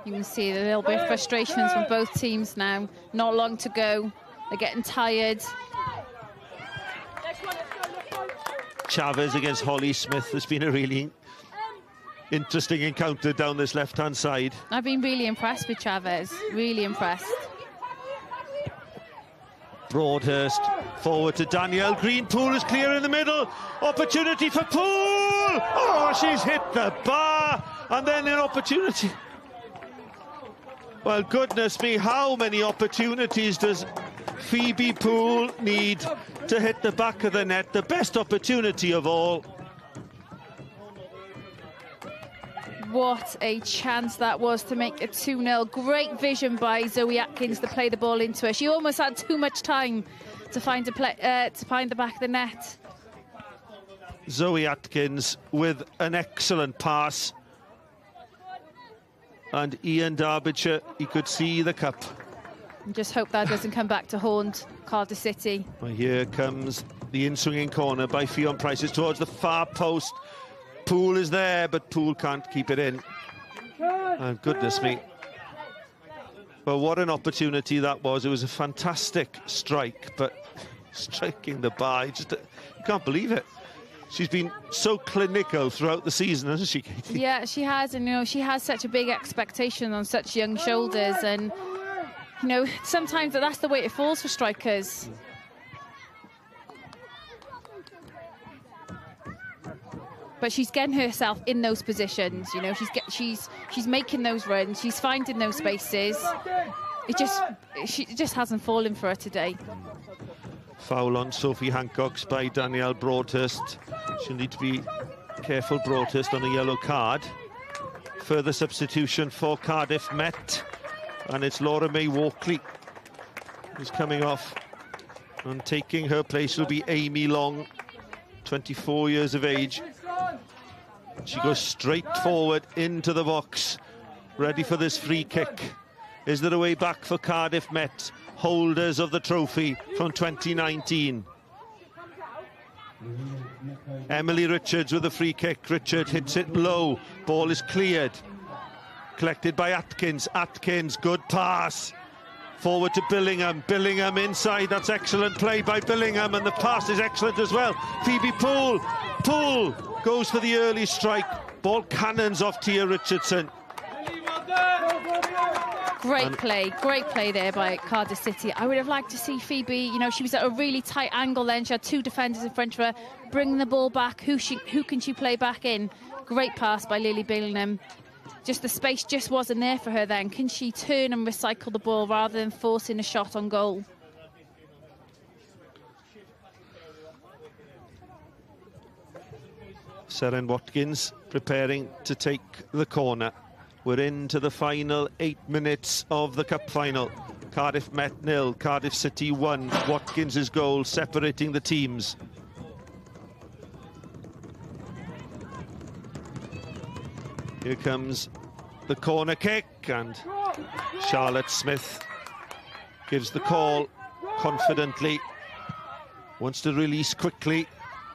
You can see a little bit of frustrations from both teams now. Not long to go. They're getting tired. Chavez against Holly Smith. There's been a really interesting encounter down this left-hand side. I've been really impressed with Chavez. Really impressed. Broadhurst forward to Danielle Green. Poole is clear in the middle. Opportunity for Poole. Oh, she's hit the bar. And then an opportunity. Well, goodness me, how many opportunities does Phoebe Poole need to hit the back of the net? The best opportunity of all. What a chance that was to make it 2-0. Great vision by Zoe Atkins to play the ball into her. She almost had too much time to find the back of the net. Zoe Atkins with an excellent pass. And Ian Derbyshire, he could see the cup. And just hope that doesn't come back to haunt Cardiff City. Well, here comes the in-swinging corner by Fionn Price. It's towards the far post. Poole is there, but Poole can't keep it in. Oh, goodness me. Well, what an opportunity that was. It was a fantastic strike, but striking the bar, you can't believe it. She's been so clinical throughout the season, hasn't she, Katie? Yeah, she has, and you know, she has such a big expectation on such young shoulders, and you know, sometimes that's the way it falls for strikers. But she's getting herself in those positions, you know, she's making those runs, she's finding those spaces. She just hasn't fallen for her today. Foul on Sophie Hancock's by Danielle Broadhurst. She'll need to be careful, Broadhurst, on a yellow card. Further substitution for Cardiff Met. And it's Laura May Walkley who's coming off. And taking her place will be Amy Long, 24 years of age. She goes straight forward into the box, ready for this free kick. Is there a way back for Cardiff Met, holders of the trophy from 2019? Emily Richards with a free kick. Richard hits it low. Ball is cleared. Collected by Atkins. Atkins, good pass. Forward to Billingham. Billingham inside. That's excellent play by Billingham, and the pass is excellent as well. Phoebe Poole. Poole goes for the early strike. Ball cannons off Tia Richardson. Great play there by Cardiff City. I would have liked to see Phoebe, you know, she was at a really tight angle then. She had two defenders in front of her, bringing the ball back. Who can she play back in? Great pass by Lily Billingham. Just the space just wasn't there for her then. Can she turn and recycle the ball rather than forcing a shot on goal? Seren Watkins preparing to take the corner. We're into the final 8 minutes of the cup final. Cardiff Met 0, Cardiff City 1. Watkins' goal separating the teams. Here comes the corner kick, and Charlotte Smith gives the call confidently. Wants to release quickly.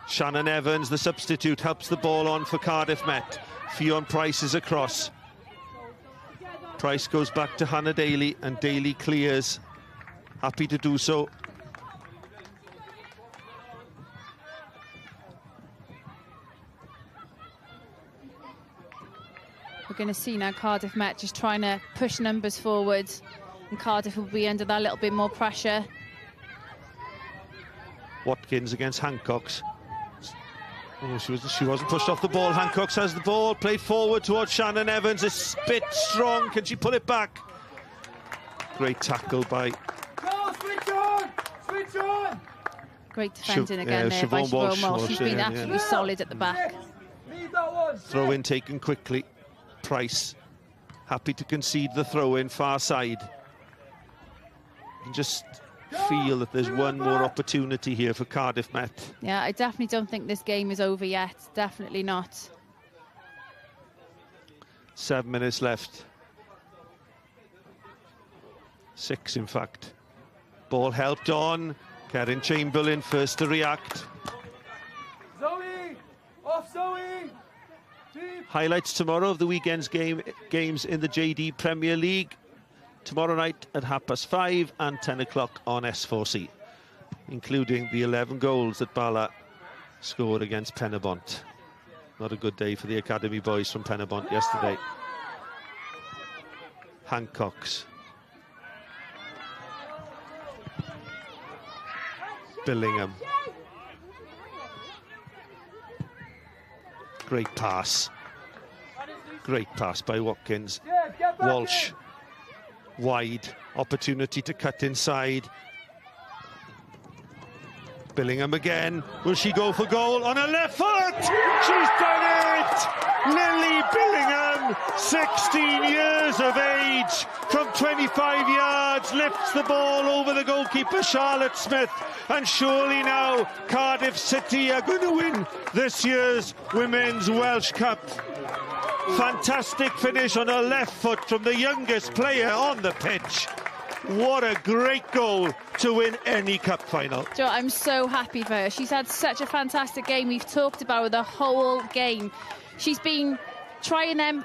Shannon Evans, the substitute, helps the ball on for Cardiff Met. Fionn Price is across. Price goes back to Hannah Daly, and Daly clears. Happy to do so. We're going to see now Cardiff Met just trying to push numbers forward, and Cardiff will be under that little bit more pressure. Watkins against Hancocks. Oh, she wasn't pushed off the ball. Hancock has the ball, played forward towards Shannon Evans. It's a bit strong. Can she pull it back? Great tackle by... Go, switch on! Switch on! Great defending again there by Siobhan Walsh. She's been absolutely solid at the back. Throw in taken quickly. Price happy to concede the throw in far side. And just feel that there's one more opportunity here for Cardiff Met. Yeah, I definitely don't think this game is over yet. Definitely not. 7 minutes left. 6, in fact. Ball helped on. Karen Chamberlain first to react. Zoe! Off Zoe! Highlights tomorrow of the weekend's games in the JD Premier League. Tomorrow night at 5:30 and 10 o'clock on S4C, including the 11 goals that Bala scored against Penabont. Not a good day for the academy boys from Penabont yesterday. Hancock's. Billingham. Great pass. Great pass by Watkins. Walsh. Wide. Opportunity to cut inside. Billingham again. Will she go for goal on her left foot? She's done it! Lily Billingham, 16 years of age, from 25 yards, lifts the ball over the goalkeeper, Charlotte Smith. And surely now Cardiff City are going to win this year's Women's Welsh Cup. Fantastic finish on her left foot from the youngest player on the pitch. What a great goal to win any cup final. Joe, I'm so happy for her. She's had such a fantastic game. We've talked about her the whole game. She's been trying them,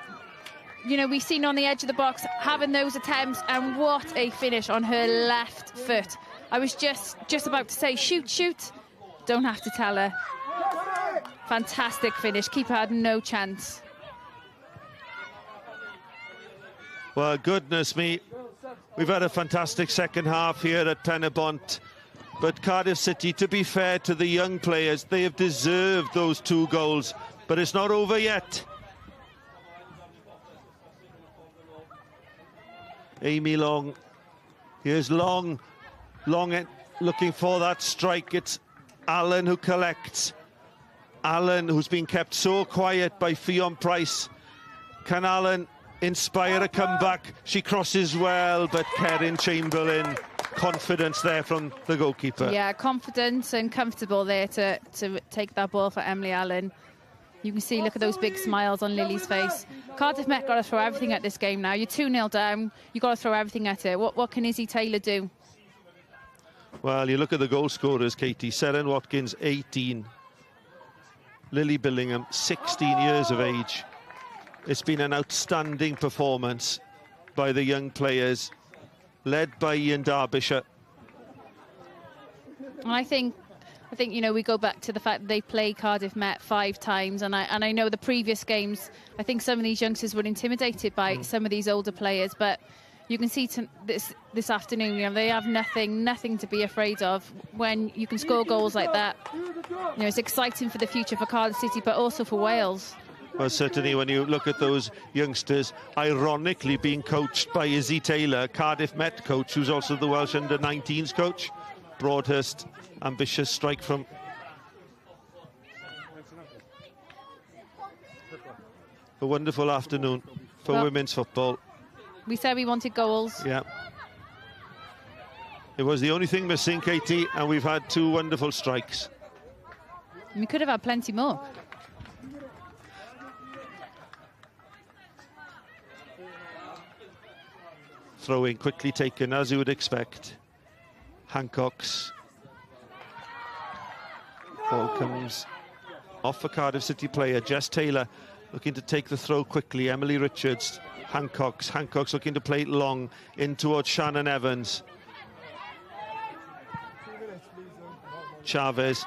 you know, we've seen on the edge of the box, having those attempts, and what a finish on her left foot. I was just about to say, shoot, shoot. Don't have to tell her. Fantastic finish. Keeper had no chance. Well, goodness me. We've had a fantastic second half here at Penabont. But Cardiff City, to be fair to the young players, they have deserved those 2 goals. But it's not over yet. Amy Long. Here's Long. Long looking for that strike. It's Allen who collects. Allen, who's been kept so quiet by Fionn Price. Can Allen inspire a comeback? She crosses well, but Karen Chamberlain, confidence there from the goalkeeper. Yeah, confidence and comfortable there to take that ball for Emily Allen. You can see, look at those big smiles on Lily's face. Cardiff Met got to throw everything at this game now. You're 2-0 down. You've got to throw everything at it. What can Izzy Taylor do? Well, you look at the goal scorers, Katie. Seren Watkins, 18. Lily Billingham, 16 years of age. It's been an outstanding performance by the young players, led by Ian Derbyshire. And I think, you know, we go back to the fact that they played Cardiff Met 5 times, and I know the previous games, I think some of these youngsters were intimidated by some of these older players, but you can see this afternoon, you know, they have nothing to be afraid of when you can score goals like that. You know, it's exciting for the future for Cardiff City, but also for Wales. Well, certainly when you look at those youngsters, ironically being coached by Izzy Taylor, Cardiff Met coach, who's also the Welsh under-19s coach. Broadhurst, ambitious strike from... A wonderful afternoon for women's football. We said we wanted goals. Yeah. It was the only thing missing, Katie, and we've had 2 wonderful strikes. We could have had plenty more. Throw-in quickly taken, as you would expect. Hancock's. Ball comes off a Cardiff City player. Jess Taylor looking to take the throw quickly. Emily Richards. Hancock's looking to play it long in towards Shannon Evans. Chavez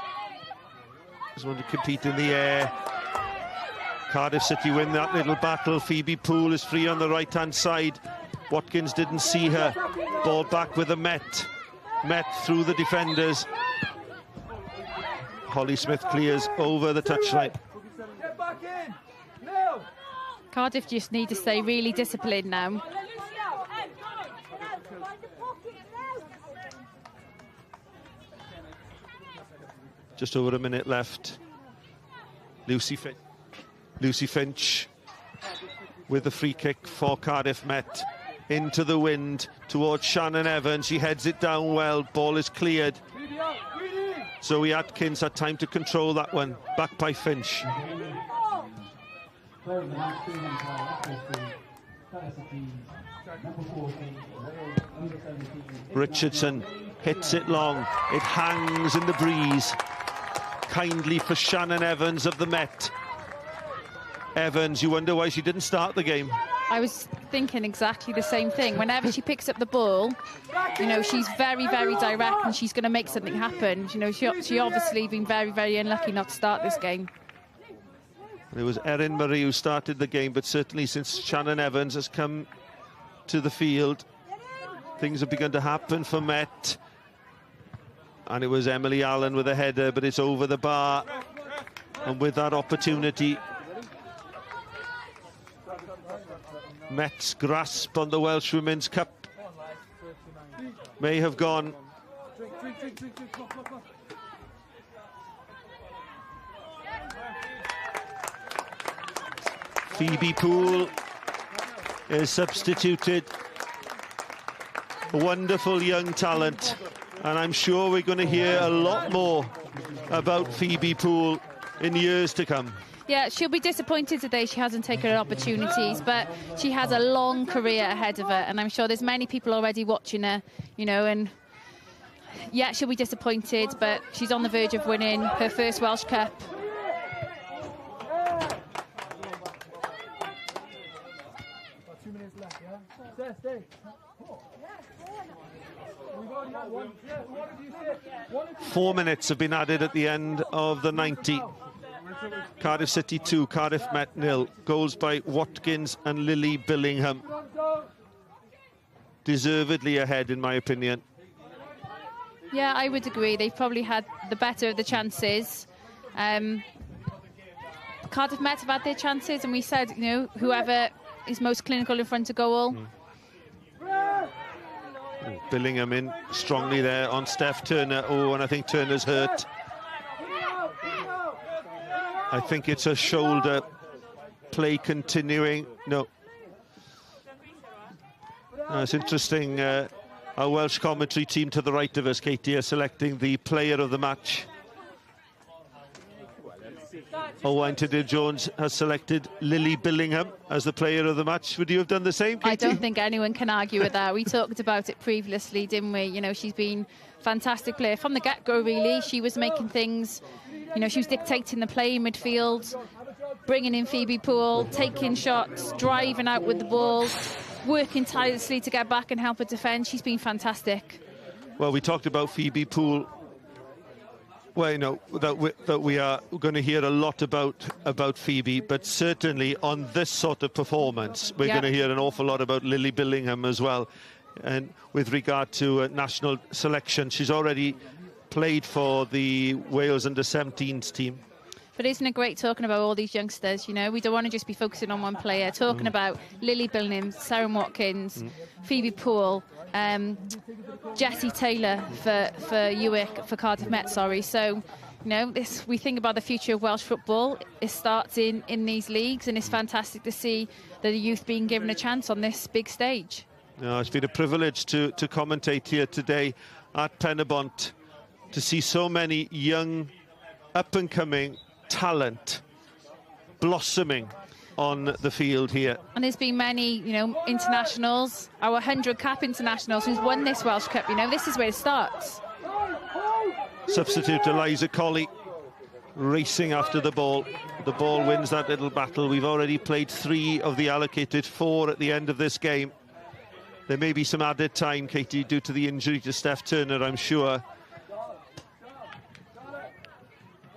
just want to compete in the air. Cardiff City win that little battle. Phoebe Poole is free on the right-hand side. Watkins didn't see her. Ball back with the Met. Met through the defenders. Holly Smith clears over the touchline. Get back in. No. Cardiff just need to stay really disciplined now. Just over a minute left. Lucy Finch with the free kick for Cardiff Met. Into the wind towards Shannon Evans. She heads it down well. Ball is cleared. Zoe Atkins had time to control that one. Back by Finch. Richardson hits it long. It hangs in the breeze. Kindly for Shannon Evans of the Met. Evans, you wonder why she didn't start the game. I was thinking exactly the same thing. Whenever she picks up the ball, you know, she's very, very direct and she's going to make something happen. You know, she obviously been very, very unlucky not to start this game. It was Erin Murray who started the game, but certainly since Shannon Evans has come to the field, things have begun to happen for Met. And it was Emily Allen with a header, but it's over the bar. And with that opportunity, Met's grasp on the Welsh Women's Cup may have gone. Phoebe Poole is substituted. A wonderful young talent, and I'm sure we're going to hear a lot more about Phoebe Poole in years to come. Yeah, she'll be disappointed today she hasn't taken her opportunities, but she has a long career ahead of her, and I'm sure there's many people already watching her, you know, and yeah, she'll be disappointed, but she's on the verge of winning her first Welsh Cup. About 2 minutes left, yeah? Stay. 4 minutes have been added at the end of the 90. Cardiff City 2, Cardiff Met 0. Goals by Watkins and Lily Billingham. Deservedly ahead, in my opinion. Yeah, I would agree. They've probably had the better of the chances. Cardiff Met have had their chances, and we said, you know, whoever is most clinical in front of goal. Billingham in strongly there on Steph Turner. Oh, and I think Turner's hurt. I think it's a shoulder. Play continuing. No. It's interesting. Our Welsh commentary team to the right of us, Katie, are selecting the player of the match. Owain Tudur-Jones has selected Lily Billingham as the player of the match. Would you have done the same, Katie? I don't think anyone can argue with that. We talked about it previously, didn't we? You know, she's been a fantastic player from the get-go, really. She was making things, you know, she was dictating the play in midfield, bringing in Phoebe Poole, taking shots, driving out with the ball, working tirelessly to get back and help her defend. She's been fantastic. Well, we talked about Phoebe Poole. Well, you know, that we are going to hear a lot about Phoebe, but certainly on this sort of performance, we're going to hear an awful lot about Lily Billingham as well. And with regard to national selection, she's already played for the Wales under-17s team. But isn't it great talking about all these youngsters? You know, we don't want to just be focusing on one player. Talking about Lily Billingham, Sarah Watkins, Phoebe Poole, Jessie Taylor for Uwick, for Cardiff Met, sorry. So, you know, we think about the future of Welsh football. It starts in these leagues, and it's fantastic to see the youth being given a chance on this big stage. No, it's been a privilege to commentate here today at Penybont, to see so many young, up-and-coming talent blossoming on the field here. And there's been many, you know, internationals, our 100-cap internationals who's won this Welsh Cup. You know, this is where it starts. Substitute Eliza Colley racing after the ball. The ball wins that little battle. We've already played 3 of the allocated 4 at the end of this game. There may be some added time, Katie, due to the injury to Steph Turner, I'm sure.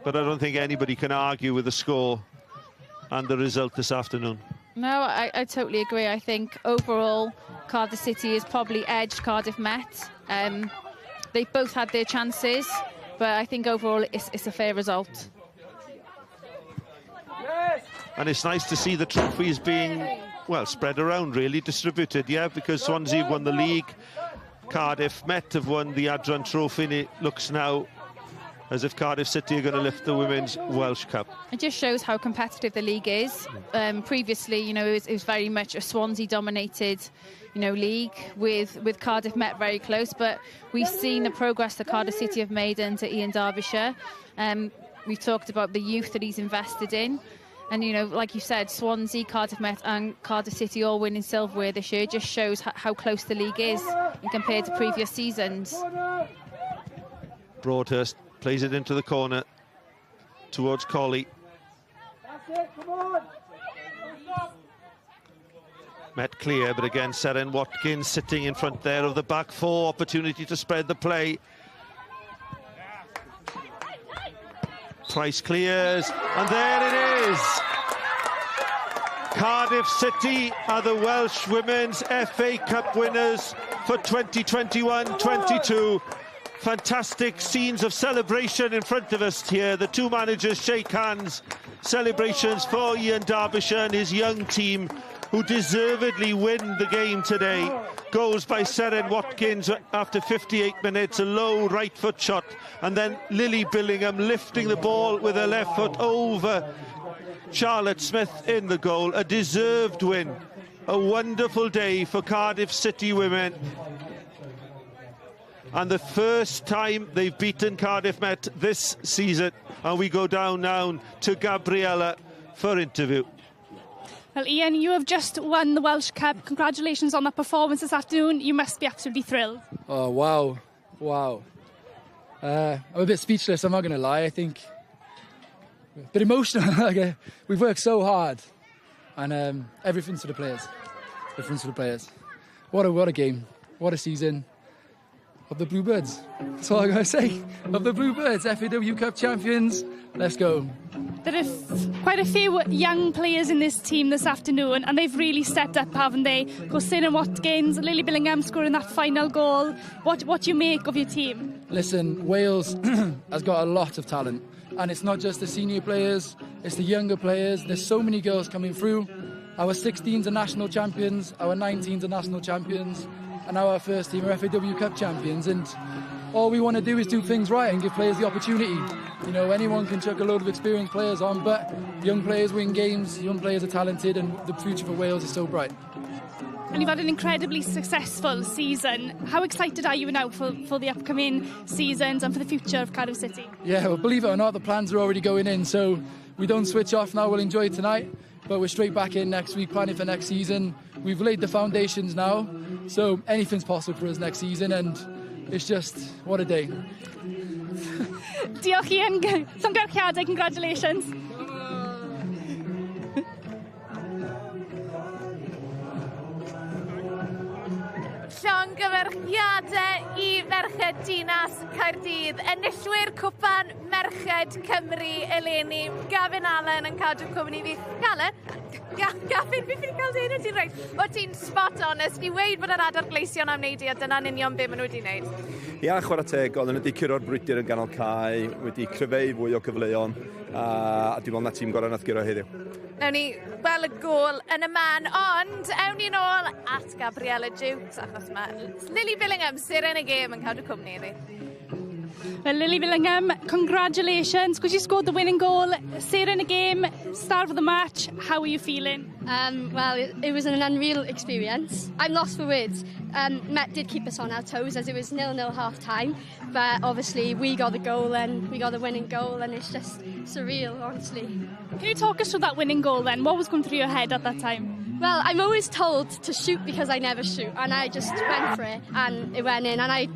But I don't think anybody can argue with the score and the result this afternoon. No, I totally agree. I think overall Cardiff City has probably edged Cardiff Met. They've both had their chances. but I think overall it's a fair result. And it's nice to see the trophies being, well, spread around, really, distributed, yeah, because Swansea have won the league, Cardiff Met have won the Adran Trophy, and it looks now as if Cardiff City are going to lift the Women's Welsh Cup. It just shows how competitive the league is. Previously, you know, it was very much a Swansea-dominated, you know, league with Cardiff Met very close, but we've seen the progress that Cardiff City have made under Ian Derbyshire. We've talked about the youth that he's invested in. And, you know, like you said, Swansea, Cardiff Met and Cardiff City all winning silverware this year just shows how close the league is compared to previous seasons. Broadhurst plays it into the corner towards Colley. Met clear, but again, Seren Watkins sitting in front there of the back four. Opportunity to spread the play. Price clears, and there it is. Cardiff City are the Welsh Women's FA Cup winners for 2021-22. Fantastic scenes of celebration in front of us here. The two managers shake hands. Celebrations for Ian Derbyshire and his young team, who deservedly win the game today. Goals by Seren Watkins after 58 minutes, a low right foot shot, and then Lily Billingham lifting the ball with her left foot over Charlotte Smith in the goal. A deserved win. A wonderful day for Cardiff City women. And the first time they've beaten Cardiff Met this season. And we go down now to Gabriella for interview. Well, Ian, you have just won the Welsh Cup. Congratulations on that performance this afternoon. You must be absolutely thrilled. Oh, wow. Wow. I'm a bit speechless, I'm not going to lie. I think a bit emotional. We've worked so hard. And everything's for the players. Everything's for the players. What a game. What a season. Of the Bluebirds. That's all I gotta say. Of the Bluebirds, FAW Cup champions. Let's go. There are quite a few young players in this team this afternoon, and they've really stepped up, haven't they? Seren Watkins, Lily Billingham scoring that final goal. What do you make of your team? Listen, Wales has got a lot of talent, and it's not just the senior players, it's the younger players. There's so many girls coming through. Our 16s are national champions, our 19s are national champions, and now our first team are FAW Cup champions, and all we want to do is do things right and give players the opportunity. You know, anyone can chuck a load of experienced players on, but young players win games, young players are talented, and the future for Wales is so bright. And you've had an incredibly successful season. How excited are you now for the upcoming seasons and for the future of Cardiff City? Yeah, well, believe it or not, the plans are already going in, so we don't switch off now, we'll enjoy tonight, but we're straight back in next week, planning for next season. We've laid the foundations now, so anything's possible for us next season, and it's just, what a day. Diolch Ian, llongyfarchiadau, congratulations. Llongyfarchiadau I Merched Dinas Caerdydd. Enillwyr cwpan Merched Cymru eleni. Gavin Allen yn cadw cwmni fi. Gavin, fi ffili cael dyn ti'n rhaid. O ti'n spot on, ys di weid bod yr adar gleision am wneud I, a dyna'n union be maen nhw wedi wneud. Ia, chwarae teg, oedd nhw wedi curo'r brwydr yn ganol cae, wedi cryfau fwy o cyfleon, a dwi'n meddwl na tîm gorau nath giro heddiw. Nawn ni weld y gôl yn y man, ond ewn ni nôl at Gabriella Jukes, achos mae Lily Billingham sy'n yn y gêm yn cadw cwmni iddi. Well, Lily Billingham, congratulations, because you scored the winning goal. Sarah in the game, start of the match. How are you feeling? Well, it was an unreal experience. I'm lost for words. Met did keep us on our toes as it was 0-0 half time, but obviously we got the goal and we got the winning goal, and it's just surreal, honestly. Can you talk us through that winning goal then? What was going through your head at that time? Well, I'm always told to shoot because I never shoot, and I just went for it and it went in, and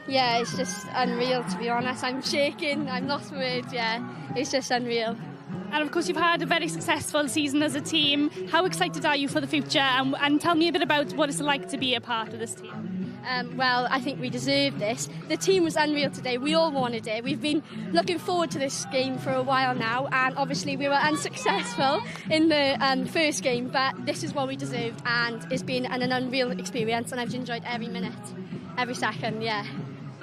yeah, it's just unreal, to be honest. I'm shaking, I'm lost for words, yeah. It's just unreal. And of course you've had a very successful season as a team. How excited are you for the future? And tell me a bit about what it's like to be a part of this team. Well, I think we deserve this. The team was unreal today. We all wanted it. We've been looking forward to this game for a while now, and obviously we were unsuccessful in the first game, but this is what we deserved, and it's been an unreal experience, and I've enjoyed every minute, every second, yeah.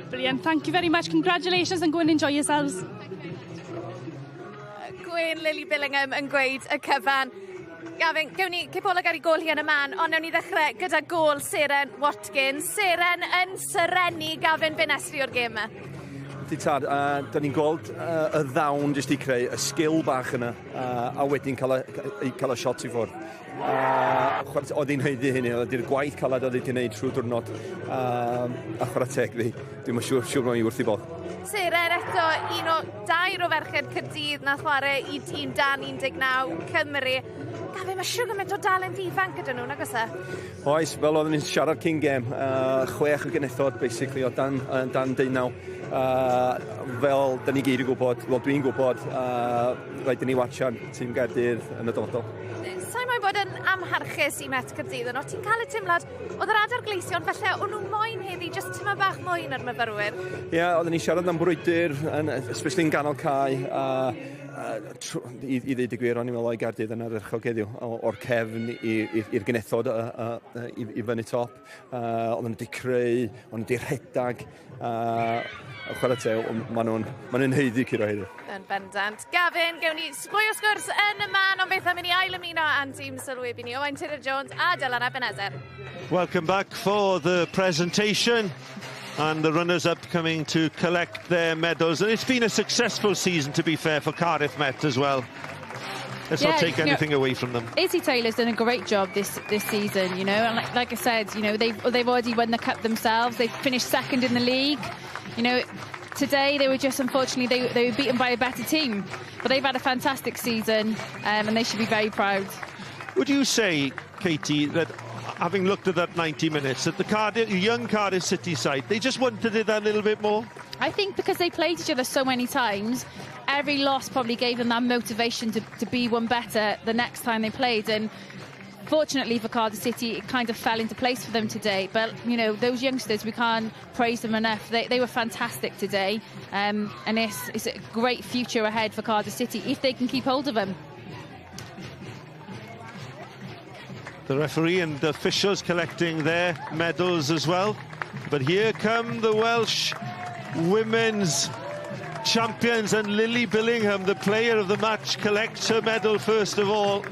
Brilliant. Thank you very much. Congratulations and go and enjoy yourselves. Gwyn Lily Billingham yn gweud y cyfan. Gavin, gewn ni cipoleg ar ei gol hi yn y man, ond newn ni ddechrau gyda gol Seren Watkins. Seren yn syrenu Gavin Finestri o'r gêm yma. Di tad, da ni'n gweld y ddawn jyst i creu y sgil bach yna a wedyn cael y shot i ffwrdd. Oedd hi'n heiddi hynny, oedd hi'r gwaith calad oedd hi'n gwneud trwy diwrnod a chwarae teg fi. Dwi'n siŵr mae'n i wrth i bod. Seren eto un o 2 o ferched Caerdydd na chwarae i tîm dan 19 Cymru. Gafin, mae siwr gymaint o dalent ifanc gyda nhw, nag oes e? Oes, fel oedden ni'n siarad cyn gêm, 6 o genethod, basically, o dan 19. Fel da ni gyd yn gwybod, wel dwi'n gwybod, rhaid i ni watchan tîm Gaerdydd yn y dyfodol. Sa'n moyn bod yn amharchus i Met Caerdydd yno, ti'n cael y teimlad, oedd yr adar gleision falle o'n nhw moyn heddi, jyst tyma bach moyn ar myfyrwyr? Ie, oedden ni siarad am brwydr, especially yn ganol cae, i ddweud y gwir, o'n i'n meddwl o'i Gaerdydd yn ardderchog heddiw, o'r cefn i'r genethod i fyny top. Oedden nhw wedi creu, oedden nhw wedi rhedag, chwarae te, maen nhw'n heiddi curo heddiw. Yn bendant. Gavin, gewn ni mwy o sgwrs yn y man, ond beth am i ni ail ymuno a'n tîm sylweb i ni, Owain Tudor-Jones a Dylan Ebenezer. Welcome back for the presentation. And the runners-up coming to collect their medals. And it's been a successful season, to be fair, for Cardiff Met as well. Let's not take anything away from them. Izzy Taylor's done a great job this season, you know, and like I said, you know, they've already won the cup themselves. They've finished second in the league. You know, today they were just, unfortunately, they were beaten by a better team. But they've had a fantastic season, and they should be very proud. Would you say, Katie, that having looked at that 90 minutes, that the young Cardiff City side, they just wanted it a little bit more? I think because they played each other so many times, every loss probably gave them that motivation to be one better the next time they played. And fortunately for Cardiff City, it kind of fell into place for them today. But, you know, those youngsters, we can't praise them enough. They were fantastic today. And it's a great future ahead for Cardiff City if they can keep hold of them. The referee and the officials collecting their medals as well. But here come the Welsh women's champions, and Lily Billingham, the player of the match, collects her medal first of all.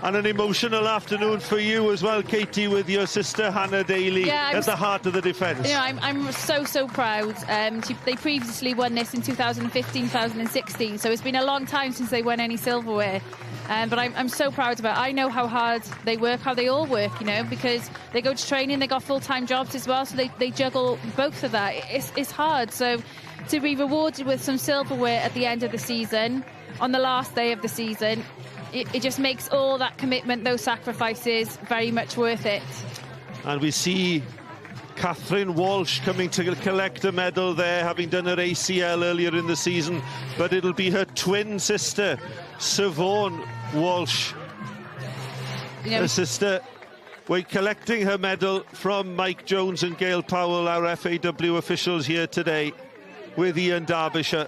And an emotional afternoon for you as well, Katie, with your sister Hannah Daly at the heart of the defence. You know, I'm so proud. They previously won this in 2015, 2016, so it's been a long time since they won any silverware. But I'm so proud about it. I know how hard they work, how they all work, you know, because they go to training, they got full-time jobs as well, so they juggle both of that. It's hard, so to be rewarded with some silverware at the end of the season, on the last day of the season, it just makes all that commitment, those sacrifices, very much worth it. And we see Catherine Walsh coming to collect a medal there, having done her ACL earlier in the season, but it'll be her twin sister, Siobhan Walsh. Her sister, we're collecting her medal from Mike Jones and Gail Powell, our FAW officials here today, with Ian Derbyshire.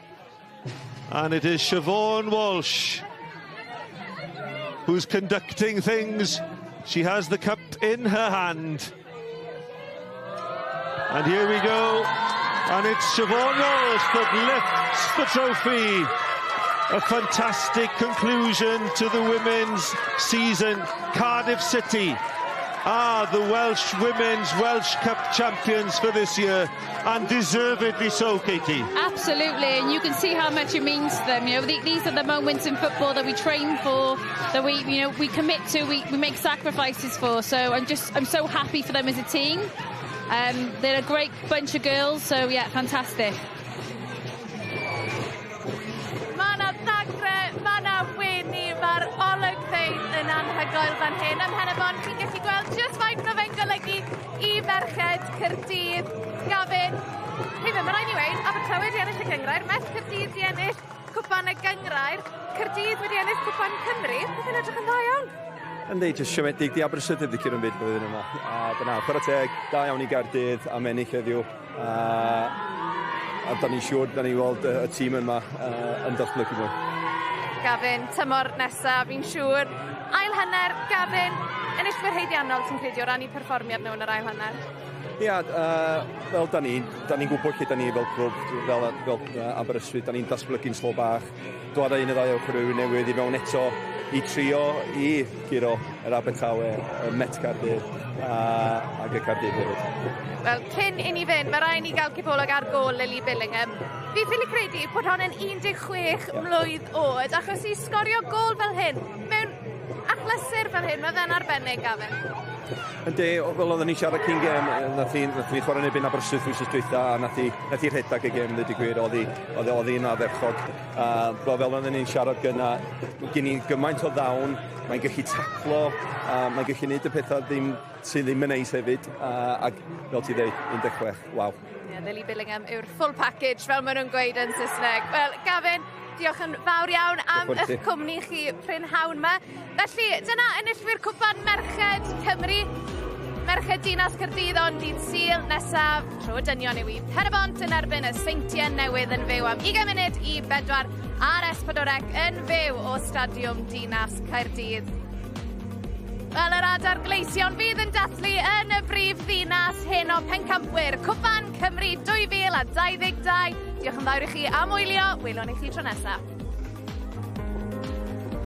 And it is Siobhan Walsh who's conducting things. She has the cup in her hand. And here we go. And it's Siobhan Walsh that lifts the trophy. A fantastic conclusion to the women's season. Cardiff City are the Welsh Welsh Cup champions for this year, and deservedly so, Katie. Absolutely, and you can see how much it means to them. You know, these are the moments in football that we train for, that we commit to, we make sacrifices for. So I'm so happy for them as a team. They're a great bunch of girls, so yeah, fantastic. Mana ddagre, mana weni, mae'r olygfeydd yn anhygoel fan hyn. Ym Mhenabon, chi'n gallu gweld just faint o fe'n golygu i ferched Caerdydd. Gavin, hefyd, mae'n rhaid i weid, Abertawe wedi ennill y gyngrair, Met Caerdydd wedi ennill cwpan y gyngrair, Caerdydd wedi ennill cwpan Cymru, bydd yn edrych yn dda iawn. Yndi, jyst siomedig, di Aberystwyth wedi cyrra'n byd byddwn yma. Dyna, chwarae teg, da iawn i Gaerdydd am ennill heddiw. A da ni'n siŵr, da ni'n weld y tîm yma yn datblygu mwy. Gavin, tymor nesaf, fi'n siŵr. Ail hanner, Gavin, enillwyr heiddiannol sy'n credu o ran i perfformiad nhw yn yr ail hanner. Ia, fel da ni'n gwybod lle da ni fel clwb, fel Aberystwyth, da ni'n datblygu'n slo bach. Dwad un y ddau o chrw newydd I mewn eto I trio I giro yr Abertawe, y Met Cardiff ac y Cardiff hefyd. Wel, cyn I ni fynd, mae rhaid ni gael cibolog ar gol Lily Billingham. Fi ffili credu bod hon yn 16 mlwydd oed, achos I sgorio gol fel hyn, mewn achlysur fel hyn, mae fe'n arbennig Gavin. Yndi, fel oedden ni siarad cyn gêm, nath ni chwarae nebyn Aberystwyth wythnos dwytha, a nath I rhedag y gêm, ddweud I gwir, oedd hi'n addechog. Fel oedden ni'n siarad gyna, gen I gymaint o ddawn, mae'n gallu taclo, mae'n gallu gwneud y pethau sydd ddim yn neis hefyd, ac fel ti dweud, 16, waw. Lily Billingham yw'r full package fel maen nhw'n gweud yn Saesneg. Wel, Gavin, diolch yn fawr iawn am eich cwmni chi prynhawn yma. Felly, dyna enillwyr cwpan Merched Cymru. Merched Dinas Caerdydd ond dydd Sul nesaf. Tro dynion yw I Penybont yn erbyn y Seintiau newydd yn fyw am 20 munud I 4 ar S4C yn fyw o Stadiwm Dinas Caerdydd. Wel, yr adar gleision fydd yn dathlu yn y brif ddinas hyn o pencampwyr Cwpan Cymru 2022. Diolch yn fawr I chi am wylio. Welwn I chi tro nesaf.